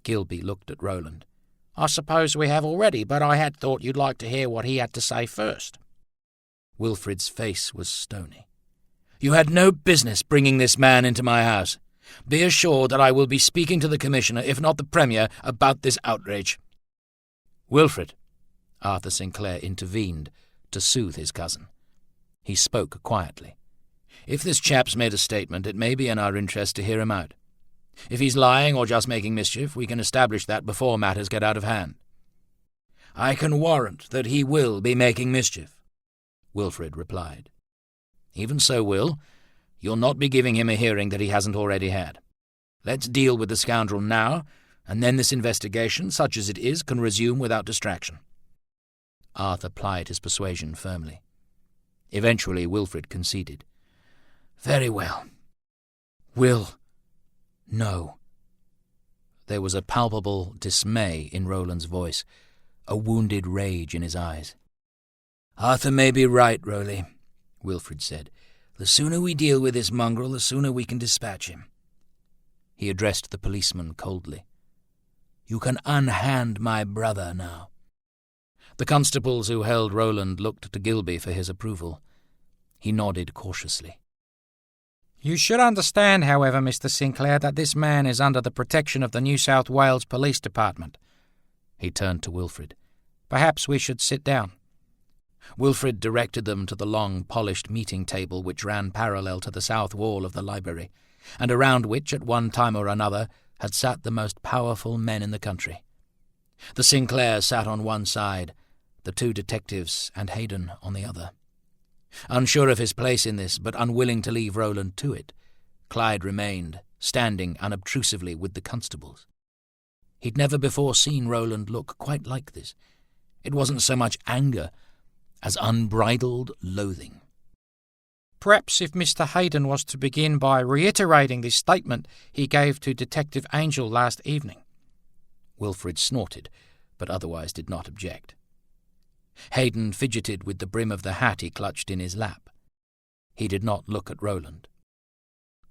Gilby looked at Roland. "I suppose we have already, but I had thought you'd like to hear what he had to say first." Wilfrid's face was stony. "You had no business bringing this man into my house. Be assured that I will be speaking to the Commissioner, if not the Premier, about this outrage." "Wilfrid," Arthur Sinclair intervened to soothe his cousin. He spoke quietly. If this chap's made a statement, it may be in our interest to hear him out. If he's lying or just making mischief, we can establish that before matters get out of hand." "I can warrant that he will be making mischief," Wilfrid replied. "Even so, Will, you'll not be giving him a hearing that he hasn't already had. Let's deal with the scoundrel now, and then this investigation, such as it is, can resume without distraction." Arthur plied his persuasion firmly. Eventually Wilfrid conceded. "Very well. Will, no." There was a palpable dismay in Roland's voice, a wounded rage in his eyes. "Arthur may be right, Rowley," Wilfrid said. "The sooner we deal with this mongrel, the sooner we can dispatch him." He addressed the policeman coldly. "You can unhand my brother now." The constables who held Roland looked to Gilby for his approval. He nodded cautiously. "You should understand, however, Mr. Sinclair, that this man is under the protection of the New South Wales Police Department." He turned to Wilfrid. "Perhaps we should sit down." Wilfrid directed them to the long, polished meeting table which ran parallel to the south wall of the library, and around which, at one time or another, had sat the most powerful men in the country. The Sinclairs sat on one side, the two detectives and Hayden on the other. Unsure of his place in this, but unwilling to leave Roland to it, Clyde remained, standing unobtrusively with the constables. He'd never before seen Roland look quite like this. It wasn't so much anger as unbridled loathing. "Perhaps if Mr. Hayden was to begin by reiterating the statement he gave to Detective Angel last evening." Wilfrid snorted, but otherwise did not object. Hayden fidgeted with the brim of the hat he clutched in his lap. He did not look at Roland.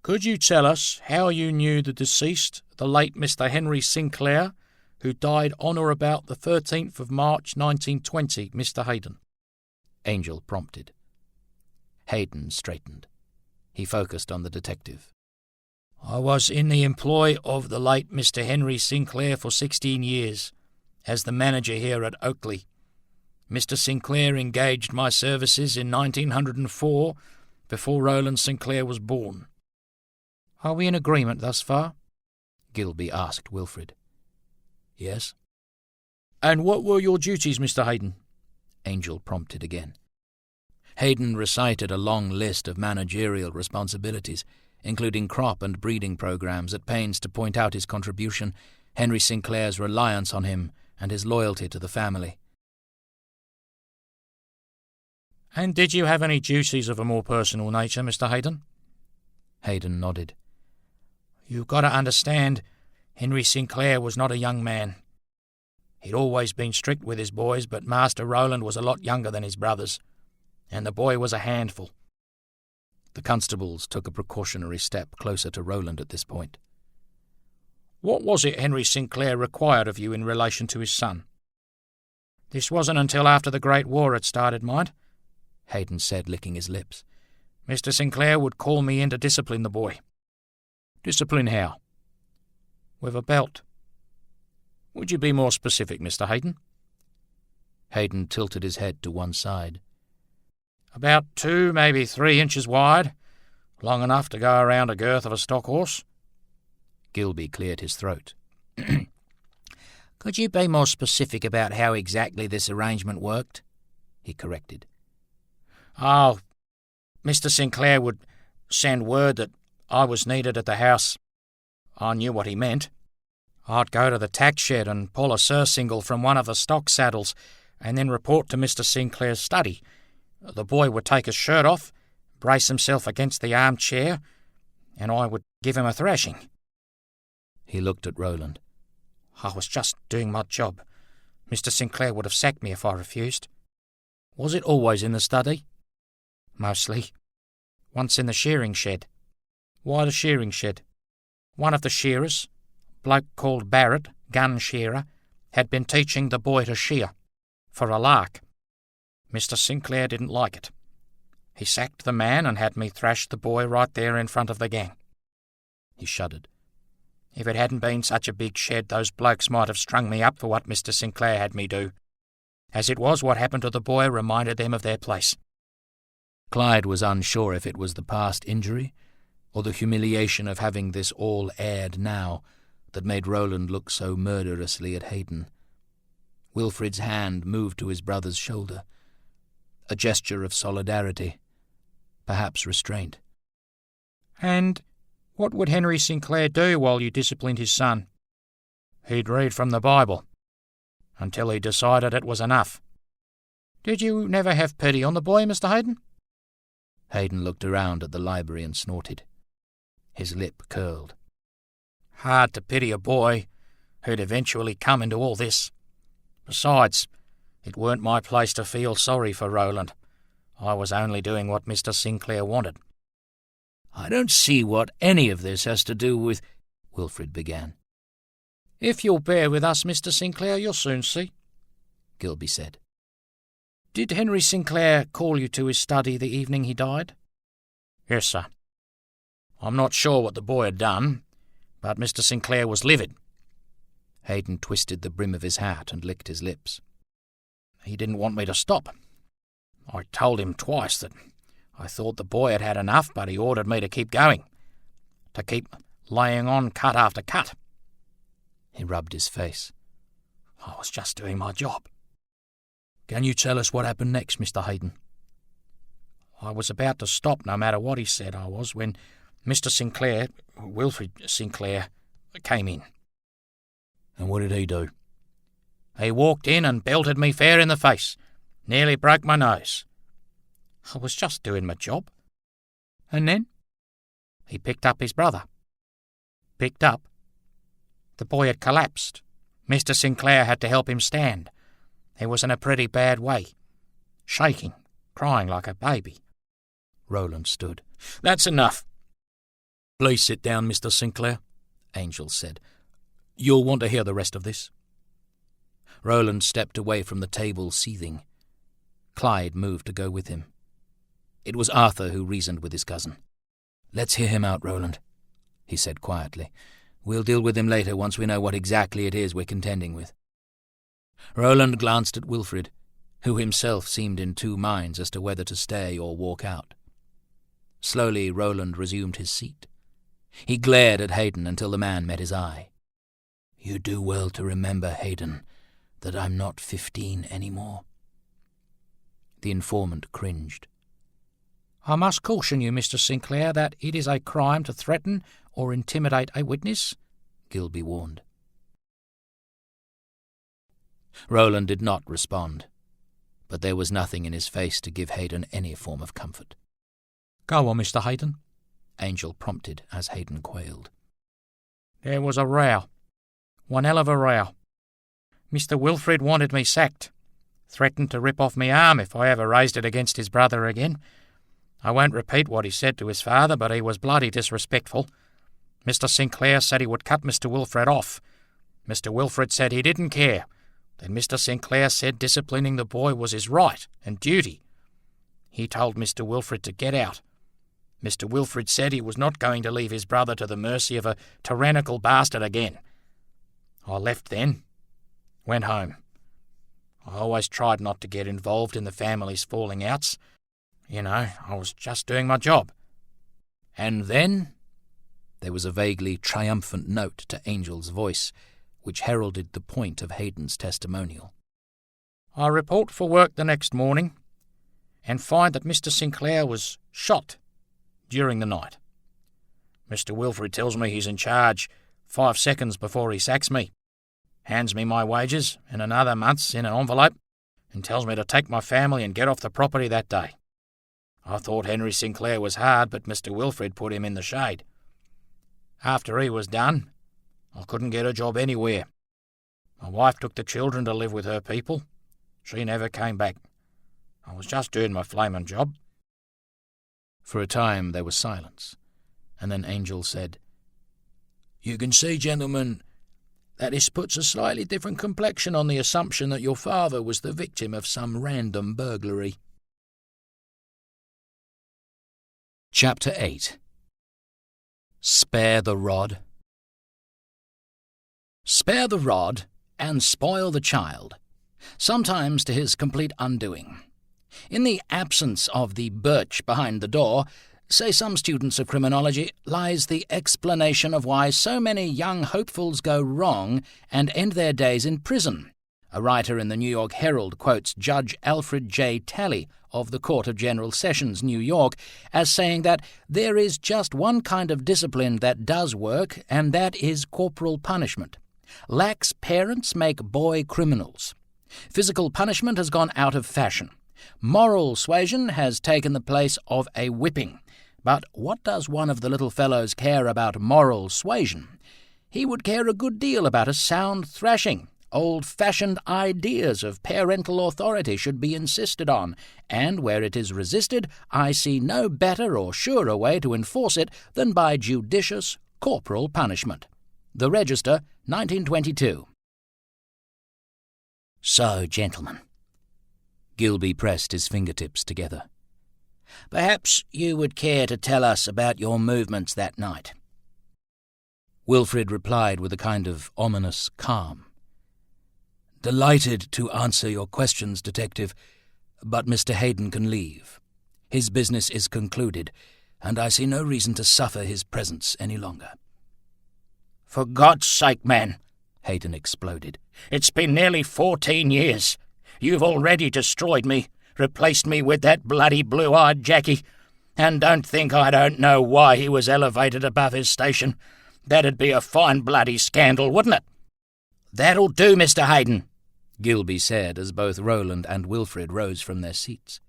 "Could you tell us how you knew the deceased, the late Mr. Henry Sinclair, who died on or about the 13th of March 1920, Mr. Hayden?" Angel prompted. Hayden straightened. He focused on the detective. "I was in the employ of the late Mr. Henry Sinclair for 16 years, as the manager here at Oakley. Mr. Sinclair engaged my services in 1904, before Roland Sinclair was born." "Are we in agreement thus far?" Gilby asked Wilfrid. "Yes." "And what were your duties, Mr. Hayden?" Angel prompted again. Hayden recited a long list of managerial responsibilities, including crop and breeding programs, at pains to point out his contribution, Henry Sinclair's reliance on him, and his loyalty to the family. "And did you have any duties of a more personal nature, Mr. Hayden?" Hayden nodded. "You've got to understand, Henry Sinclair was not a young man. He'd always been strict with his boys, but Master Roland was a lot younger than his brothers, and the boy was a handful." The constables took a precautionary step closer to Roland at this point. "What was it Henry Sinclair required of you in relation to his son?" "This wasn't until after the Great War had started, mind," Hayden said, licking his lips. "Mr. Sinclair would call me in to discipline the boy." "Discipline how?" "With a belt." "Would you be more specific, Mr. Hayden?" Hayden tilted his head to one side. "About 2, maybe 3 inches wide, long enough to go around a girth of a stock horse." Gilby cleared his throat. "Could you be more specific about how exactly this arrangement worked?" he corrected. "Oh, Mr. Sinclair would send word that I was needed at the house. I knew what he meant. I'd go to the tack shed and pull a surcingle from one of the stock saddles and then report to Mr. Sinclair's study. The boy would take his shirt off, brace himself against the armchair, and I would give him a thrashing." He looked at Roland. "I was just doing my job. Mr. Sinclair would have sacked me if I refused." "Was it always in the study?" "Mostly. Once in the shearing shed." "Why the shearing shed?" "One of the shearers, bloke called Barrett, gun shearer, had been teaching the boy to shear, for a lark. Mr. Sinclair didn't like it. He sacked the man and had me thrash the boy right there in front of the gang." He shuddered. "If it hadn't been such a big shed, those blokes might have strung me up for what Mr. Sinclair had me do. As it was, what happened to the boy reminded them of their place." Clyde was unsure if it was the past injury or the humiliation of having this all aired now that made Roland look so murderously at Hayden. Wilfrid's hand moved to his brother's shoulder, a gesture of solidarity, perhaps restraint. "And what would Henry Sinclair do while you disciplined his son?" "He'd read from the Bible, until he decided it was enough." "Did you never have pity on the boy, Mr. Hayden?" Hayden looked around at the library and snorted. His lip curled. "Hard to pity a boy who'd eventually come into all this. Besides, it weren't my place to feel sorry for Roland. I was only doing what Mr. Sinclair wanted." "I don't see what any of this has to do with—" Wilfrid began. "If you'll bear with us, Mr. Sinclair, you'll soon see," Gilby said. "Did Henry Sinclair call you to his study the evening he died?" "Yes, sir. I'm not sure what the boy had done, but Mr. Sinclair was livid." Hayden twisted the brim of his hat and licked his lips. "He didn't want me to stop. I told him twice that I thought the boy had had enough, but he ordered me to keep going, to keep laying on cut after cut." He rubbed his face. "I was just doing my job." "Can you tell us what happened next, Mr. Hayden?" "I was about to stop no matter what he said I was when Mr. Sinclair, Wilfrid Sinclair, came in." "And what did he do?" "He walked in and belted me fair in the face. Nearly broke my nose. I was just doing my job." "And then?" "He picked up his brother." "Picked up?" "The boy had collapsed. Mr. Sinclair had to help him stand. He was in a pretty bad way. Shaking, crying like a baby." Roland stood. "That's enough." "Please sit down, Mr. Sinclair," Angel said. "You'll want to hear the rest of this." Roland stepped away from the table, seething. Clyde moved to go with him. It was Arthur who reasoned with his cousin. "Let's hear him out, Roland," he said quietly. "We'll deal with him later once we know what exactly it is we're contending with." Roland glanced at Wilfrid, who himself seemed in two minds as to whether to stay or walk out. Slowly Roland resumed his seat. He glared at Hayden until the man met his eye. "You do well to remember, Hayden, that I'm not 15 anymore." The informant cringed. "I must caution you, Mr. Sinclair, that it is a crime to threaten or intimidate a witness," Gilby warned. Roland did not respond, but there was nothing in his face to give Hayden any form of comfort. "Go on, Mr. Hayden," Angel prompted as Hayden quailed. "There was a row. One hell of a row. Mr. Wilfrid wanted me sacked. Threatened to rip off me arm if I ever raised it against his brother again. I won't repeat what he said to his father, but he was bloody disrespectful. Mr. Sinclair said he would cut Mr. Wilfrid off. Mr. Wilfrid said he didn't care. Then Mr. Sinclair said disciplining the boy was his right and duty. He told Mr. Wilfrid to get out. Mr. Wilfrid said he was not going to leave his brother to the mercy of a tyrannical bastard again. I left then. Went home. I always tried not to get involved in the family's falling outs. You know, I was just doing my job." "And then?" There was a vaguely triumphant note to Angel's voice, which heralded the point of Hayden's testimonial. "I report for work the next morning and find that Mr. Sinclair was shot during the night. Mr. Wilfrid tells me he's in charge 5 seconds before he sacks me, hands me my wages and another month's in an envelope, and tells me to take my family and get off the property that day. I thought Henry Sinclair was hard, but Mr. Wilfrid put him in the shade. After he was done, I couldn't get a job anywhere. My wife took the children to live with her people. She never came back. I was just doing my flaming job." For a time there was silence, and then Angel said, "You can see, gentlemen, that this puts a slightly different complexion on the assumption that your father was the victim of some random burglary." Chapter 8. Spare the Rod. Spare the rod and spoil the child, sometimes to his complete undoing. In the absence of the birch behind the door, say some students of criminology, lies the explanation of why so many young hopefuls go wrong and end their days in prison. A writer in the New York Herald quotes Judge Alfred J. Talley of the Court of General Sessions, New York, as saying that there is just one kind of discipline that does work, and that is corporal punishment. Lax parents make boy criminals. Physical punishment has gone out of fashion. Moral suasion has taken the place of a whipping. But what does one of the little fellows care about moral suasion? He would care a good deal about a sound thrashing. Old-fashioned ideas of parental authority should be insisted on, and where it is resisted, I see no better or surer way to enforce it than by judicious corporal punishment. The Register, 1922. So, gentlemen. Gilby pressed his fingertips together. Perhaps you would care to tell us about your movements that night. Wilfrid replied with a kind of ominous calm. Delighted to answer your questions, Detective, but Mr. Hayden can leave. His business is concluded, and I see no reason to suffer his presence any longer. For God's sake, man, Hayden exploded. It's been nearly 14 years. You've already destroyed me, replaced me with that bloody blue-eyed Jackie, and don't think I don't know why he was elevated above his station. That'd be a fine bloody scandal, wouldn't it? That'll do, Mr. Hayden, Gilby said as both Roland and Wilfrid rose from their seats.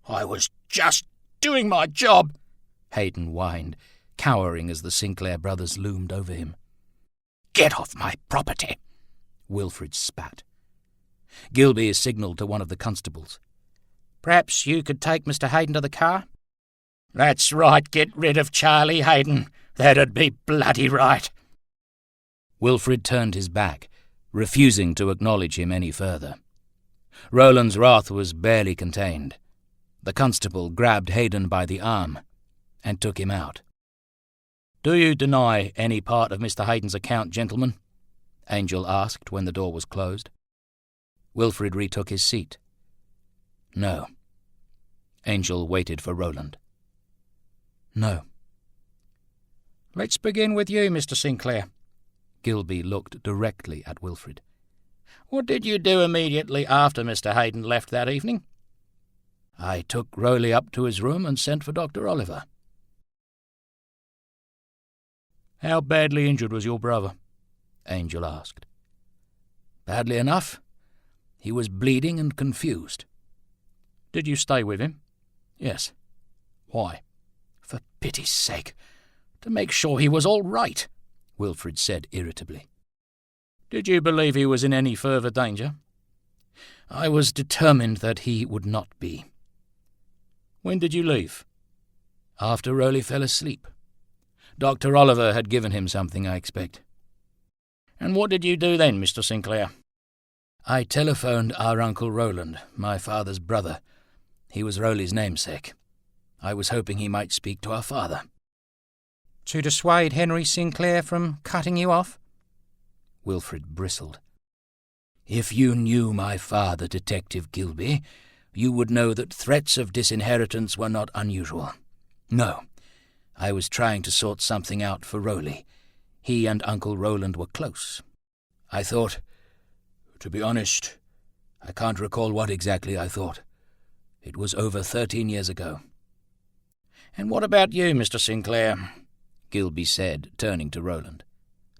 I was just doing my job, Hayden whined, cowering as the Sinclair brothers loomed over him. Get off my property, Wilfrid spat. Gilby signalled to one of the constables. Perhaps you could take Mr. Hayden to the car? That's right, get rid of Charlie Hayden. That'd be bloody right. Wilfrid turned his back, refusing to acknowledge him any further. Roland's wrath was barely contained. The constable grabbed Hayden by the arm and took him out. Do you deny any part of Mr. Hayden's account, gentlemen? Angel asked when the door was closed. Wilfrid retook his seat. No. Angel waited for Roland. No. Let's begin with you, Mr. Sinclair. Gilby looked directly at Wilfrid. What did you do immediately after Mr. Hayden left that evening? I took Rowley up to his room and sent for Dr. Oliver. How badly injured was your brother? Angel asked. Badly enough. He was bleeding and confused. Did you stay with him? Yes. Why? For pity's sake. To make sure he was all right, Wilfrid said irritably. Did you believe he was in any further danger? I was determined that he would not be. When did you leave? After Rowley fell asleep. Dr. Oliver had given him something, I expect. And what did you do then, Mr. Sinclair? I telephoned our Uncle Roland, my father's brother. He was Rowley's namesake. I was hoping he might speak to our father. To dissuade Henry Sinclair from cutting you off? Wilfrid bristled. If you knew my father, Detective Gilby, you would know that threats of disinheritance were not unusual. No, I was trying to sort something out for Rowley. He and Uncle Roland were close. I thought, to be honest, I can't recall what exactly I thought. It was over 13 years ago. And what about you, Mr. Sinclair? Gilby said, turning to Roland.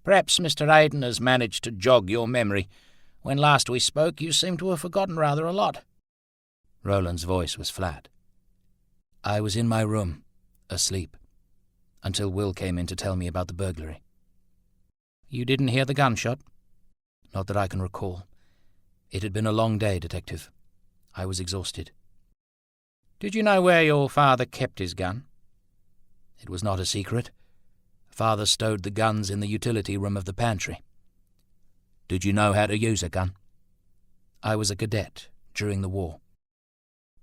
Perhaps Mr. Hayden has managed to jog your memory. When last we spoke, you seem to have forgotten rather a lot. Roland's voice was flat. I was in my room, asleep, until Will came in to tell me about the burglary. You didn't hear the gunshot? Not that I can recall. It had been a long day, Detective. I was exhausted. Did you know where your father kept his gun? It was not a secret. Father stowed the guns in the utility room of the pantry. Did you know how to use a gun? I was a cadet during the war.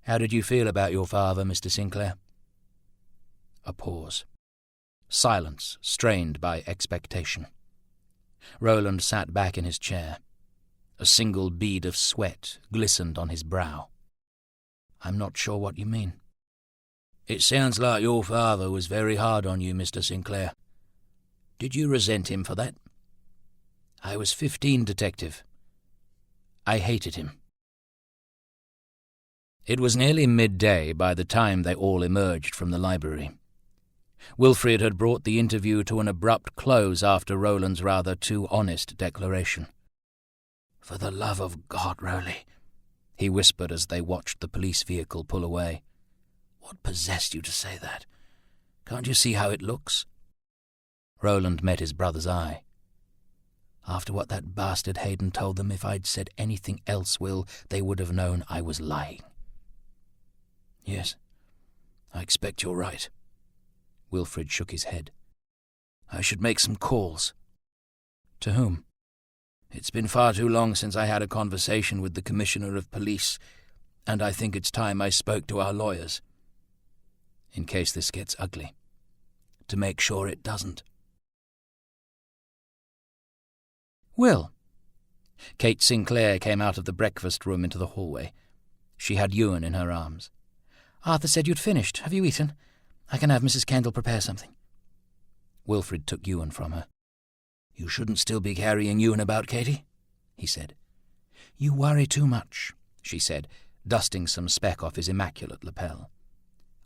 How did you feel about your father, Mr. Sinclair? A pause. Silence, strained by expectation. Roland sat back in his chair. A single bead of sweat glistened on his brow. I'm not sure what you mean. It sounds like your father was very hard on you, Mr. Sinclair. Did you resent him for that? I was 15, Detective. I hated him. It was nearly midday by the time they all emerged from the library. Wilfrid had brought the interview to an abrupt close after Roland's rather too honest declaration. "For the love of God, Rowley," he whispered as they watched the police vehicle pull away. "What possessed you to say that? Can't you see how it looks?" Roland met his brother's eye. "After what that bastard Hayden told them, if I'd said anything else, Will, they would have known I was lying." "Yes, I expect you're right." Wilfrid shook his head. "I should make some calls." "To whom?" "It's been far too long since I had a conversation with the Commissioner of Police, and I think it's time I spoke to our lawyers." "In case this gets ugly." "To make sure it doesn't." "Will." Kate Sinclair came out of the breakfast room into the hallway. She had Ewan in her arms. "Arthur said you'd finished. Have you eaten? I can have Mrs. Kendall prepare something." Wilfrid took Ewan from her. "You shouldn't still be carrying Ewan about, Katie," he said. "You worry too much," she said, dusting some speck off his immaculate lapel.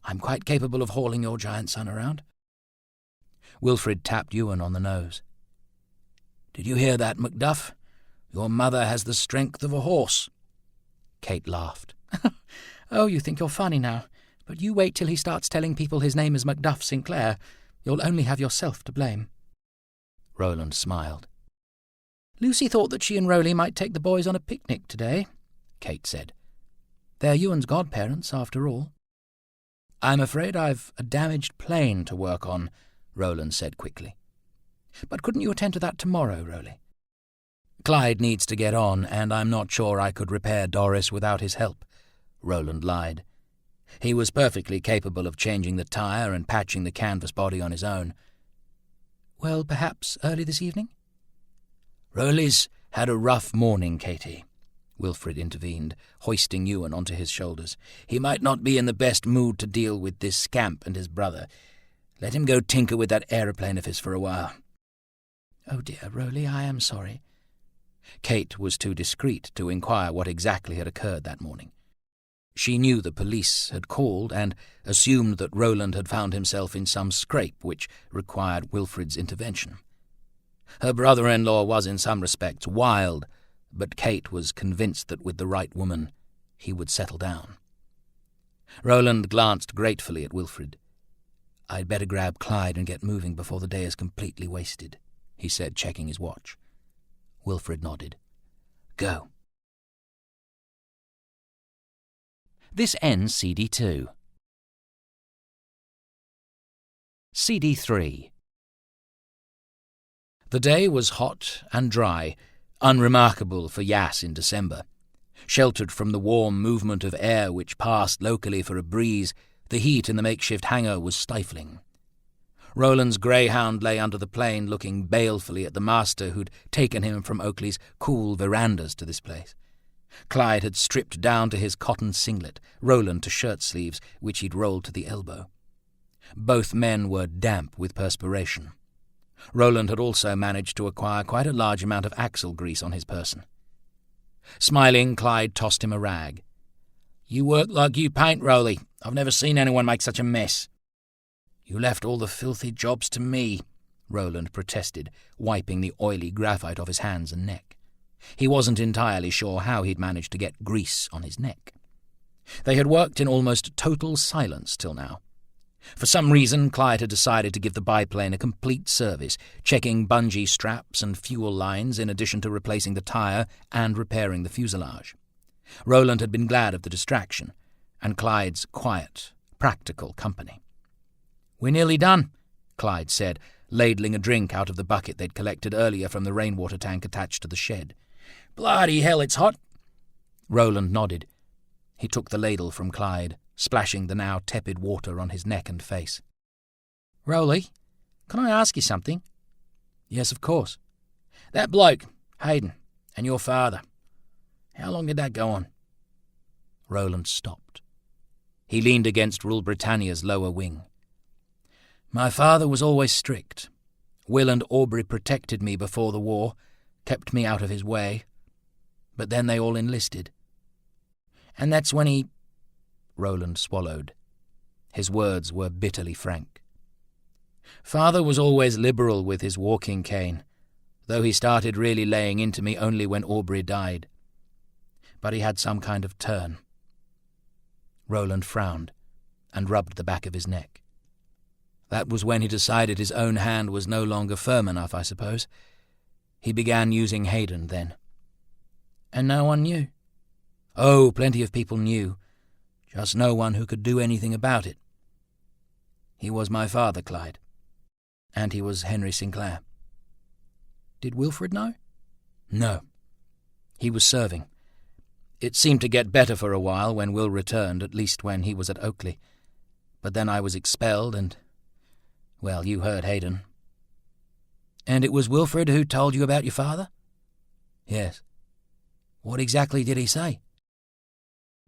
"I'm quite capable of hauling your giant son around." Wilfrid tapped Ewan on the nose. "Did you hear that, Macduff? Your mother has the strength of a horse." Kate laughed. "Oh, you think you're funny now, but you wait till he starts telling people his name is Macduff Sinclair. You'll only have yourself to blame." Roland smiled. "Lucy thought that she and Rowley might take the boys on a picnic today," Kate said. "They're Ewan's godparents, after all." "I'm afraid I've a damaged plane to work on," Roland said quickly. "But couldn't you attend to that tomorrow, Rowley?" "Clyde needs to get on, and I'm not sure I could repair Doris without his help," Roland lied. He was perfectly capable of changing the tyre and patching the canvas body on his own. "Well, perhaps early this evening?" "Rowley's had a rough morning, Katie," Wilfrid intervened, hoisting Ewan onto his shoulders. "He might not be in the best mood to deal with this scamp and his brother. Let him go tinker with that aeroplane of his for a while." "Oh dear, Rowley, I am sorry." Kate was too discreet to inquire what exactly had occurred that morning. She knew the police had called and assumed that Roland had found himself in some scrape which required Wilfrid's intervention. Her brother-in-law was in some respects wild, but Kate was convinced that with the right woman he would settle down. Roland glanced gratefully at Wilfrid. "I'd better grab Clyde and get moving before the day is completely wasted," he said, checking his watch. Wilfrid nodded. "Go." This ends CD2. CD3. The day was hot and dry, unremarkable for Yass in December. Sheltered from the warm movement of air which passed locally for a breeze, the heat in the makeshift hangar was stifling. Roland's greyhound lay under the plane looking balefully at the master who'd taken him from Oakley's cool verandas to this place. Clyde had stripped down to his cotton singlet, Roland to shirt-sleeves, which he'd rolled to the elbow. Both men were damp with perspiration. Roland had also managed to acquire quite a large amount of axle grease on his person. Smiling, Clyde tossed him a rag. "You work like you paint, Rowley. I've never seen anyone make such a mess." "You left all the filthy jobs to me," Roland protested, wiping the oily graphite off his hands and neck. He wasn't entirely sure how he'd managed to get grease on his neck. They had worked in almost total silence till now. For some reason, Clyde had decided to give the biplane a complete service, checking bungee straps and fuel lines in addition to replacing the tyre and repairing the fuselage. Roland had been glad of the distraction, and Clyde's quiet, practical company. "We're nearly done," Clyde said, ladling a drink out of the bucket they'd collected earlier from the rainwater tank attached to the shed. "Bloody hell, it's hot." Roland nodded. He took the ladle from Clyde, splashing the now tepid water on his neck and face. "Rowley, can I ask you something?" "Yes, of course." "That bloke, Hayden, and your father, how long did that go on?" Roland stopped. He leaned against Rule Britannia's lower wing. "My father was always strict. Will and Aubrey protected me before the war, kept me out of his way. But then they all enlisted. And that's when he—" Roland swallowed. His words were bitterly frank. "Father was always liberal with his walking cane, though he started really laying into me only when Aubrey died. But he had some kind of turn." Roland frowned and rubbed the back of his neck. "That was when he decided his own hand was no longer firm enough, I suppose. He began using Hayden then." "And no one knew?" "Oh, plenty of people knew, just no one who could do anything about it. He was my father, Clyde, and he was Henry Sinclair." "Did Wilfred know?" "No. He was serving. It seemed to get better for a while when Will returned, at least when he was at Oakley. But then I was expelled and, well, you heard Hayden." "And it was Wilfred who told you about your father?" "Yes." "What exactly did he say?"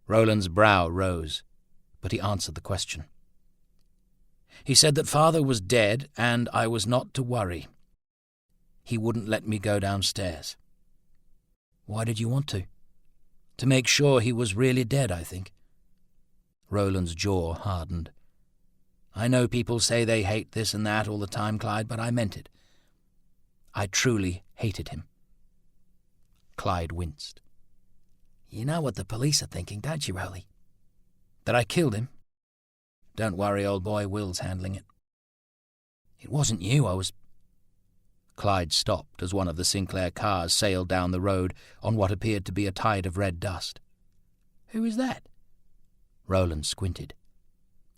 Roland's brow rose, but he answered the question. "He said that father was dead and I was not to worry. He wouldn't let me go downstairs." "Why did you want to?" "To make sure he was really dead, I think." Roland's jaw hardened. "I know people say they hate this and that all the time, Clyde, but I meant it. I truly hated him." Clyde winced. "You know what the police are thinking, don't you, Rowley?" "That I killed him?" "Don't worry, old boy, Will's handling it." "It wasn't you, I was—" Clyde stopped as one of the Sinclair cars sailed down the road on what appeared to be a tide of red dust. "Who is that?" Roland squinted.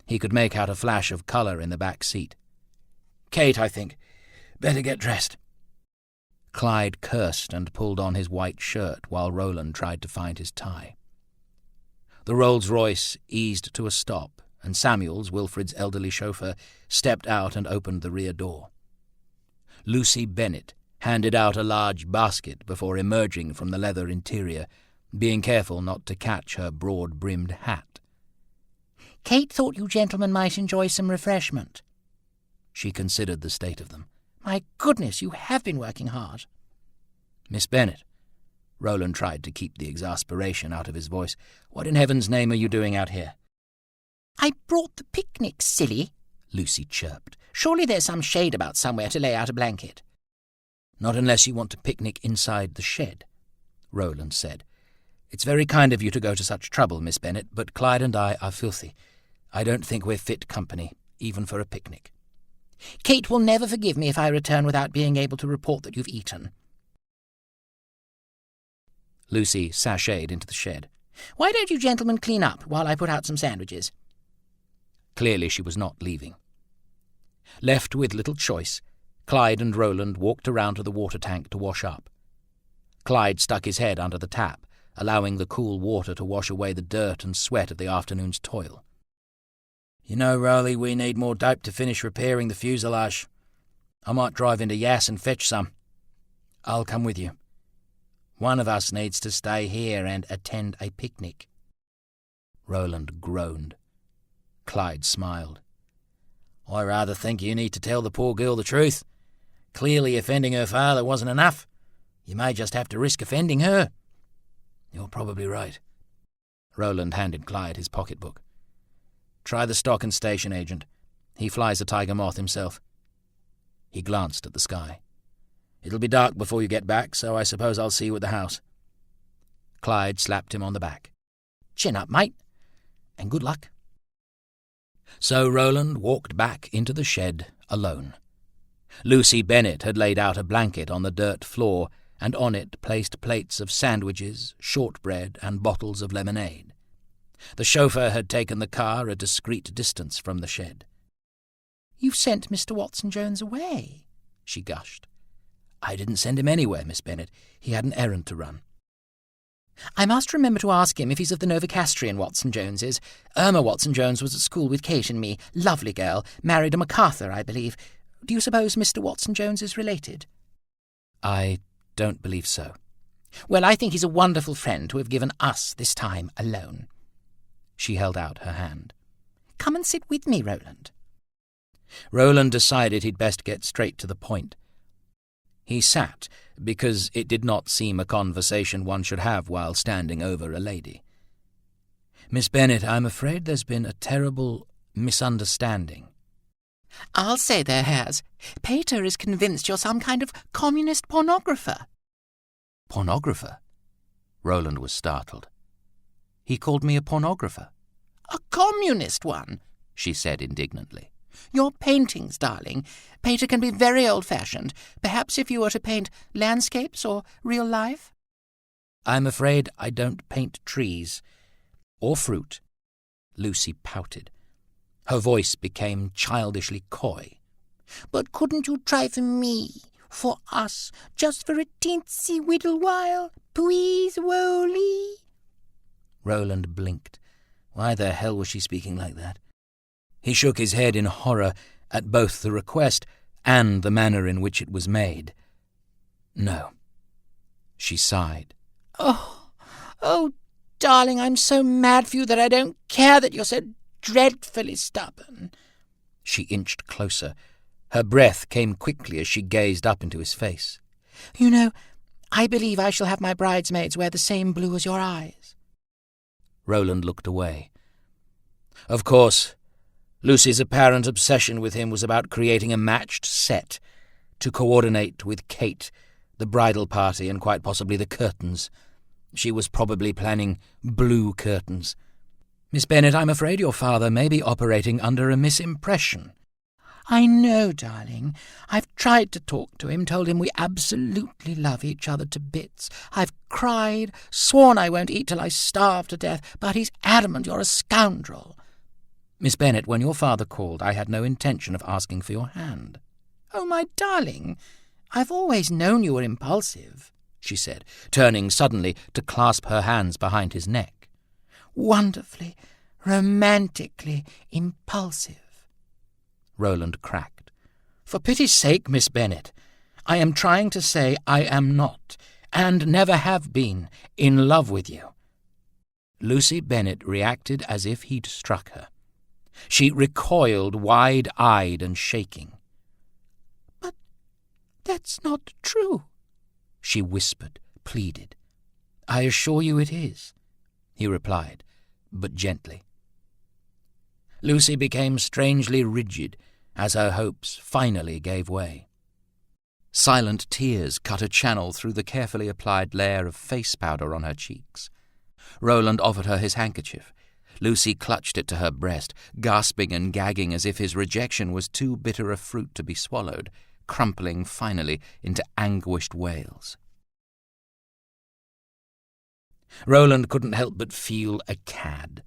He could make out a flash of colour in the back seat. "Kate, I think. Better get dressed." Clyde cursed and pulled on his white shirt while Roland tried to find his tie. The Rolls-Royce eased to a stop, and Samuels, Wilfred's elderly chauffeur, stepped out and opened the rear door. Lucy Bennett handed out a large basket before emerging from the leather interior, being careful not to catch her broad-brimmed hat. "Kate thought you gentlemen might enjoy some refreshment." She considered the state of them. "My goodness, you have been working hard." "Miss Bennett," Roland tried to keep the exasperation out of his voice, "what in heaven's name are you doing out here?" "I brought the picnic, silly," Lucy chirped. "Surely there's some shade about somewhere to lay out a blanket." "Not unless you want to picnic inside the shed," Roland said. "It's very kind of you to go to such trouble, Miss Bennett, but Clyde and I are filthy. I don't think we're fit company, even for a picnic." "Kate will never forgive me if I return without being able to report that you've eaten." Lucy sashayed into the shed. "Why don't you gentlemen clean up while I put out some sandwiches?" Clearly she was not leaving. Left with little choice, Clyde and Roland walked around to the water tank to wash up. Clyde stuck his head under the tap, allowing the cool water to wash away the dirt and sweat of the afternoon's toil. "You know, Rowley, we need more dope to finish repairing the fuselage. I might drive into Yass and fetch some. I'll come with you. One of us needs to stay here and attend a picnic." Roland groaned. Clyde smiled. "I rather think you need to tell the poor girl the truth. Clearly offending her father wasn't enough. You may just have to risk offending her." "You're probably right." Roland handed Clyde his pocketbook. "Try the stock and station agent. He flies a tiger moth himself." He glanced at the sky. "It'll be dark before you get back, so I suppose I'll see you at the house." Clyde slapped him on the back. "Chin up, mate, and good luck." So Roland walked back into the shed alone. Lucy Bennett had laid out a blanket on the dirt floor, and on it placed plates of sandwiches, shortbread, and bottles of lemonade. The chauffeur had taken the car a discreet distance from the shed. "You've sent Mr. Watson-Jones away," she gushed. "I didn't send him anywhere, Miss Bennett. He had an errand to run." "I must remember to ask him if he's of the Novocastrian Watson-Joneses. Irma Watson-Jones was at school with Kate and me. Lovely girl. Married a MacArthur, I believe. Do you suppose Mr. Watson-Jones is related?" "I don't believe so." "Well, I think he's a wonderful friend to have given us this time alone." She held out her hand. Come and sit with me, Roland. Roland decided he'd best get straight to the point. He sat, because it did not seem a conversation one should have while standing over a lady. "Miss Bennet, I'm afraid there's been a terrible misunderstanding." I'll say there has. Peter is convinced you're some kind of communist pornographer. Pornographer? Roland was startled. He called me a pornographer. A communist one, she said indignantly. Your paintings, darling. Peter can be very old-fashioned. Perhaps if you were to paint landscapes or real life? I'm afraid I don't paint trees. Or fruit. Lucy pouted. Her voice became childishly coy. But couldn't you try for me, for us, just for a teensy whittle while, please, Wooly? Roland blinked. Why the hell was she speaking like that? He shook his head in horror at both the request and the manner in which it was made. No. She sighed. Oh, darling, I'm so mad for you that I don't care that you're so dreadfully stubborn. She inched closer. Her breath came quickly as she gazed up into his face. You know, I believe I shall have my bridesmaids wear the same blue as your eyes. Roland looked away. Of course, Lucy's apparent obsession with him was about creating a matched set to coordinate with Kate, the bridal party, and quite possibly the curtains. She was probably planning blue curtains. Miss Bennet, I'm afraid your father may be operating under a misimpression. I know, darling. I've tried to talk to him, told him we absolutely love each other to bits. I've cried, sworn I won't eat till I starve to death, but he's adamant you're a scoundrel. Miss Bennet, when your father called, I had no intention of asking for your hand. Oh, my darling, I've always known you were impulsive, she said, turning suddenly to clasp her hands behind his neck. Wonderfully, romantically impulsive. Roland cracked. For pity's sake, Miss Bennet, I am trying to say I am not, and never have been, in love with you. Lucy Bennet reacted as if he'd struck her. She recoiled, wide-eyed and shaking. But that's not true, she whispered, pleaded. I assure you it is, he replied, but gently. Lucy became strangely rigid as her hopes finally gave way. Silent tears cut a channel through the carefully applied layer of face powder on her cheeks. Roland offered her his handkerchief. Lucy clutched it to her breast, gasping and gagging as if his rejection was too bitter a fruit to be swallowed, crumpling finally into anguished wails. Roland couldn't help but feel a cad.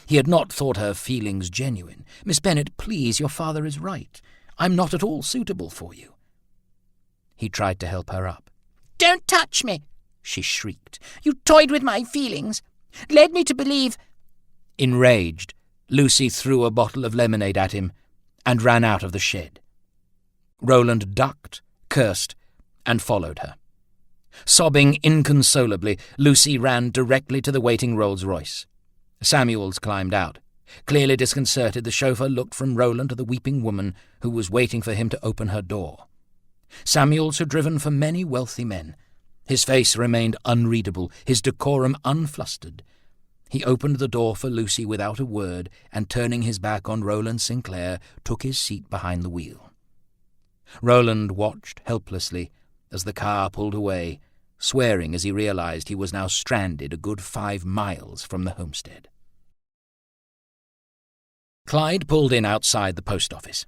He had not thought her feelings genuine. Miss Bennet, please, your father is right. I'm not at all suitable for you. He tried to help her up. Don't touch me, she shrieked. You toyed with my feelings, led me to believe... Enraged, Lucy threw a bottle of lemonade at him and ran out of the shed. Roland ducked, cursed, and followed her. Sobbing inconsolably, Lucy ran directly to the waiting Rolls-Royce. Samuels climbed out. Clearly disconcerted, the chauffeur looked from Roland to the weeping woman who was waiting for him to open her door. Samuels had driven for many wealthy men. His face remained unreadable, his decorum unflustered. He opened the door for Lucy without a word, and turning his back on Roland Sinclair, took his seat behind the wheel. Roland watched helplessly as the car pulled away, swearing as he realized he was now stranded a good 5 miles from the homestead. Clyde pulled in outside the post office.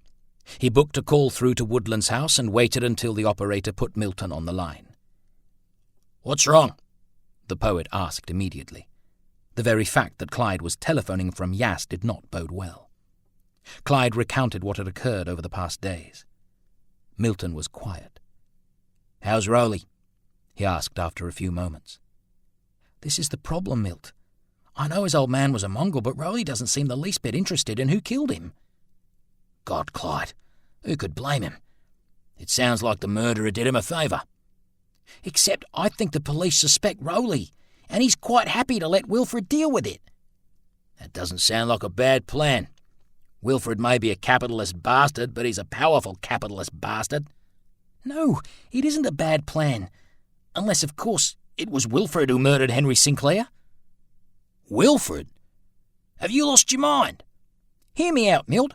He booked a call through to Woodland's house and waited until the operator put Milton on the line. "What's wrong?" the poet asked immediately. The very fact that Clyde was telephoning from Yass did not bode well. Clyde recounted what had occurred over the past days. Milton was quiet. "How's Rowley?" he asked after a few moments. "This is the problem, Milt. I know his old man was a Mongol, but Rowley doesn't seem the least bit interested in who killed him." "God, Clyde, who could blame him? It sounds like the murderer did him a favour." "Except I think the police suspect Rowley, and he's quite happy to let Wilfred deal with it." "That doesn't sound like a bad plan. Wilfred may be a capitalist bastard, but he's a powerful capitalist bastard. No, it isn't a bad plan. Unless, of course, it was Wilfred who murdered Henry Sinclair. Wilfred? Have you lost your mind? Hear me out, Milt.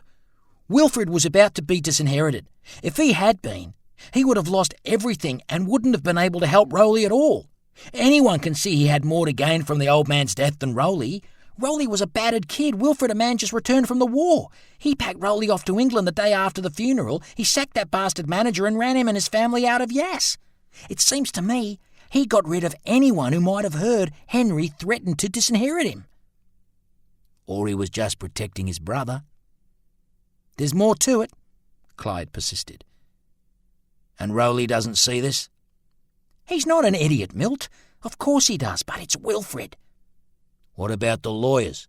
Wilfred was about to be disinherited. If he had been, he would have lost everything and wouldn't have been able to help Rowley at all. Anyone can see he had more to gain from the old man's death than Rowley. Rowley was a battered kid, Wilfred a man just returned from the war. He packed Rowley off to England the day after the funeral. He sacked that bastard manager and ran him and his family out of Yass. It seems to me he got rid of anyone who might have heard Henry threaten to disinherit him. Or he was just protecting his brother. There's more to it, Clyde persisted. And Rowley doesn't see this? He's not an idiot, Milt. Of course he does, but it's Wilfred. What about the lawyers?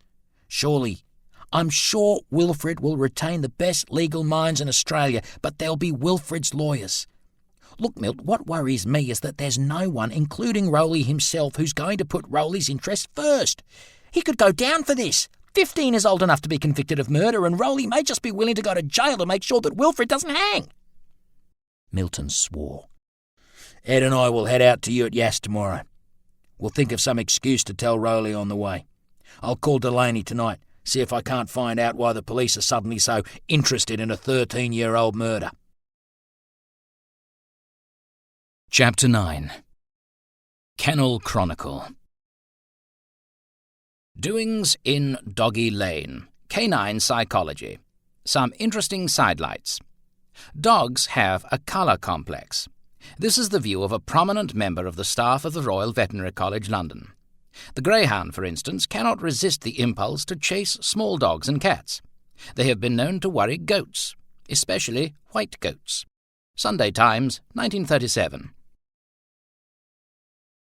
I'm sure Wilfred will retain the best legal minds in Australia, but they'll be Wilfred's lawyers. Look, Milt, what worries me is that there's no one, including Rowley himself, who's going to put Rowley's interest first. He could go down for this. 15 is old enough to be convicted of murder, and Rowley may just be willing to go to jail to make sure that Wilfred doesn't hang. Milton swore. Ed and I will head out to you at Yass tomorrow. We'll think of some excuse to tell Rowley on the way. I'll call Delaney tonight, see if I can't find out why the police are suddenly so interested in a 13-year-old murder. Chapter 9. Kennel Chronicle. Doings in Doggy Lane. Canine Psychology. Some interesting sidelights. Dogs have a colour complex. This is the view of a prominent member of the staff of the Royal Veterinary College, London. The greyhound, for instance, cannot resist the impulse to chase small dogs and cats. They have been known to worry goats, especially white goats. Sunday Times, 1937.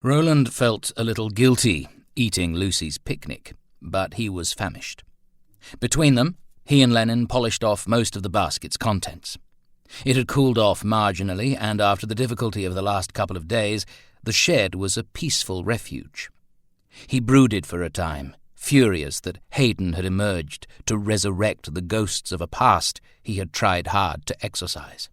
Roland felt a little guilty eating Lucy's picnic, but he was famished. Between them, he and Lenin polished off most of the basket's contents. It had cooled off marginally, and after the difficulty of the last couple of days, the shed was a peaceful refuge. He brooded for a time, furious that Hayden had emerged to resurrect the ghosts of a past he had tried hard to exorcise.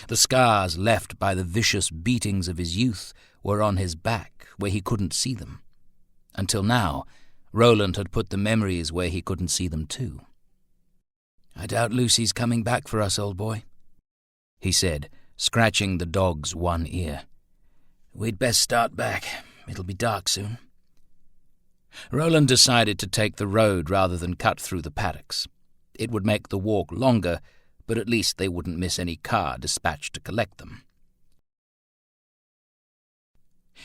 The scars left by the vicious beatings of his youth were on his back, where he couldn't see them. Until now, Roland had put the memories where he couldn't see them too. "I doubt Lucy's coming back for us, old boy," he said, scratching the dog's one ear. "We'd best start back. It'll be dark soon." Roland decided to take the road rather than cut through the paddocks. It would make the walk longer, but at least they wouldn't miss any car dispatched to collect them.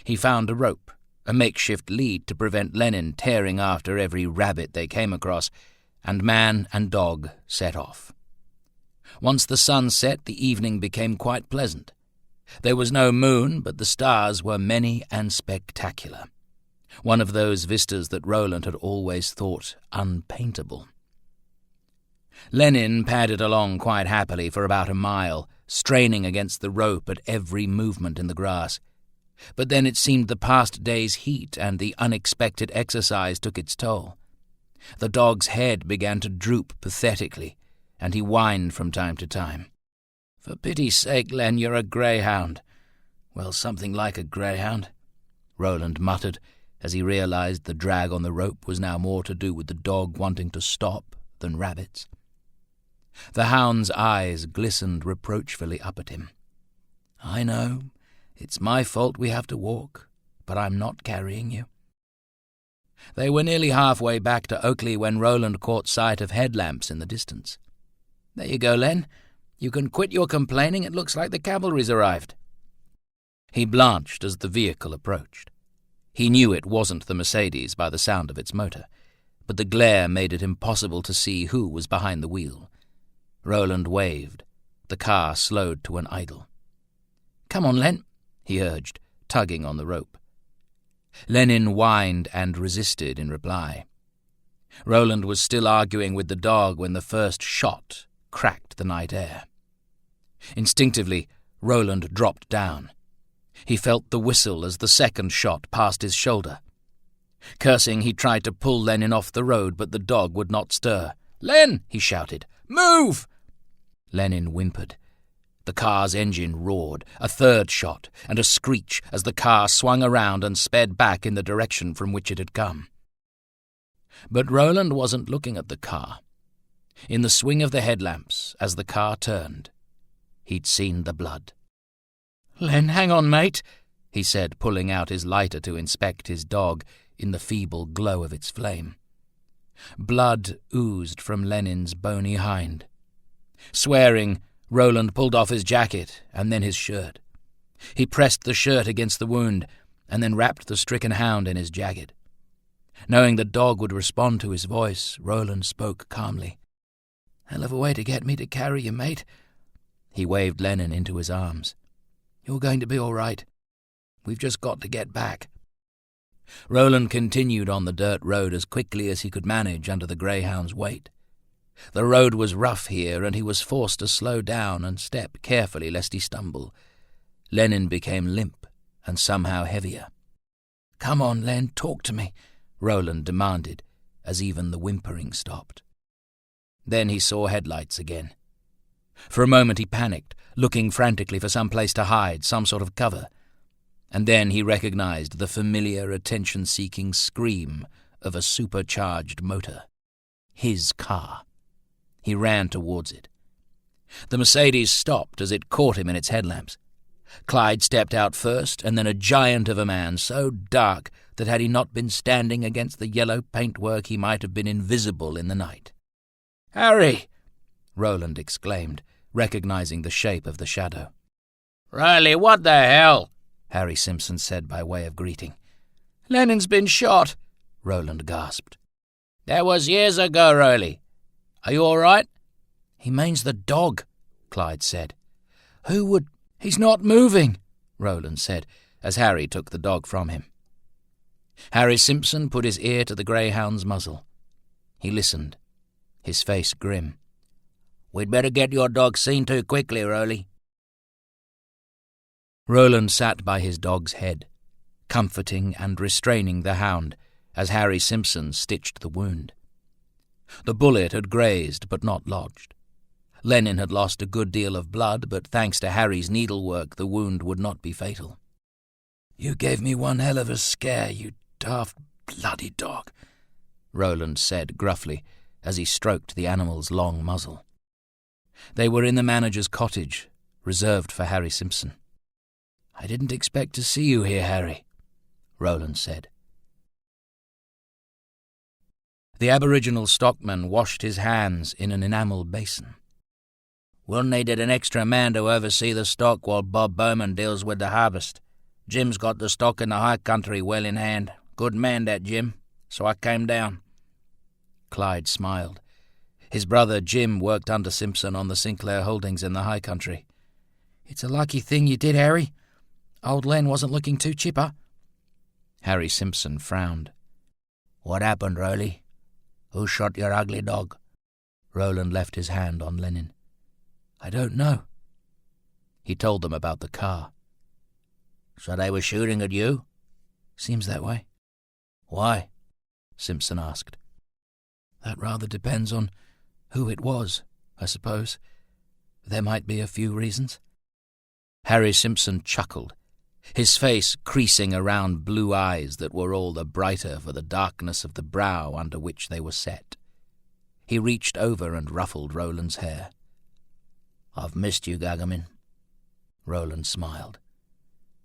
He found a rope, a makeshift lead to prevent Lenin tearing after every rabbit they came across, and man and dog set off. Once the sun set, the evening became quite pleasant. There was no moon, but the stars were many and spectacular. One of those vistas that Roland had always thought unpaintable. Lenin padded along quite happily for about a mile, straining against the rope at every movement in the grass. But then it seemed the past day's heat and the unexpected exercise took its toll. The dog's head began to droop pathetically, and he whined from time to time. "For pity's sake, Len, you're a greyhound." "Well, something like a greyhound," Roland muttered, as he realized the drag on the rope was now more to do with the dog wanting to stop than rabbits. The hound's eyes glistened reproachfully up at him. "I know. It's my fault we have to walk, but I'm not carrying you." They were nearly halfway back to Oakley when Roland caught sight of headlamps in the distance. "There you go, Len. You can quit your complaining. It looks like the cavalry's arrived." He blanched as the vehicle approached. He knew it wasn't the Mercedes by the sound of its motor, but the glare made it impossible to see who was behind the wheel. Roland waved. The car slowed to an idle. "Come on, Len," he urged, tugging on the rope. Lenin whined and resisted in reply. Roland was still arguing with the dog when the first shot cracked the night air. Instinctively, Roland dropped down. He felt the whistle as the second shot passed his shoulder. Cursing, he tried to pull Lenin off the road, but the dog would not stir, "Len!" he shouted. "Move!" Lenin whimpered. The car's engine roared, a third shot, and a screech as the car swung around and sped back in the direction from which it had come. But Roland wasn't looking at the car. In the swing of the headlamps, as the car turned, he'd seen the blood. "Len, hang on, mate," he said, pulling out his lighter to inspect his dog in the feeble glow of its flame. Blood oozed from Lenin's bony hind. Swearing, Roland pulled off his jacket and then his shirt. He pressed the shirt against the wound and then wrapped the stricken hound in his jacket. Knowing the dog would respond to his voice, Roland spoke calmly. "Hell of a way to get me to carry you, mate." He waved Lenin into his arms. "You're going to be all right. We've just got to get back." Roland continued on the dirt road as quickly as he could manage under the greyhound's weight. The road was rough here, and he was forced to slow down and step carefully lest he stumble. Lenin became limp and somehow heavier. "Come on, Len, talk to me," Roland demanded, as even the whimpering stopped. Then he saw headlights again. For a moment he panicked, looking frantically for some place to hide, some sort of cover. And then he recognized the familiar attention-seeking scream of a supercharged motor. His car. He ran towards it. The Mercedes stopped as it caught him in its headlamps. Clyde stepped out first, and then a giant of a man, so dark that had he not been standing against the yellow paintwork he might have been invisible in the night. "Harry!" Roland exclaimed, recognizing the shape of the shadow. "Riley, what the hell?" Harry Simpson said by way of greeting. "Lenin's been shot," Roland gasped. "That was years ago, Riley. Are you all right?" "He means the dog," Clyde said. "Who would—" "He's not moving," Roland said, as Harry took the dog from him. Harry Simpson put his ear to the greyhound's muzzle. He listened, his face grim. "We'd better get your dog seen to quickly, Riley." Roland sat by his dog's head, comforting and restraining the hound as Harry Simpson stitched the wound. The bullet had grazed but not lodged. Lenin had lost a good deal of blood, but thanks to Harry's needlework the wound would not be fatal. "You gave me one hell of a scare, you daft bloody dog," Roland said gruffly as he stroked the animal's long muzzle. They were in the manager's cottage, reserved for Harry Simpson. "I didn't expect to see you here, Harry," Roland said. The Aboriginal stockman washed his hands in an enamel basin. "We'll need an extra man to oversee the stock while Bob Bowman deals with the harvest. Jim's got the stock in the high country well in hand. Good man, that Jim. So I came down." Clyde smiled. His brother Jim worked under Simpson on the Sinclair holdings in the high country. "It's a lucky thing you did, Harry. Old Len wasn't looking too chipper." Harry Simpson frowned. "What happened, Riley? Who shot your ugly dog?" Roland left his hand on Lenin. "I don't know." He told them about the car. "So they were shooting at you?" "Seems that way." "Why?" Simpson asked. "That rather depends on who it was, I suppose. There might be a few reasons." Harry Simpson chuckled, his face creasing around blue eyes that were all the brighter for the darkness of the brow under which they were set. He reached over and ruffled Roland's hair. "I've missed you, Gagamin." Roland smiled.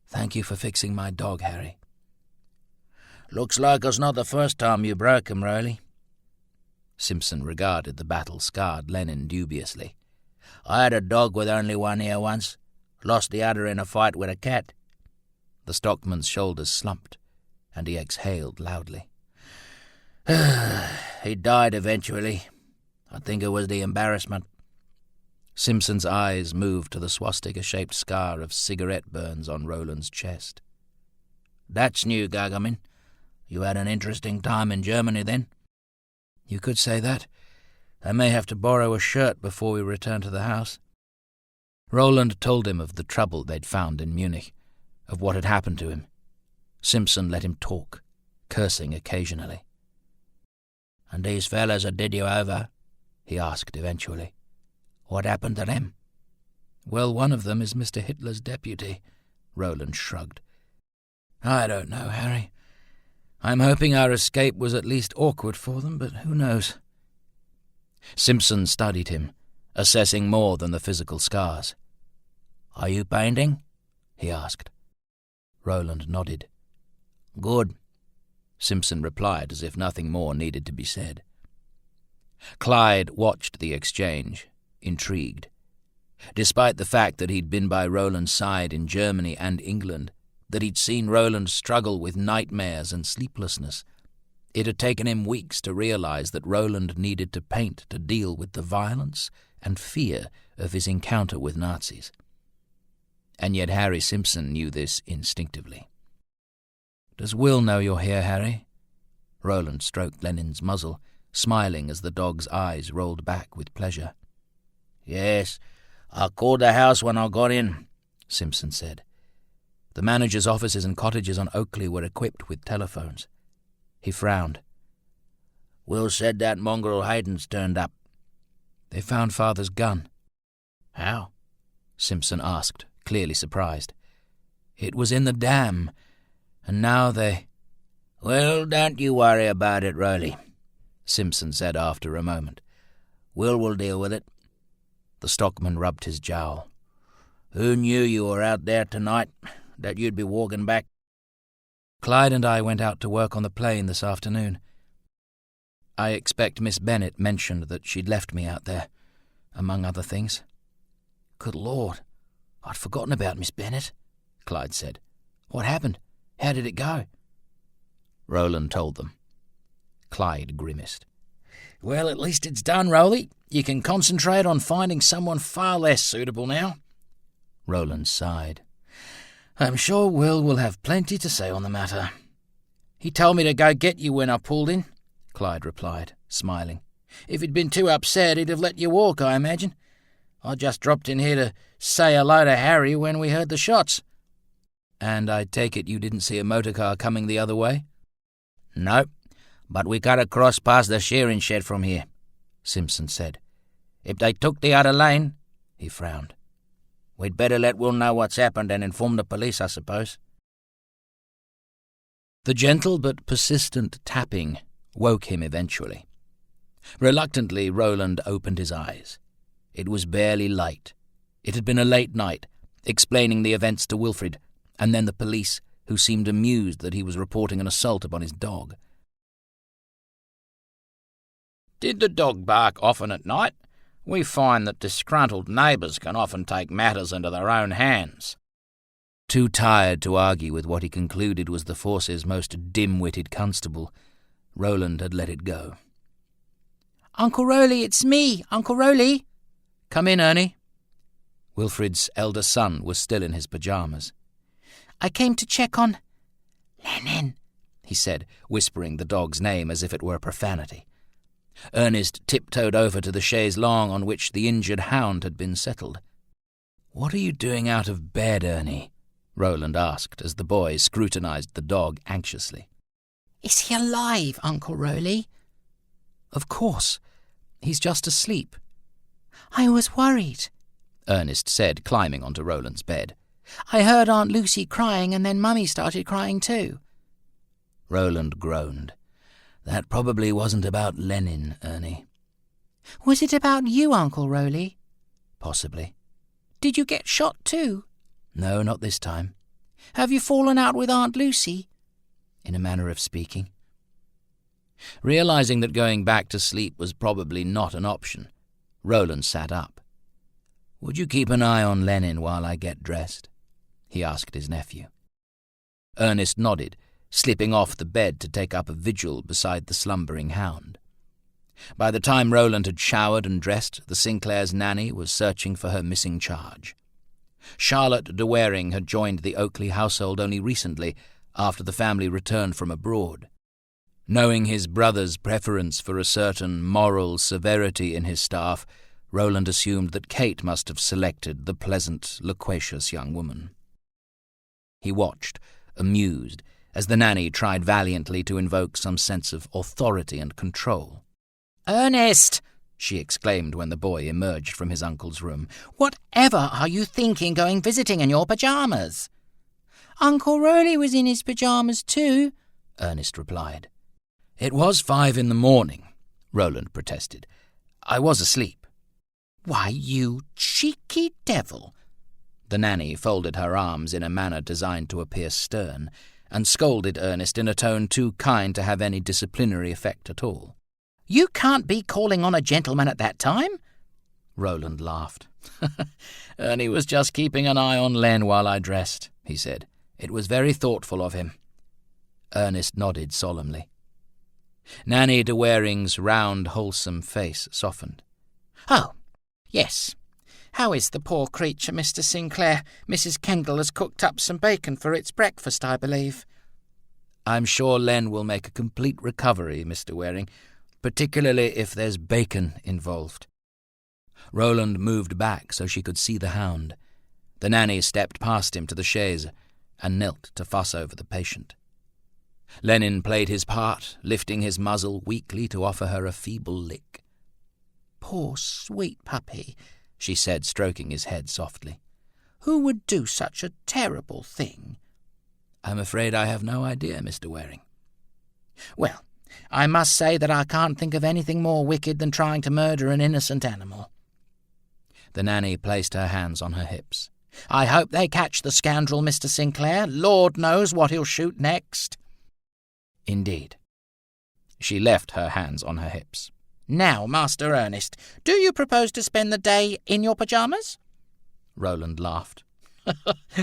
"Thank you for fixing my dog, Harry." "Looks like it's not the first time you broke him, Riley." Simpson regarded the battle-scarred Lenin dubiously. "I had a dog with only one ear once. Lost the other in a fight with a cat." The stockman's shoulders slumped, and he exhaled loudly. "He died eventually. I think it was the embarrassment." Simpson's eyes moved to the swastika-shaped scar of cigarette burns on Roland's chest. "That's new, Gagamin. You had an interesting time in Germany, then?" "You could say that. I may have to borrow a shirt before we return to the house." Roland told him of the trouble they'd found in Munich, of what had happened to him. Simpson let him talk, cursing occasionally. "And these fellas that did you over, he asked eventually. "What happened to them?" "Well, one of them is Mr. Hitler's deputy," Roland shrugged. "I don't know, Harry. I'm hoping our escape was at least awkward for them, but who knows?" Simpson studied him, assessing more than the physical scars. "Are you painting?" he asked. Roland nodded. "Good," Simpson replied as if nothing more needed to be said. Clyde watched the exchange, intrigued. Despite the fact that he'd been by Roland's side in Germany and England, that he'd seen Roland struggle with nightmares and sleeplessness, it had taken him weeks to realize that Roland needed to paint to deal with the violence and fear of his encounter with Nazis. And yet Harry Simpson knew this instinctively. "Does Will know you're here, Harry?" Roland stroked Lenin's muzzle, smiling as the dog's eyes rolled back with pleasure. "Yes, I called the house when I got in," Simpson said. The manager's offices and cottages on Oakley were equipped with telephones. He frowned. "Will said that mongrel Hayden's turned up." "They found Father's gun." "How?" Simpson asked, clearly surprised. "It was in the dam, and now they—" "Well, don't you worry about it, Rowley," Simpson said after a moment. "Will deal with it." The stockman rubbed his jowl. "Who knew you were out there tonight, that you'd be walking back?" "Clyde and I went out to work on the plane this afternoon. I expect Miss Bennet mentioned that she'd left me out there, among other things." "Good Lord, I'd forgotten about Miss Bennet," Clyde said. "What happened? How did it go?" Roland told them. Clyde grimaced. "Well, at least it's done, Rowley. You can concentrate on finding someone far less suitable now." Roland sighed. "I'm sure Will have plenty to say on the matter." "He told me to go get you when I pulled in," Clyde replied, smiling. "If he'd been too upset, he'd have let you walk, I imagine. I just dropped in here to say hello to Harry when we heard the shots." "And I take it you didn't see a motorcar coming the other way?" "No, but we got across past the shearing shed from here," Simpson said. "If they took the other lane," he frowned, "we'd better let Will know what's happened and inform the police, I suppose." The gentle but persistent tapping woke him eventually. Reluctantly, Roland opened his eyes. It was barely light. It had been a late night, explaining the events to Wilfred, and then the police, who seemed amused that he was reporting an assault upon his dog. "Did the dog bark often at night? We find that disgruntled neighbours can often take matters into their own hands." Too tired to argue with what he concluded was the force's most dim-witted constable, Roland had let it go. "Uncle Rowley, it's me, Uncle Rowley." "Come in, Ernie." Wilfred's elder son was still in his pyjamas. "I came to check on Lenin," he said, whispering the dog's name as if it were a profanity. Ernest tiptoed over to the chaise longue on which the injured hound had been settled. "What are you doing out of bed, Ernie?" Roland asked as the boy scrutinized the dog anxiously. "Is he alive, Uncle Rowley?" "Of course. He's just asleep." "I was worried," Ernest said, climbing onto Roland's bed. "I heard Aunt Lucy crying and then Mummy started crying too." Roland groaned. "That probably wasn't about Lenin, Ernie." "Was it about you, Uncle Rowley?" "Possibly." "Did you get shot too?" "No, not this time." "Have you fallen out with Aunt Lucy?" "In a manner of speaking." Realizing that going back to sleep was probably not an option, Roland sat up. "Would you keep an eye on Lenin while I get dressed?" he asked his nephew. Ernest nodded, slipping off the bed to take up a vigil beside the slumbering hound. By the time Roland had showered and dressed, the Sinclairs' nanny was searching for her missing charge. Charlotte de Waring had joined the Oakley household only recently, after the family returned from abroad. Knowing his brother's preference for a certain moral severity in his staff, Roland assumed that Kate must have selected the pleasant, loquacious young woman. He watched, amused, as the nanny tried valiantly to invoke some sense of authority and control. "Ernest!" she exclaimed when the boy emerged from his uncle's room. "Whatever are you thinking going visiting in your pyjamas?" "Uncle Rowley was in his pyjamas too," Ernest replied. "It was 5 a.m, Roland protested. "I was asleep." "Why, you cheeky devil!" The nanny folded her arms in a manner designed to appear stern, and scolded Ernest in a tone too kind to have any disciplinary effect at all. "You can't be calling on a gentleman at that time." Roland laughed. "Ernie was just keeping an eye on Len while I dressed," he said. "It was very thoughtful of him." Ernest nodded solemnly. Nanny de Waring's round, wholesome face softened. "Oh, yes. How is the poor creature, Mr. Sinclair? Mrs. Kendall has cooked up some bacon for its breakfast, I believe." "I'm sure Len will make a complete recovery, Mr. Waring, particularly if there's bacon involved." Roland moved back so she could see the hound. The nanny stepped past him to the chaise and knelt to fuss over the patient. Lenin played his part, lifting his muzzle weakly to offer her a feeble lick. "Poor sweet puppy," she said, stroking his head softly. "Who would do such a terrible thing?" "I'm afraid I have no idea, Mr. Waring." "Well, I must say that I can't think of anything more wicked than trying to murder an innocent animal." The nanny placed her hands on her hips. "I hope they catch the scoundrel, Mr. Sinclair. Lord knows what he'll shoot next." "Indeed." She left her hands on her hips. "Now, Master Ernest, do you propose to spend the day in your pyjamas?" Roland laughed.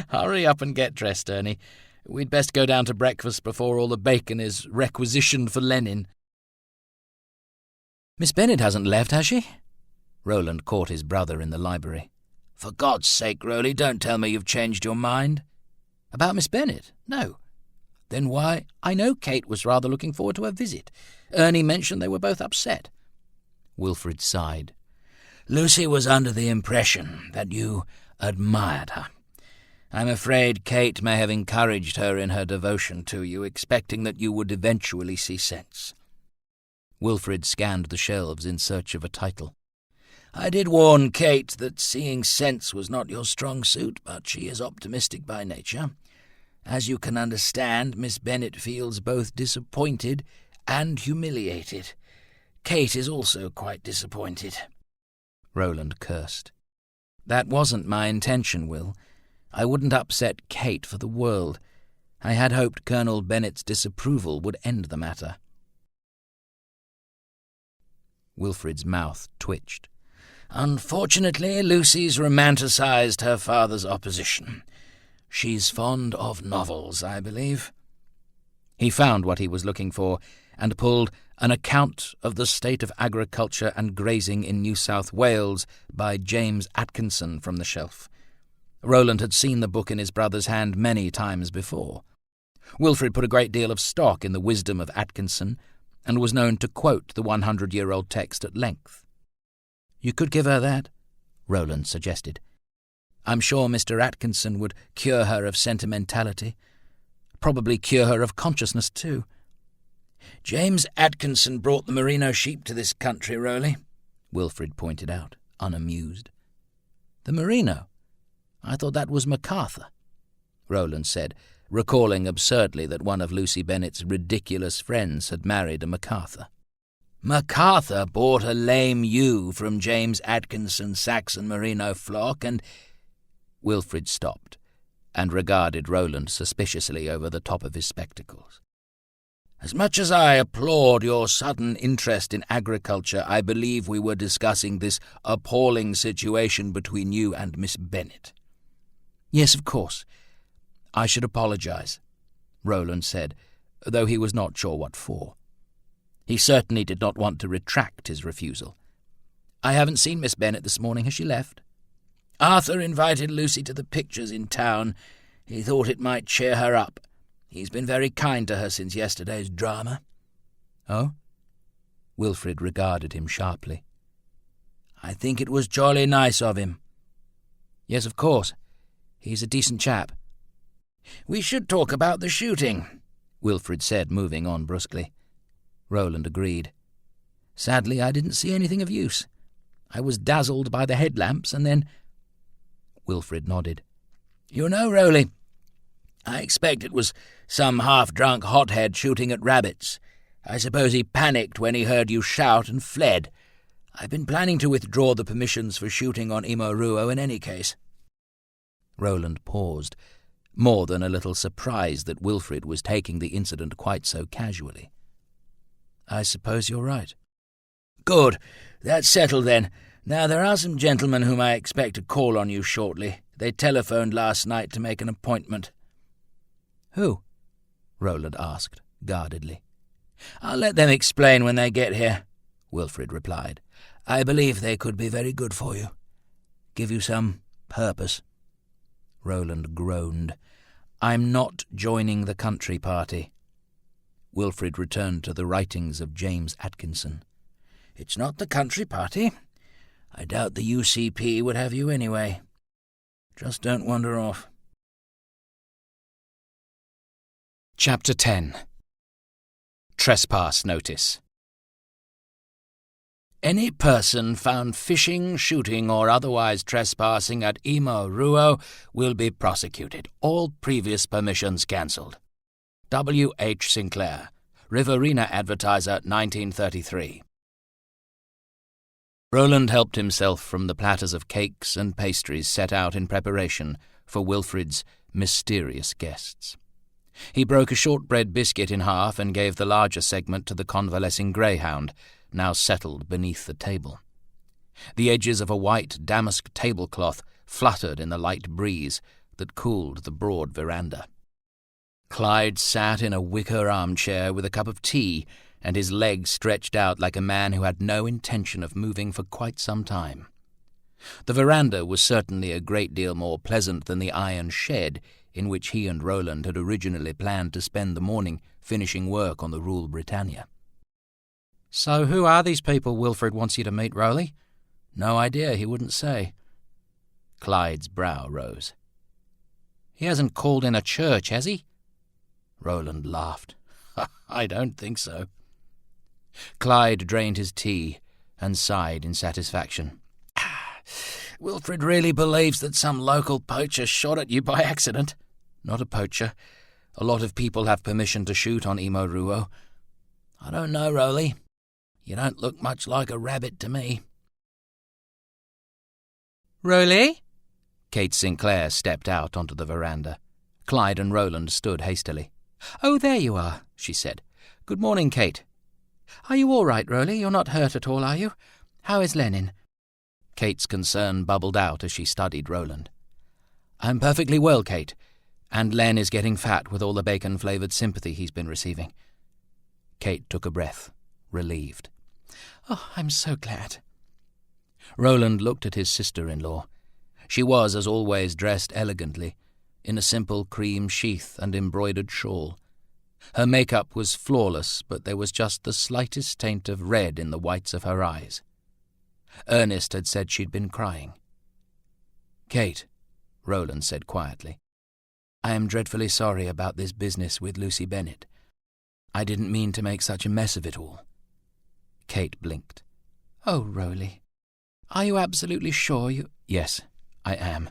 "Hurry up and get dressed, Ernie. We'd best go down to breakfast before all the bacon is requisitioned for Lenin." "Miss Bennet hasn't left, has she?" Roland caught his brother in the library. "For God's sake, Rowley, don't tell me you've changed your mind." "About Miss Bennet? No." "Then why—" "I know Kate was rather looking forward to her visit. Ernie mentioned they were both upset." Wilfrid sighed. "Lucy was under the impression that you admired her. I'm afraid Kate may have encouraged her in her devotion to you, expecting that you would eventually see sense." Wilfrid scanned the shelves in search of a title. "I did warn Kate that seeing sense was not your strong suit, but she is optimistic by nature. As you can understand, Miss Bennet feels both disappointed and humiliated. Kate is also quite disappointed." Roland cursed. "That wasn't my intention, Will. I wouldn't upset Kate for the world. I had hoped Colonel Bennet's disapproval would end the matter." Wilfrid's mouth twitched. "Unfortunately, Lucy's romanticized her father's opposition. She's fond of novels, I believe." He found what he was looking for and pulled An Account of the State of Agriculture and Grazing in New South Wales by James Atkinson from the shelf. Roland had seen the book in his brother's hand many times before. Wilfrid put a great deal of stock in the wisdom of Atkinson and was known to quote the 100-year-old text at length. "You could give her that," Roland suggested. "I'm sure Mr. Atkinson would cure her of sentimentality. Probably cure her of consciousness, too." "James Atkinson brought the merino sheep to this country, Rowley," Wilfrid pointed out, unamused. "The merino? I thought that was MacArthur," Roland said, recalling absurdly that one of Lucy Bennet's ridiculous friends had married a MacArthur. "MacArthur bought a lame ewe from James Atkinson's Saxon merino flock, and—" Wilfrid stopped and regarded Roland suspiciously over the top of his spectacles. "As much as I applaud your sudden interest in agriculture, I believe we were discussing this appalling situation between you and Miss Bennet." "Yes, of course. I should apologize," Roland said, though he was not sure what for. He certainly did not want to retract his refusal. "I haven't seen Miss Bennet this morning. Has she left?" "Arthur invited Lucy to the pictures in town. He thought it might cheer her up. He's been very kind to her since yesterday's drama." "Oh?" Wilfrid regarded him sharply. "I think it was jolly nice of him." "Yes, of course. He's a decent chap." "We should talk about the shooting," Wilfrid said, moving on brusquely. Roland agreed. Sadly, I didn't see anything of use. I was dazzled by the headlamps, and then—" Wilfrid nodded. "You know, Rowley, I expect it was some half-drunk hothead shooting at rabbits. I suppose he panicked when he heard you shout and fled. I've been planning to withdraw the permissions for shooting on Imoruo in any case." Roland paused, more than a little surprised that Wilfrid was taking the incident quite so casually. "I suppose you're right." "Good. That's settled then. Now, there are some gentlemen whom I expect to call on you shortly. They telephoned last night to make an appointment." "Who?" Roland asked, guardedly. "I'll let them explain when they get here," Wilfrid replied. "I believe they could be very good for you. Give you some purpose." Roland groaned. "I'm not joining the country party." Wilfrid returned to the writings of James Atkinson. "It's not the country party. I doubt the UCP would have you anyway. Just don't wander off." Chapter 10. Trespass Notice. Any person found fishing, shooting, or otherwise trespassing at Imoruo will be prosecuted. All previous permissions cancelled. W. H. Sinclair, Riverina Advertiser, 1933. Roland helped himself from the platters of cakes and pastries set out in preparation for Wilfrid's mysterious guests. He broke a shortbread biscuit in half and gave the larger segment to the convalescing greyhound, now settled beneath the table. The edges of a white damask tablecloth fluttered in the light breeze that cooled the broad veranda. Clyde sat in a wicker armchair with a cup of tea and his legs stretched out like a man who had no intention of moving for quite some time. The veranda was certainly a great deal more pleasant than the iron shed in which he and Roland had originally planned to spend the morning finishing work on the Rule Britannia. "So who are these people Wilfrid wants you to meet, Rowley?" "No idea, he wouldn't say." Clyde's brow rose. "He hasn't called in a church, has he?" Roland laughed. "I don't think so." Clyde drained his tea and sighed in satisfaction. "Wilfrid really believes that some local poacher shot at you by accident." "Not a poacher. A lot of people have permission to shoot on Imoruo." "I don't know, Rowley. You don't look much like a rabbit to me." "Rowley?" Kate Sinclair stepped out onto the veranda. Clyde and Roland stood hastily. "Oh, there you are," she said. "Good morning, Kate." "Are you all right, Rowley? You're not hurt at all, are you? How is Lenin?" Kate's concern bubbled out as she studied Roland. "I'm perfectly well, Kate, and Len is getting fat with all the bacon-flavoured sympathy he's been receiving." Kate took a breath, relieved. "Oh, I'm so glad." Roland looked at his sister-in-law. She was, as always, dressed elegantly, in a simple cream sheath and embroidered shawl. Her makeup was flawless, but there was just the slightest taint of red in the whites of her eyes. Ernest had said she'd been crying. "Kate," Roland said quietly, "I am dreadfully sorry about this business with Lucy Bennet. I didn't mean to make such a mess of it all." Kate blinked. "Oh, Rowley, are you absolutely sure you—" "Yes, I am."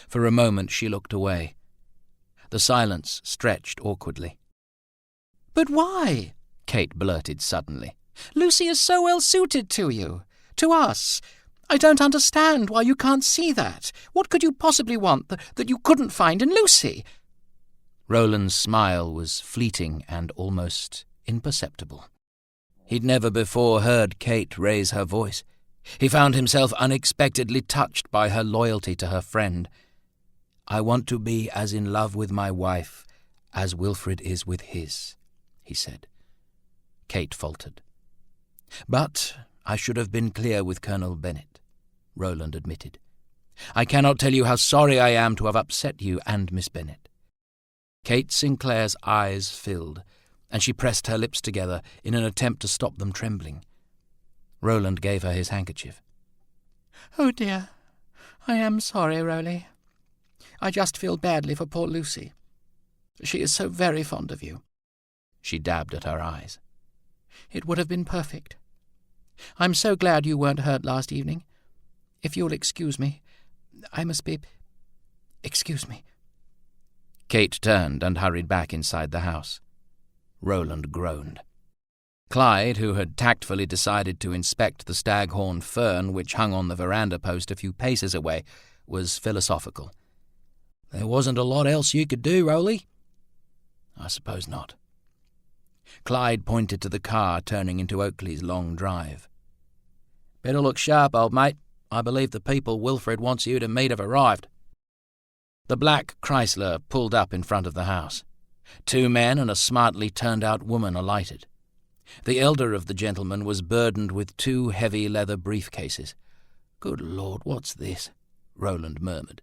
For a moment she looked away. The silence stretched awkwardly. "But why?" Kate blurted suddenly. "Lucy is so well suited to you, to us. I don't understand why you can't see that. What could you possibly want that you couldn't find in Lucy?" Roland's smile was fleeting and almost imperceptible. He'd never before heard Kate raise her voice. He found himself unexpectedly touched by her loyalty to her friend. "I want to be as in love with my wife as Wilfrid is with his," he said. Kate faltered. "But I should have been clear with Colonel Bennet," Roland admitted. "I cannot tell you how sorry I am to have upset you and Miss Bennet." Kate Sinclair's eyes filled, and she pressed her lips together in an attempt to stop them trembling. Roland gave her his handkerchief. "Oh, dear, I am sorry, Rowley. I just feel badly for poor Lucy. She is so very fond of you." She dabbed at her eyes. "It would have been perfect. I'm so glad you weren't hurt last evening. If you'll excuse me, I must be... Excuse me. Kate turned and hurried back inside the house. Roland groaned. Clyde, who had tactfully decided to inspect the staghorn fern which hung on the veranda post a few paces away, was philosophical. There wasn't a lot else you could do, Rowley. I suppose not. Clyde pointed to the car turning into Oakley's long drive. Better look sharp, old mate. I believe the people Wilfred wants you to meet have arrived. The black Chrysler pulled up in front of the house. 2 men and a smartly turned-out woman alighted. The elder of the gentlemen was burdened with 2 heavy leather briefcases. "Good Lord, what's this?" Roland murmured.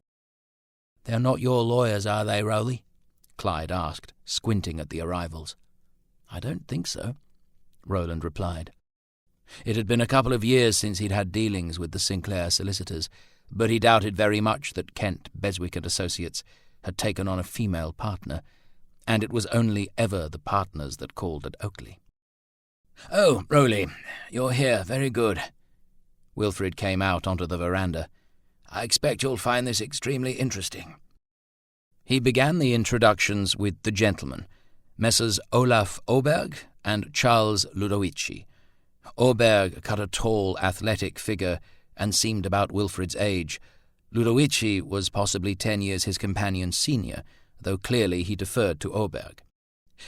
"They're not your lawyers, are they, Rowley?" Clyde asked, squinting at the arrivals. "I don't think so," Roland replied. It had been a couple of years since he'd had dealings with the Sinclair solicitors, but he doubted very much that Kent, Beswick and Associates had taken on a female partner, and it was only ever the partners that called at Oakley. "Oh, Rowley, you're here. Very good." Wilfred came out onto the veranda. "I expect you'll find this extremely interesting." He began the introductions with the gentlemen, Messrs. Olaf Oberg and Charles Ludovici. Oberg cut a tall, athletic figure and seemed about Wilfred's age. Ludovici was possibly 10 years his companion's senior, though clearly he deferred to Oberg.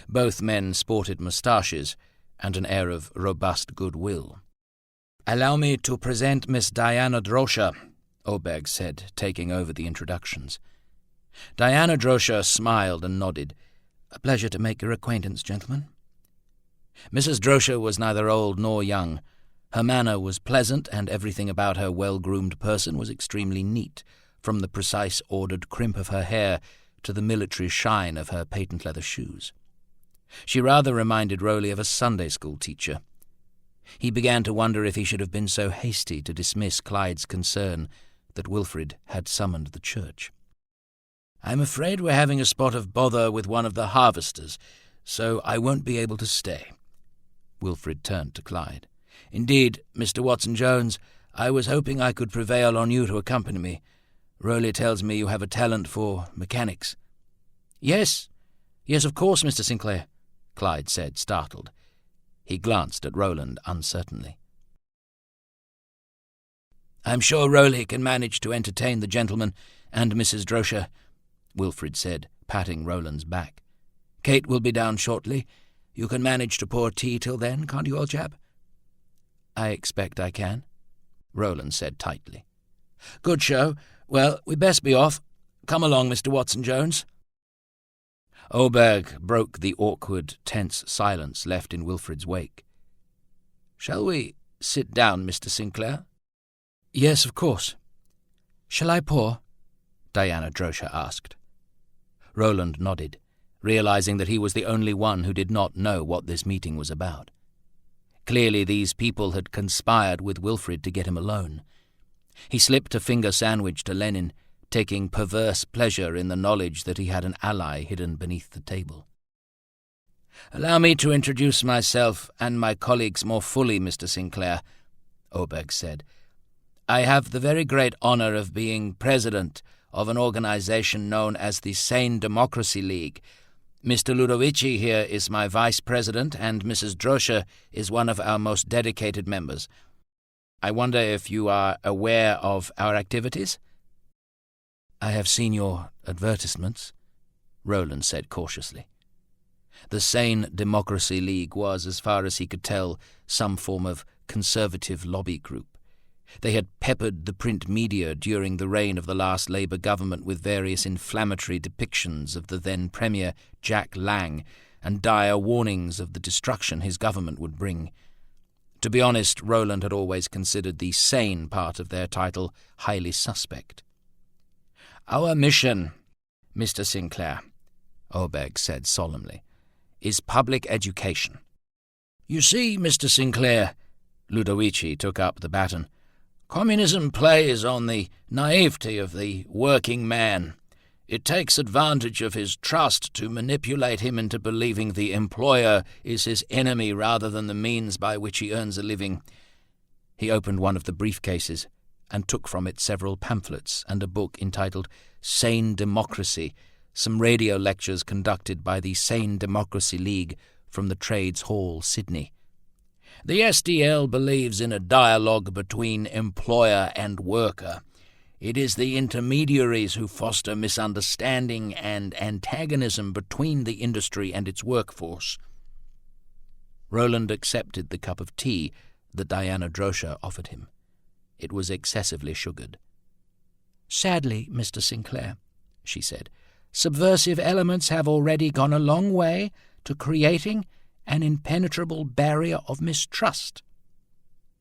Both men sported moustaches and an air of robust goodwill. "Allow me to present Miss Diana Droscher," Oberg said, taking over the introductions. Diana Droscher smiled and nodded. "A pleasure to make your acquaintance, gentlemen." Mrs. Droscher was neither old nor young. Her manner was pleasant, and everything about her well-groomed person was extremely neat, from the precise ordered crimp of her hair to the military shine of her patent leather shoes. She rather reminded Rowley of a Sunday school teacher. He began to wonder if he should have been so hasty to dismiss Clyde's concern that Wilfred had summoned the church. "I'm afraid we're having a spot of bother with one of the harvesters, so I won't be able to stay." Wilfred turned to Clyde. "Indeed, Mr. Watson-Jones, I was hoping I could prevail on you to accompany me. Rowley tells me you have a talent for mechanics." Yes, of course, Mr. Sinclair," Clyde said, startled. He glanced at Roland uncertainly. "I'm sure Rowley can manage to entertain the gentleman and Mrs. Droscher," Wilfred said, patting Roland's back. "Kate will be down shortly. You can manage to pour tea till then, can't you, old chap?" "I expect I can," Roland said tightly. "Good show. Well, we'd best be off. Come along, Mr. Watson-Jones." Oberg broke the awkward, tense silence left in Wilfred's wake. "Shall we sit down, Mr. Sinclair?" "Yes, of course." "Shall I pour?" Diana Droscher asked. Roland nodded, realizing that he was the only one who did not know what this meeting was about. Clearly these people had conspired with Wilfred to get him alone. He slipped a finger sandwich to Lenin, taking perverse pleasure in the knowledge that he had an ally hidden beneath the table. "Allow me to introduce myself and my colleagues more fully, Mr. Sinclair," Oberg said. "I have the very great honor of being president of an organization known as the Sane Democracy League. Mr. Ludovici here is my vice president, and Mrs. Droscher is one of our most dedicated members. I wonder if you are aware of our activities?" "I have seen your advertisements," Roland said cautiously. The Sane Democracy League was, as far as he could tell, some form of conservative lobby group. They had peppered the print media during the reign of the last Labour government with various inflammatory depictions of the then Premier Jack Lang and dire warnings of the destruction his government would bring. To be honest, Roland had always considered the sane part of their title highly suspect. "Our mission, Mr. Sinclair," Oberg said solemnly, "is public education." "You see, Mr. Sinclair," Ludovici took up the baton, "communism plays on the naivety of the working man. It takes advantage of his trust to manipulate him into believing the employer is his enemy rather than the means by which he earns a living. He opened one of the briefcases and took from it several pamphlets and a book entitled Sane Democracy, some radio lectures conducted by the Sane Democracy League from the Trades Hall, Sydney. The SDL believes in a dialogue between employer and worker. It is the intermediaries who foster misunderstanding and antagonism between the industry and its workforce. Roland accepted the cup of tea that Diana Drosha offered him. It was excessively sugared. "Sadly, Mr. Sinclair," she said, "subversive elements have already gone a long way to creating an impenetrable barrier of mistrust."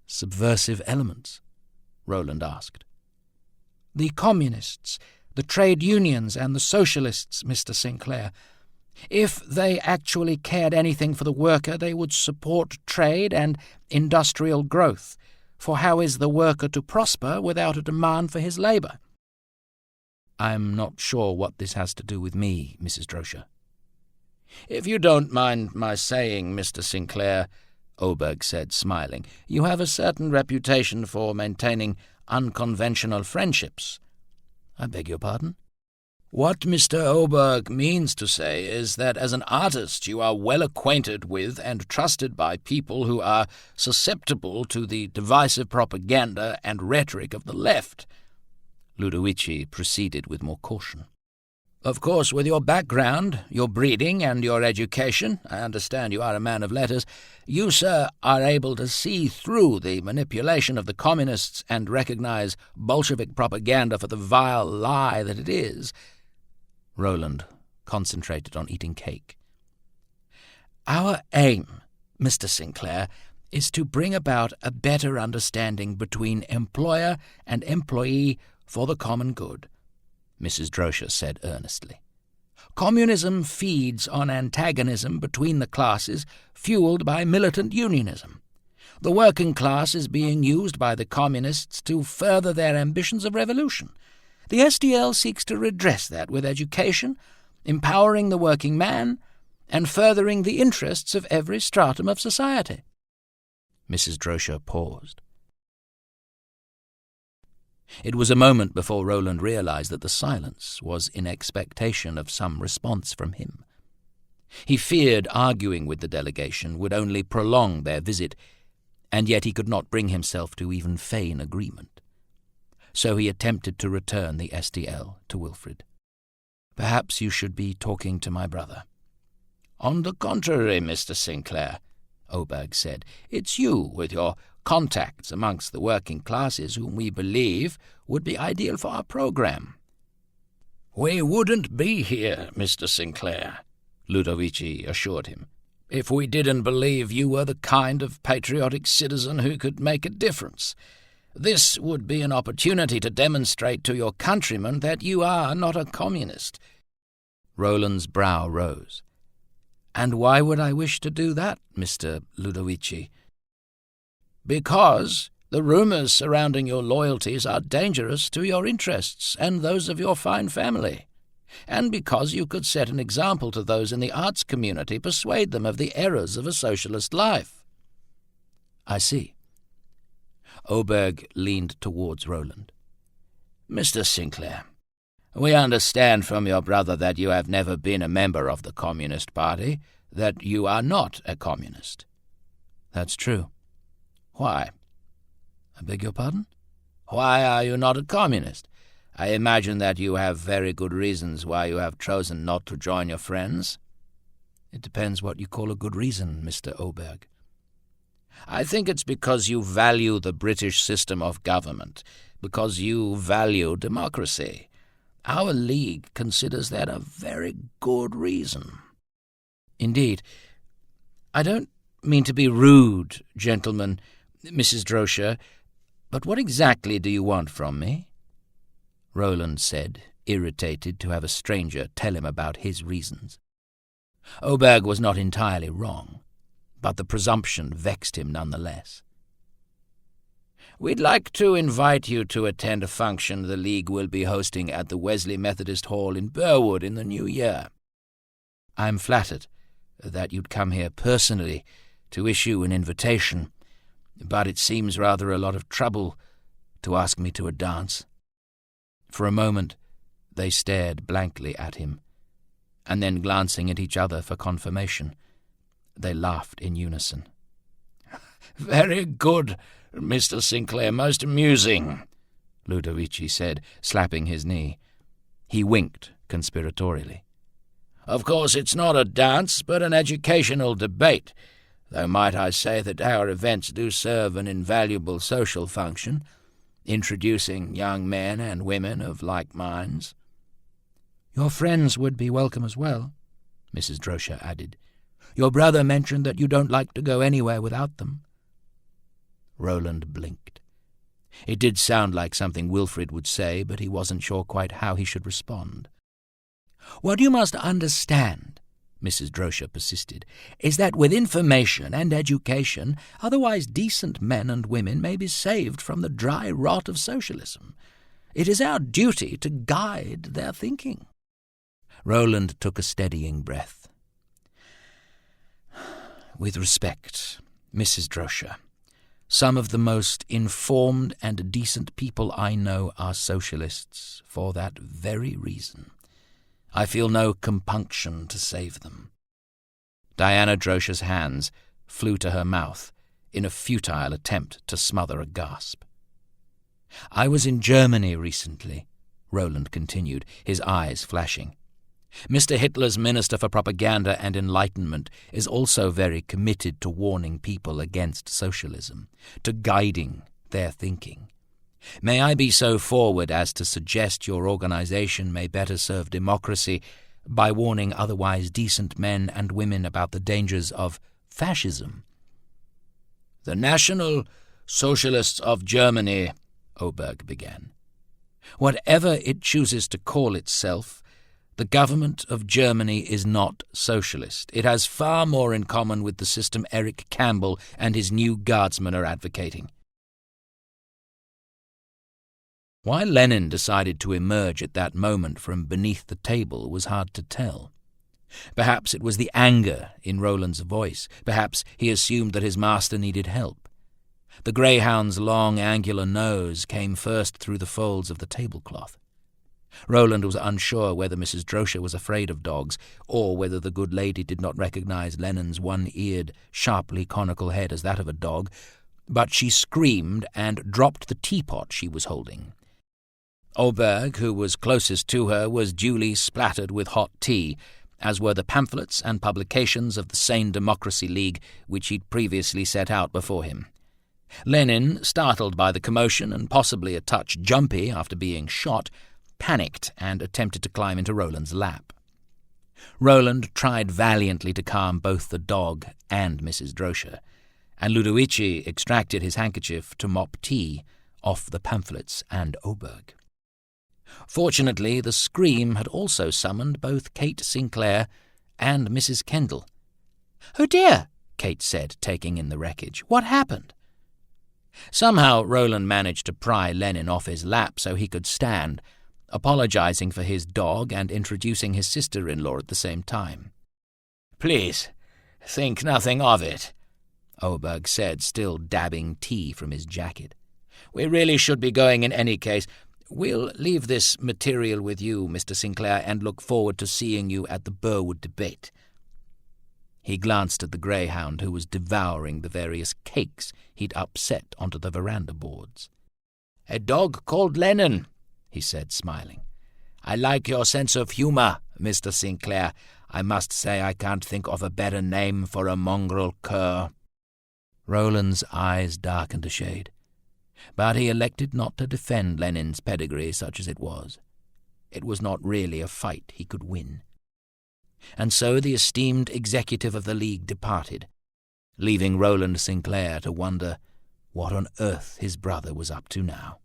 "Subversive elements?" Roland asked. "The communists, the trade unions and the socialists, Mr. Sinclair. If they actually cared anything for the worker, they would support trade and industrial growth, for how is the worker to prosper without a demand for his labour?" "I'm not sure what this has to do with me, Mrs. Drosha." "If you don't mind my saying, Mr. Sinclair," Oberg said, smiling, "you have a certain reputation for maintaining unconventional friendships." "I beg your pardon?" "What Mr. Oberg means to say is that as an artist you are well acquainted with and trusted by people who are susceptible to the divisive propaganda and rhetoric of the left." Ludovici proceeded with more caution. "Of course, with your background, your breeding, and your education, I understand you are a man of letters, you, sir, are able to see through the manipulation of the communists and recognize Bolshevik propaganda for the vile lie that it is." Roland concentrated on eating cake. "Our aim, Mr. Sinclair, is to bring about a better understanding between employer and employee for the common good," Mrs. Drosha said earnestly. "Communism feeds on antagonism between the classes, fueled by militant unionism. The working class is being used by the communists to further their ambitions of revolution. The SDL seeks to redress that with education, empowering the working man, and furthering the interests of every stratum of society." Mrs. Drosha paused. It was a moment before Roland realized that the silence was in expectation of some response from him. He feared arguing with the delegation would only prolong their visit, and yet he could not bring himself to even feign agreement. So he attempted to return the SDL to Wilfrid. "Perhaps you should be talking to my brother." "On the contrary, Mr. Sinclair," Oberg said, "it's you, with your contacts amongst the working classes, whom we believe would be ideal for our program." "We wouldn't be here, Mr. Sinclair," Ludovici assured him, "if we didn't believe you were the kind of patriotic citizen who could make a difference. This would be an opportunity to demonstrate to your countrymen that you are not a communist." Roland's brow rose. "And why would I wish to do that, Mr. Ludovici?" "Because the rumours surrounding your loyalties are dangerous to your interests and those of your fine family, and because you could set an example to those in the arts community, persuade them of the errors of a socialist life." "I see." Oberg leaned towards Roland. "Mr. Sinclair, we understand from your brother that you have never been a member of the Communist Party, that you are not a communist." "That's true." "Why?" "I beg your pardon?" "Why are you not a communist? I imagine that you have very good reasons why you have chosen not to join your friends." "It depends what you call a good reason, Mr. Oberg." "I think it's because you value the British system of government, because you value democracy. Our League considers that a very good reason." "Indeed. I don't mean to be rude, gentlemen, Mrs. Drosha, but what exactly do you want from me?" Roland said, irritated to have a stranger tell him about his reasons. Oberg was not entirely wrong, but the presumption vexed him nonetheless. "We'd like to invite you to attend a function the League will be hosting at the Wesley Methodist Hall in Burwood in the new year." "I'm flattered that you'd come here personally to issue an invitation. but it seems rather a lot of trouble to ask me to a dance." For a moment they stared blankly at him, and then glancing at each other for confirmation, they laughed in unison. "Very good, Mr. Sinclair, most amusing," Ludovici said, slapping his knee. He winked conspiratorially. "Of course it's not a dance, but an educational debate, though might I say that our events do serve an invaluable social function, introducing young men and women of like minds." "Your friends would be welcome as well," Mrs. Drosha added. "Your brother mentioned that you don't like to go anywhere without them." Roland blinked. It did sound like something Wilfrid would say, but he wasn't sure quite how he should respond. "What you must understand," Mrs. Drosha persisted, "is that with information and education, otherwise decent men and women may be saved from the dry rot of socialism. It is our duty to guide their thinking." Roland took a steadying breath. "With respect, Mrs. Drosha, some of the most informed and decent people I know are socialists for that very reason. I feel no compunction to save them." Diana Drosha's hands flew to her mouth in a futile attempt to smother a gasp. "I was in Germany recently," Roland continued, his eyes flashing. "Mr. Hitler's Minister for Propaganda and Enlightenment is also very committed to warning people against socialism, to guiding their thinking. May I be so forward as to suggest your organization may better serve democracy by warning otherwise decent men and women about the dangers of fascism?" "The National Socialists of Germany," Oberg began. "Whatever it chooses to call itself, the government of Germany is not socialist. It has far more in common with the system Eric Campbell and his new guardsmen are advocating." Why Lenin decided to emerge at that moment from beneath the table was hard to tell. Perhaps it was the anger in Roland's voice. Perhaps he assumed that his master needed help. The greyhound's long, angular nose came first through the folds of the tablecloth. Roland was unsure whether Mrs. Drosha was afraid of dogs, or whether the good lady did not recognize Lenin's one-eared, sharply conical head as that of a dog, but she screamed and dropped the teapot she was holding. Oberg, who was closest to her, was duly splattered with hot tea, as were the pamphlets and publications of the Sane Democracy League which he'd previously set out before him. Lenin, startled by the commotion and possibly a touch jumpy after being shot, panicked and attempted to climb into Roland's lap. Roland tried valiantly to calm both the dog and Mrs. Drosha, and Ludovici extracted his handkerchief to mop tea off the pamphlets and Oberg. Fortunately, the scream had also summoned both Kate Sinclair and Mrs. Kendall. "Oh dear," Kate said, taking in the wreckage. "What happened?" Somehow Roland managed to pry Lenin off his lap so he could stand, apologizing for his dog and introducing his sister-in-law at the same time. "Please, think nothing of it," Oberg said, still dabbing tea from his jacket. "We really should be going in any case. We'll leave this material with you, Mr. Sinclair, and look forward to seeing you at the Burwood debate." He glanced at the greyhound, who was devouring the various cakes he'd upset onto the veranda boards. "A dog called Lenin," he said, smiling. "I like your sense of humour, Mr. Sinclair. I must say I can't think of a better name for a mongrel cur." Roland's eyes darkened a shade, but he elected not to defend Lenin's pedigree, such as it was. It was not really a fight he could win. And so the esteemed executive of the League departed, leaving Roland Sinclair to wonder what on earth his brother was up to now.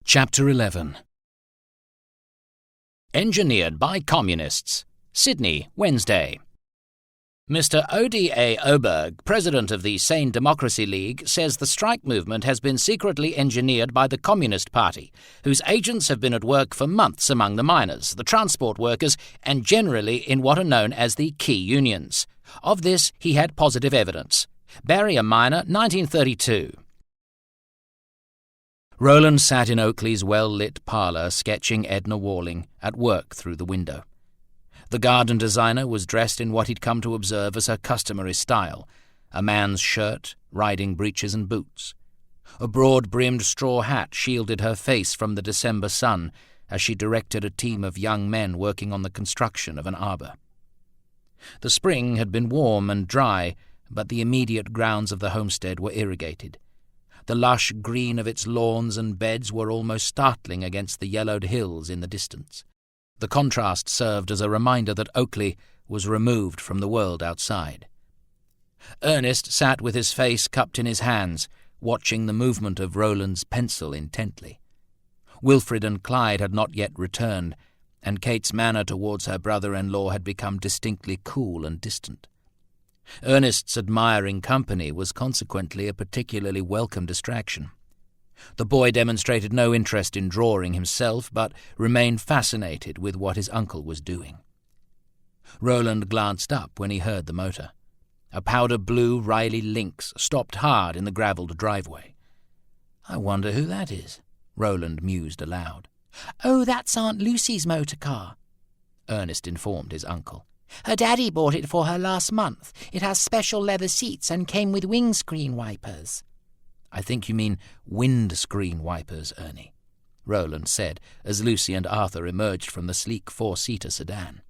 Chapter 11. Engineered by Communists. Sydney, Wednesday. Mr. O.D.A. Oberg, president of the Sane Democracy League, says the strike movement has been secretly engineered by the Communist Party, whose agents have been at work for months among the miners, the transport workers, and generally in what are known as the key unions. Of this, he had positive evidence. Barrier Miner, 1932. Roland sat in Oakley's well-lit parlour sketching Edna Walling, at work through the window. The garden designer was dressed in what he'd come to observe as her customary style, a man's shirt, riding breeches and boots. A broad-brimmed straw hat shielded her face from the December sun as she directed a team of young men working on the construction of an arbour. The spring had been warm and dry, but the immediate grounds of the homestead were irrigated. The lush green of its lawns and beds were almost startling against the yellowed hills in the distance. The contrast served as a reminder that Oakley was removed from the world outside. Ernest sat with his face cupped in his hands, watching the movement of Roland's pencil intently. Wilfred and Clyde had not yet returned, and Kate's manner towards her brother-in-law had become distinctly cool and distant. Ernest's admiring company was consequently a particularly welcome distraction. The boy demonstrated no interest in drawing himself, but remained fascinated with what his uncle was doing. Roland glanced up when he heard the motor. A powder-blue Riley Lynx stopped hard in the gravelled driveway. "I wonder who that is," Roland mused aloud. "Oh, that's Aunt Lucy's motor car," Ernest informed his uncle. "Her daddy bought it for her last month. It has special leather seats and came with windscreen wipers." "I think you mean windscreen wipers, Ernie," Roland said as Lucy and Arthur emerged from the sleek four-seater sedan.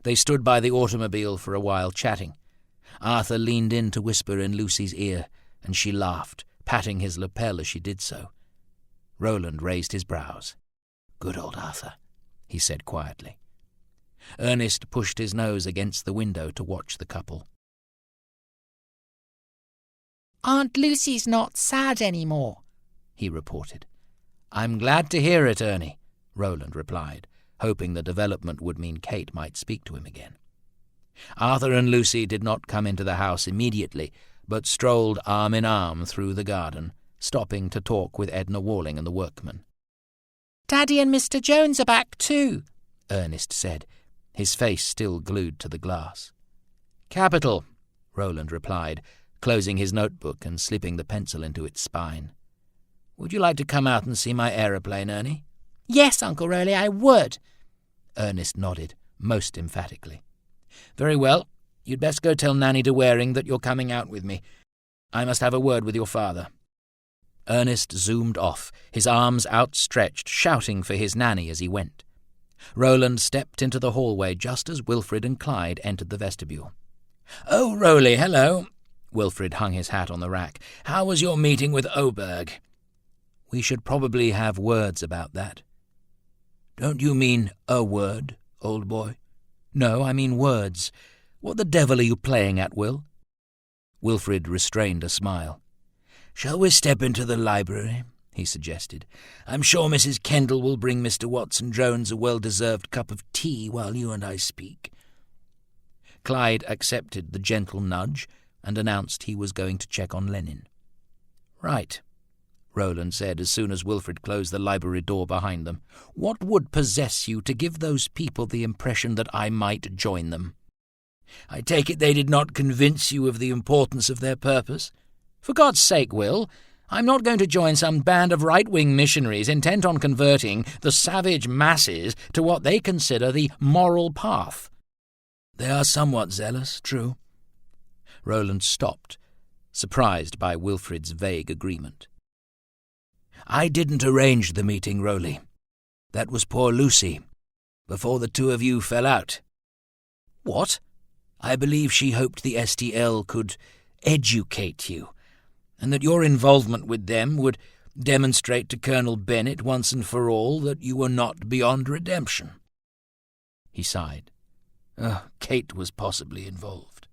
They stood by the automobile for a while chatting. Arthur leaned in to whisper in Lucy's ear, and she laughed, patting his lapel as she did so. Roland raised his brows. "Good old Arthur," he said quietly. Ernest pushed his nose against the window to watch the couple. "Aunt Lucy's not sad anymore," he reported. "I'm glad to hear it, Ernie," Roland replied, hoping the development would mean Kate might speak to him again. Arthur and Lucy did not come into the house immediately, but strolled arm in arm through the garden, stopping to talk with Edna Walling and the workmen. "Daddy and Mr. Jones are back too," Ernest said, his face still glued to the glass. "Capital," Roland replied, closing his notebook and slipping the pencil into its spine. "Would you like to come out and see my aeroplane, Ernie?" "Yes, Uncle Rowley, I would." Ernest nodded, most emphatically. "Very well. You'd best go tell Nanny de Waring that you're coming out with me. I must have a word with your father." Ernest zoomed off, his arms outstretched, shouting for his nanny as he went. Roland stepped into the hallway just as Wilfred and Clyde entered the vestibule. "Oh, Rowley, hello." Wilfred hung his hat on the rack. "How was your meeting with Oberg?" "We should probably have words about that." "Don't you mean a word, old boy?" "No, I mean words. What the devil are you playing at, Will?" Wilfred restrained a smile. "Shall we step into the library?" he suggested. "I'm sure Mrs. Kendall will bring Mr. Watson-Jones a well-deserved cup of tea while you and I speak." Clyde accepted the gentle nudge and announced he was going to check on Lenin. "Right," Roland said as soon as Wilfred closed the library door behind them. "What would possess you to give those people the impression that I might join them?" "I take it they did not convince you of the importance of their purpose?" "For God's sake, Will, I'm not going to join some band of right-wing missionaries intent on converting the savage masses to what they consider the moral path." "They are somewhat zealous, true." Roland stopped, surprised by Wilfred's vague agreement. "I didn't arrange the meeting, Rowley. That was poor Lucy, before the two of you fell out." "What?" "I believe she hoped the STL could educate you, and that your involvement with them would demonstrate to Colonel Bennett once and for all that you were not beyond redemption." He sighed. Kate was possibly involved.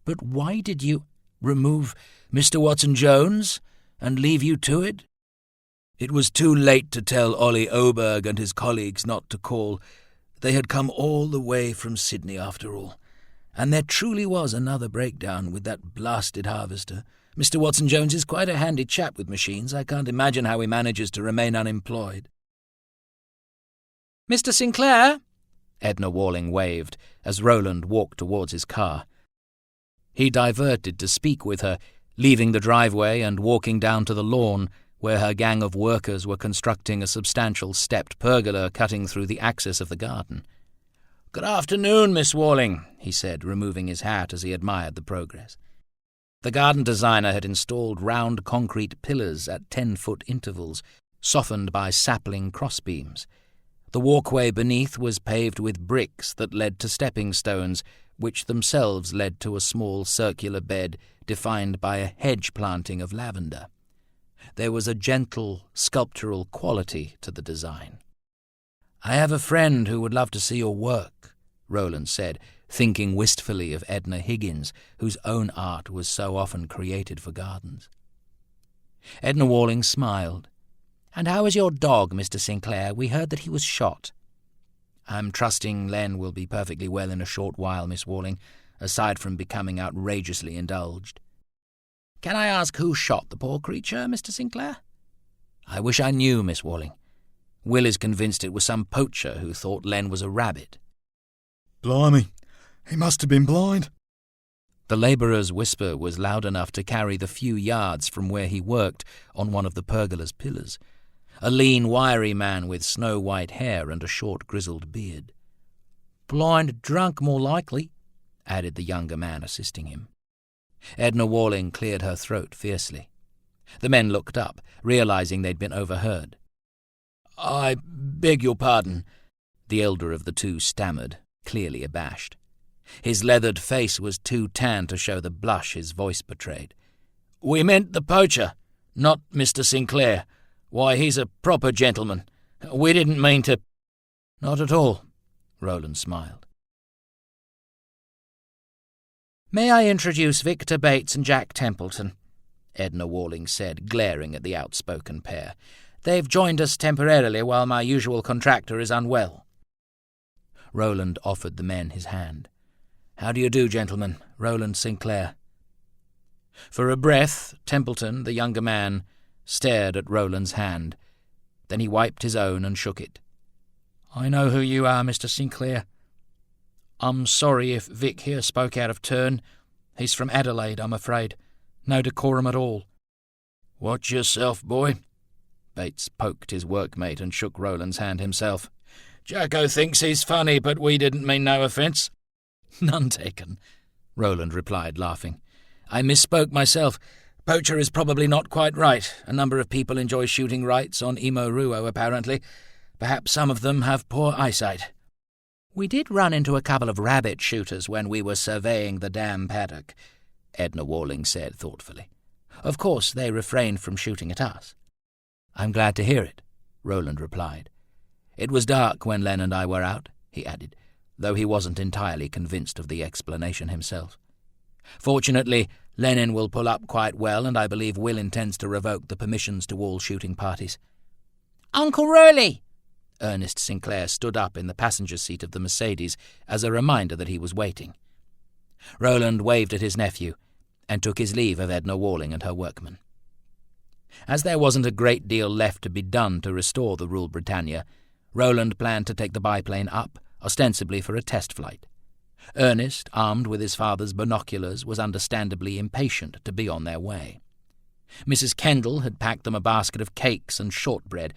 "But why did you remove Mr. Watson-Jones and leave you to it?" "It was too late to tell Ollie Oberg and his colleagues not to call. They had come all the way from Sydney after all, And there truly was another breakdown with that blasted harvester. Mr. Watson-Jones is quite a handy chap with machines. I can't imagine how he manages to remain unemployed. "Mr. Sinclair!" Edna Walling waved as Roland walked towards his car. He diverted to speak with her, leaving the driveway and walking down to the lawn where her gang of workers were constructing a substantial stepped pergola cutting through the axis of the garden. "Good afternoon, Miss Walling," he said, removing his hat as he admired the progress. The garden designer had installed round concrete pillars at 10-foot intervals, softened by sapling crossbeams. The walkway beneath was paved with bricks that led to stepping stones, which themselves led to a small circular bed defined by a hedge planting of lavender. There was a gentle, sculptural quality to the design. "I have a friend who would love to see your work," Roland said, thinking wistfully of Edna Higgins, whose own art was so often created for gardens. Edna Walling smiled. "And how is your dog, Mr. Sinclair? We heard that he was shot." "I'm trusting Len will be perfectly well in a short while, Miss Walling, aside from becoming outrageously indulged." "Can I ask who shot the poor creature, Mr. Sinclair?" "I wish I knew, Miss Walling. Will is convinced it was some poacher who thought Len was a rabbit." "Blimey, he must have been blind." The labourer's whisper was loud enough to carry the few yards from where he worked on one of the pergola's pillars. A lean, wiry man with snow-white hair and a short, grizzled beard. "Blind drunk, more likely," added the younger man assisting him. Edna Walling cleared her throat fiercely. The men looked up, realizing they'd been overheard. "I beg your pardon," the elder of the two stammered, clearly abashed. His leathered face was too tan to show the blush his voice betrayed. "We meant the poacher, not Mr. Sinclair. Why, he's a proper gentleman. We didn't mean to—" "Not at all," Roland smiled. "May I introduce Victor Bates and Jack Templeton?" Edna Walling said, glaring at the outspoken pair. "They've joined us temporarily while my usual contractor is unwell." Roland offered the men his hand. "How do you do, gentlemen? Roland Sinclair." For a breath, Templeton, the younger man, stared at Roland's hand. Then he wiped his own and shook it. "I know who you are, Mr. Sinclair. I'm sorry if Vic here spoke out of turn. He's from Adelaide, I'm afraid. No decorum at all." "Watch yourself, boy." Bates poked his workmate and shook Roland's hand himself. "Jacko thinks he's funny, but we didn't mean no offence." "None taken," Roland replied, laughing. "I misspoke myself. Poacher is probably not quite right. A number of people enjoy shooting rights on Imo-Ruo, apparently. Perhaps some of them have poor eyesight." "We did run into a couple of rabbit shooters when we were surveying the dam paddock," Edna Walling said thoughtfully. "Of course, they refrained from shooting at us." "I'm glad to hear it," Roland replied. "It was dark when Len and I were out," he added, though he wasn't entirely convinced of the explanation himself. "Fortunately, Lenin will pull up quite well, and I believe Will intends to revoke the permissions to all shooting parties." "Uncle Rurley!" Ernest Sinclair stood up in the passenger seat of the Mercedes as a reminder that he was waiting. Roland waved at his nephew and took his leave of Edna Walling and her workmen. As there wasn't a great deal left to be done to restore the Rule Britannia, Roland planned to take the biplane up, ostensibly for a test flight. Ernest, armed with his father's binoculars, was understandably impatient to be on their way. Mrs. Kendall had packed them a basket of cakes and shortbread,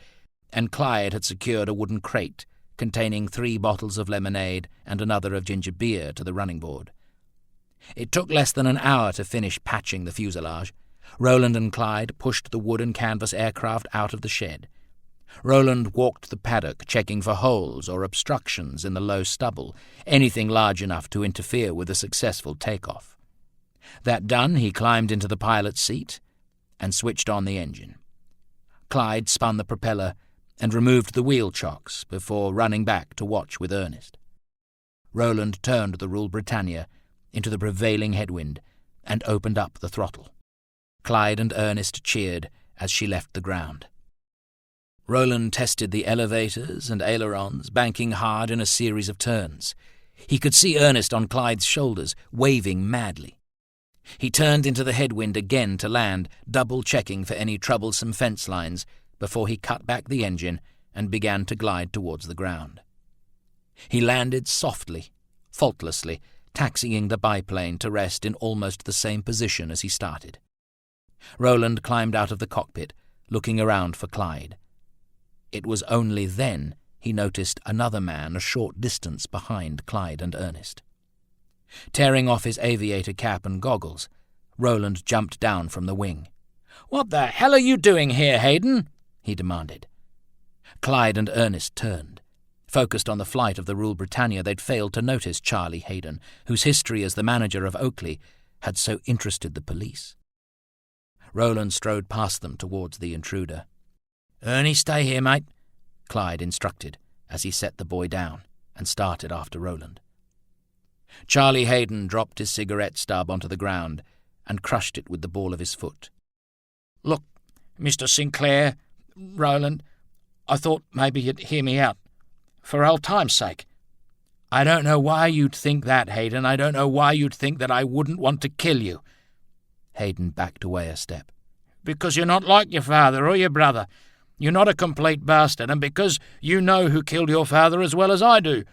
and Clyde had secured a wooden crate containing 3 bottles of lemonade and another of ginger beer to the running board. It took less than an hour to finish patching the fuselage. Roland and Clyde pushed the wood and canvas aircraft out of the shed. Roland walked the paddock, checking for holes or obstructions in the low stubble, anything large enough to interfere with a successful takeoff. That done, he climbed into the pilot's seat and switched on the engine. Clyde spun the propeller and removed the wheel chocks before running back to watch with Ernest. Roland turned the Rule Britannia into the prevailing headwind and opened up the throttle. Clyde and Ernest cheered as she left the ground. Roland tested the elevators and ailerons, banking hard in a series of turns. He could see Ernest on Clyde's shoulders, waving madly. He turned into the headwind again to land, double-checking for any troublesome fence lines before he cut back the engine and began to glide towards the ground. He landed softly, faultlessly, taxiing the biplane to rest in almost the same position as he started. Roland climbed out of the cockpit, looking around for Clyde. It was only then he noticed another man a short distance behind Clyde and Ernest. Tearing off his aviator cap and goggles, Roland jumped down from the wing. "What the hell are you doing here, Hayden?" he demanded. Clyde and Ernest turned. Focused on the flight of the Rule Britannia, they'd failed to notice Charlie Hayden, whose history as the manager of Oakley had so interested the police. Roland strode past them towards the intruder. "Ernie, stay here, mate," Clyde instructed as he set the boy down and started after Roland. Charlie Hayden dropped his cigarette stub onto the ground and crushed it with the ball of his foot. "Look, Mr. Sinclair, Roland, I thought maybe you'd hear me out. For old time's sake. I don't know why you'd think that, Hayden. I don't know why you'd think that I wouldn't want to kill you." Hayden backed away a step. "Because you're not like your father or your brother. You're not a complete bastard, and because you know who killed your father as well as I do."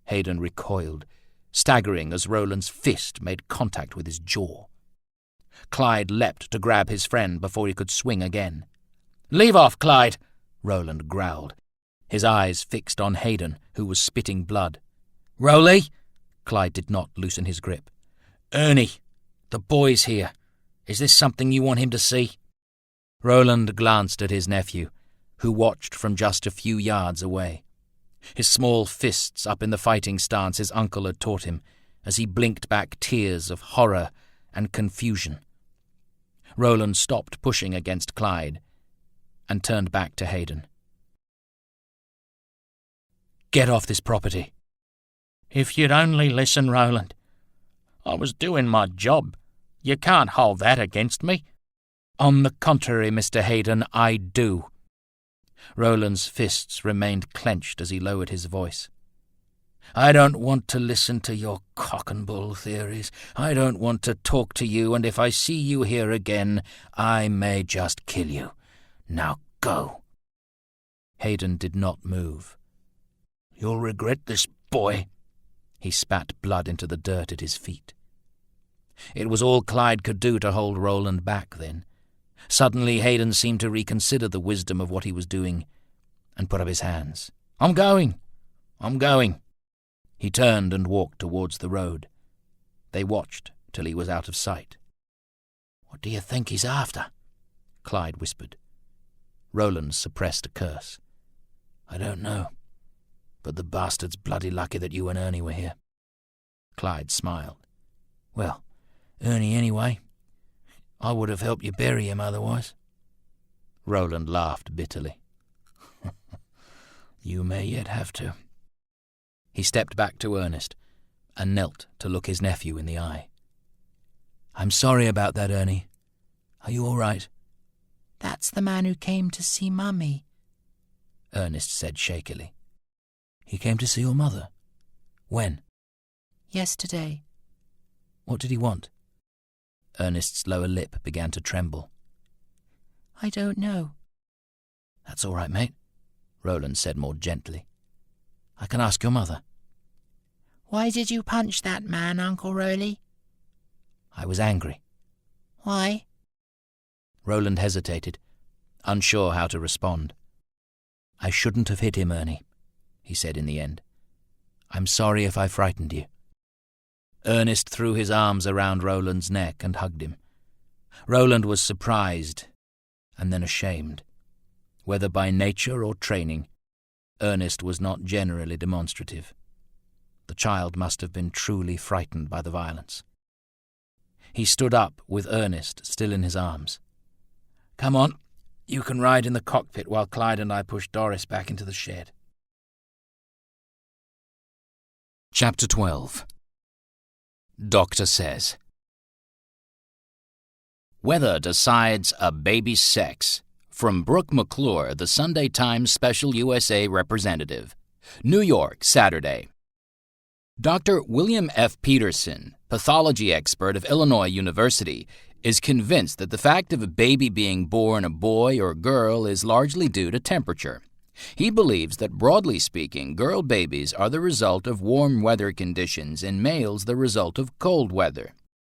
Hayden recoiled, staggering as Roland's fist made contact with his jaw. Clyde leapt to grab his friend before he could swing again. "Leave off, Clyde," Roland growled, his eyes fixed on Hayden, who was spitting blood. "Rowley?" Clyde did not loosen his grip. "Ernie, the boy's here. Is this something you want him to see?" Roland glanced at his nephew, who watched from just a few yards away, his small fists up in the fighting stance his uncle had taught him, as he blinked back tears of horror and confusion. Roland stopped pushing against Clyde and turned back to Hayden. "Get off this property." "If you'd only listen, Roland. I was doing my job. You can't hold that against me." "On the contrary, Mr. Hayden, I do." Roland's fists remained clenched as he lowered his voice. "I don't want to listen to your cock and bull theories. I don't want to talk to you, and if I see you here again, I may just kill you. Now go." Hayden did not move. "You'll regret this, boy." He spat blood into the dirt at his feet. It was all Clyde could do to hold Roland back then. Suddenly Hayden seemed to reconsider the wisdom of what he was doing and put up his hands. I'm going. He turned and walked towards the road. They watched till he was out of sight. "What do you think he's after?" Clyde whispered. Roland suppressed a curse. "I don't know, but the bastard's bloody lucky that you and Ernie were here." Clyde smiled. "Well, Ernie anyway. I would have helped you bury him otherwise." Roland laughed bitterly. "You may yet have to." He stepped back to Ernest and knelt to look his nephew in the eye. "I'm sorry about that, Ernie. Are you all right?" "That's the man who came to see Mummy," Ernest said shakily. "He came to see your mother? When?" "Yesterday." "What did he want?" Ernest's lower lip began to tremble. "I don't know." "That's all right, mate," Roland said more gently. "I can ask your mother." "Why did you punch that man, Uncle Rowley?" "I was angry." "Why?" Roland hesitated, unsure how to respond. "I shouldn't have hit him, Ernie," he said in the end. "I'm sorry if I frightened you." Ernest threw his arms around Roland's neck and hugged him. Roland was surprised and then ashamed. Whether by nature or training, Ernest was not generally demonstrative. The child must have been truly frightened by the violence. He stood up with Ernest still in his arms. "Come on, you can ride in the cockpit while Clyde and I push Doris back into the shed." Chapter 12. Doctor Says. Weather decides a baby's sex. From Brooke McClure, the Sunday Times Special USA representative. New York, Saturday. Dr. William F. Peterson, pathology expert of Illinois University, is convinced that the fact of a baby being born a boy or girl is largely due to temperature. He believes that, broadly speaking, girl babies are the result of warm weather conditions and males the result of cold weather.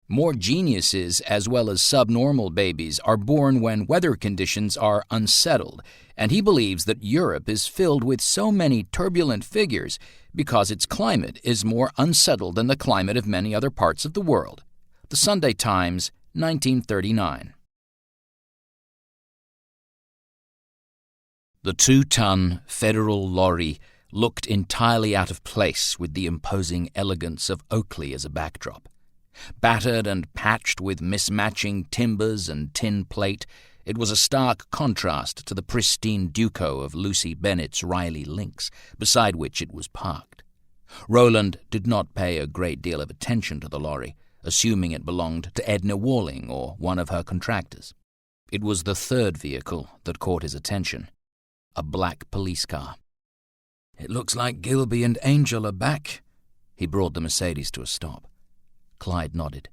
More geniuses as well as subnormal babies are born when weather conditions are unsettled, and he believes that Europe is filled with so many turbulent figures because its climate is more unsettled than the climate of many other parts of the world. The Sunday Times, 1939. The 2-ton federal lorry looked entirely out of place with the imposing elegance of Oakley as a backdrop. Battered and patched with mismatching timbers and tin plate, it was a stark contrast to the pristine Duco of Lucy Bennett's Riley Lynx, beside which it was parked. Roland did not pay a great deal of attention to the lorry, assuming it belonged to Edna Walling or one of her contractors. It was the third vehicle that caught his attention, a black police car. "It looks like Gilby and Angel are back." He brought the Mercedes to a stop. Clyde nodded.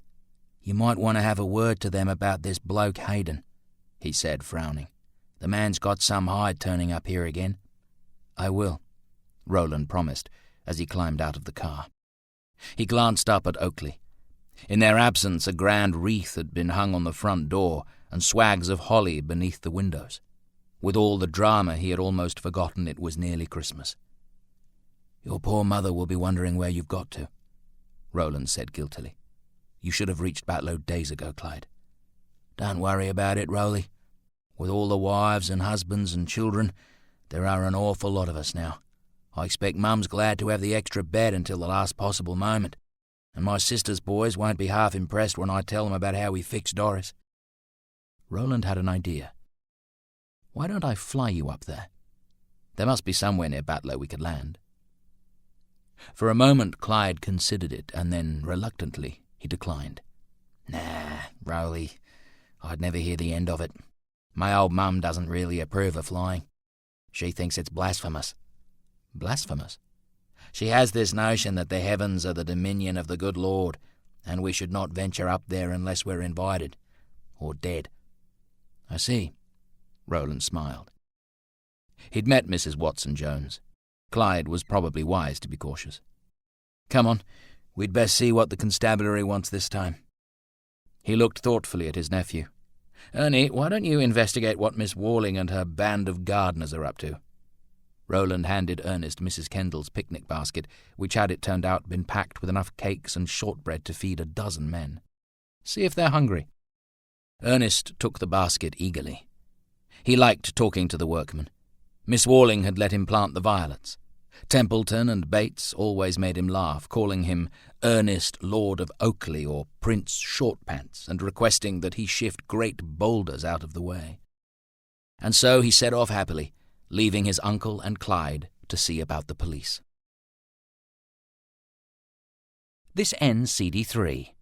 "You might want to have a word to them about this bloke Hayden," he said, frowning. "The man's got some hide turning up here again." "I will," Roland promised as he climbed out of the car. He glanced up at Oakley. In their absence, a grand wreath had been hung on the front door and swags of holly beneath the windows. With all the drama, he had almost forgotten it was nearly Christmas. "Your poor mother will be wondering where you've got to," Roland said guiltily. "You should have reached Batlow days ago, Clyde." "Don't worry about it, Rowley. With all the wives and husbands and children, there are an awful lot of us now. I expect Mum's glad to have the extra bed until the last possible moment, and my sister's boys won't be half impressed when I tell them about how we fixed Doris." Roland had an idea. "Why don't I fly you up there? There must be somewhere near Batlow we could land." For a moment Clyde considered it, and then, reluctantly, he declined. "Nah, Rowley, I'd never hear the end of it. My old mum doesn't really approve of flying. She thinks it's blasphemous." "Blasphemous?" "She has this notion that the heavens are the dominion of the good Lord, and we should not venture up there unless we're invited, or dead." "I see." Roland smiled. He'd met Mrs. Watson-Jones. Clyde was probably wise to be cautious. "Come on, we'd best see what the constabulary wants this time." He looked thoughtfully at his nephew. "Ernie, why don't you investigate what Miss Walling and her band of gardeners are up to?" Roland handed Ernest Mrs. Kendall's picnic basket, which had, it turned out, been packed with enough cakes and shortbread to feed a dozen men. "See if they're hungry." Ernest took the basket eagerly. He liked talking to the workmen. Miss Walling had let him plant the violets. Templeton and Bates always made him laugh, calling him Ernest Lord of Oakley or Prince Shortpants, and requesting that he shift great boulders out of the way. And so he set off happily, leaving his uncle and Clyde to see about the police. This ends CD3.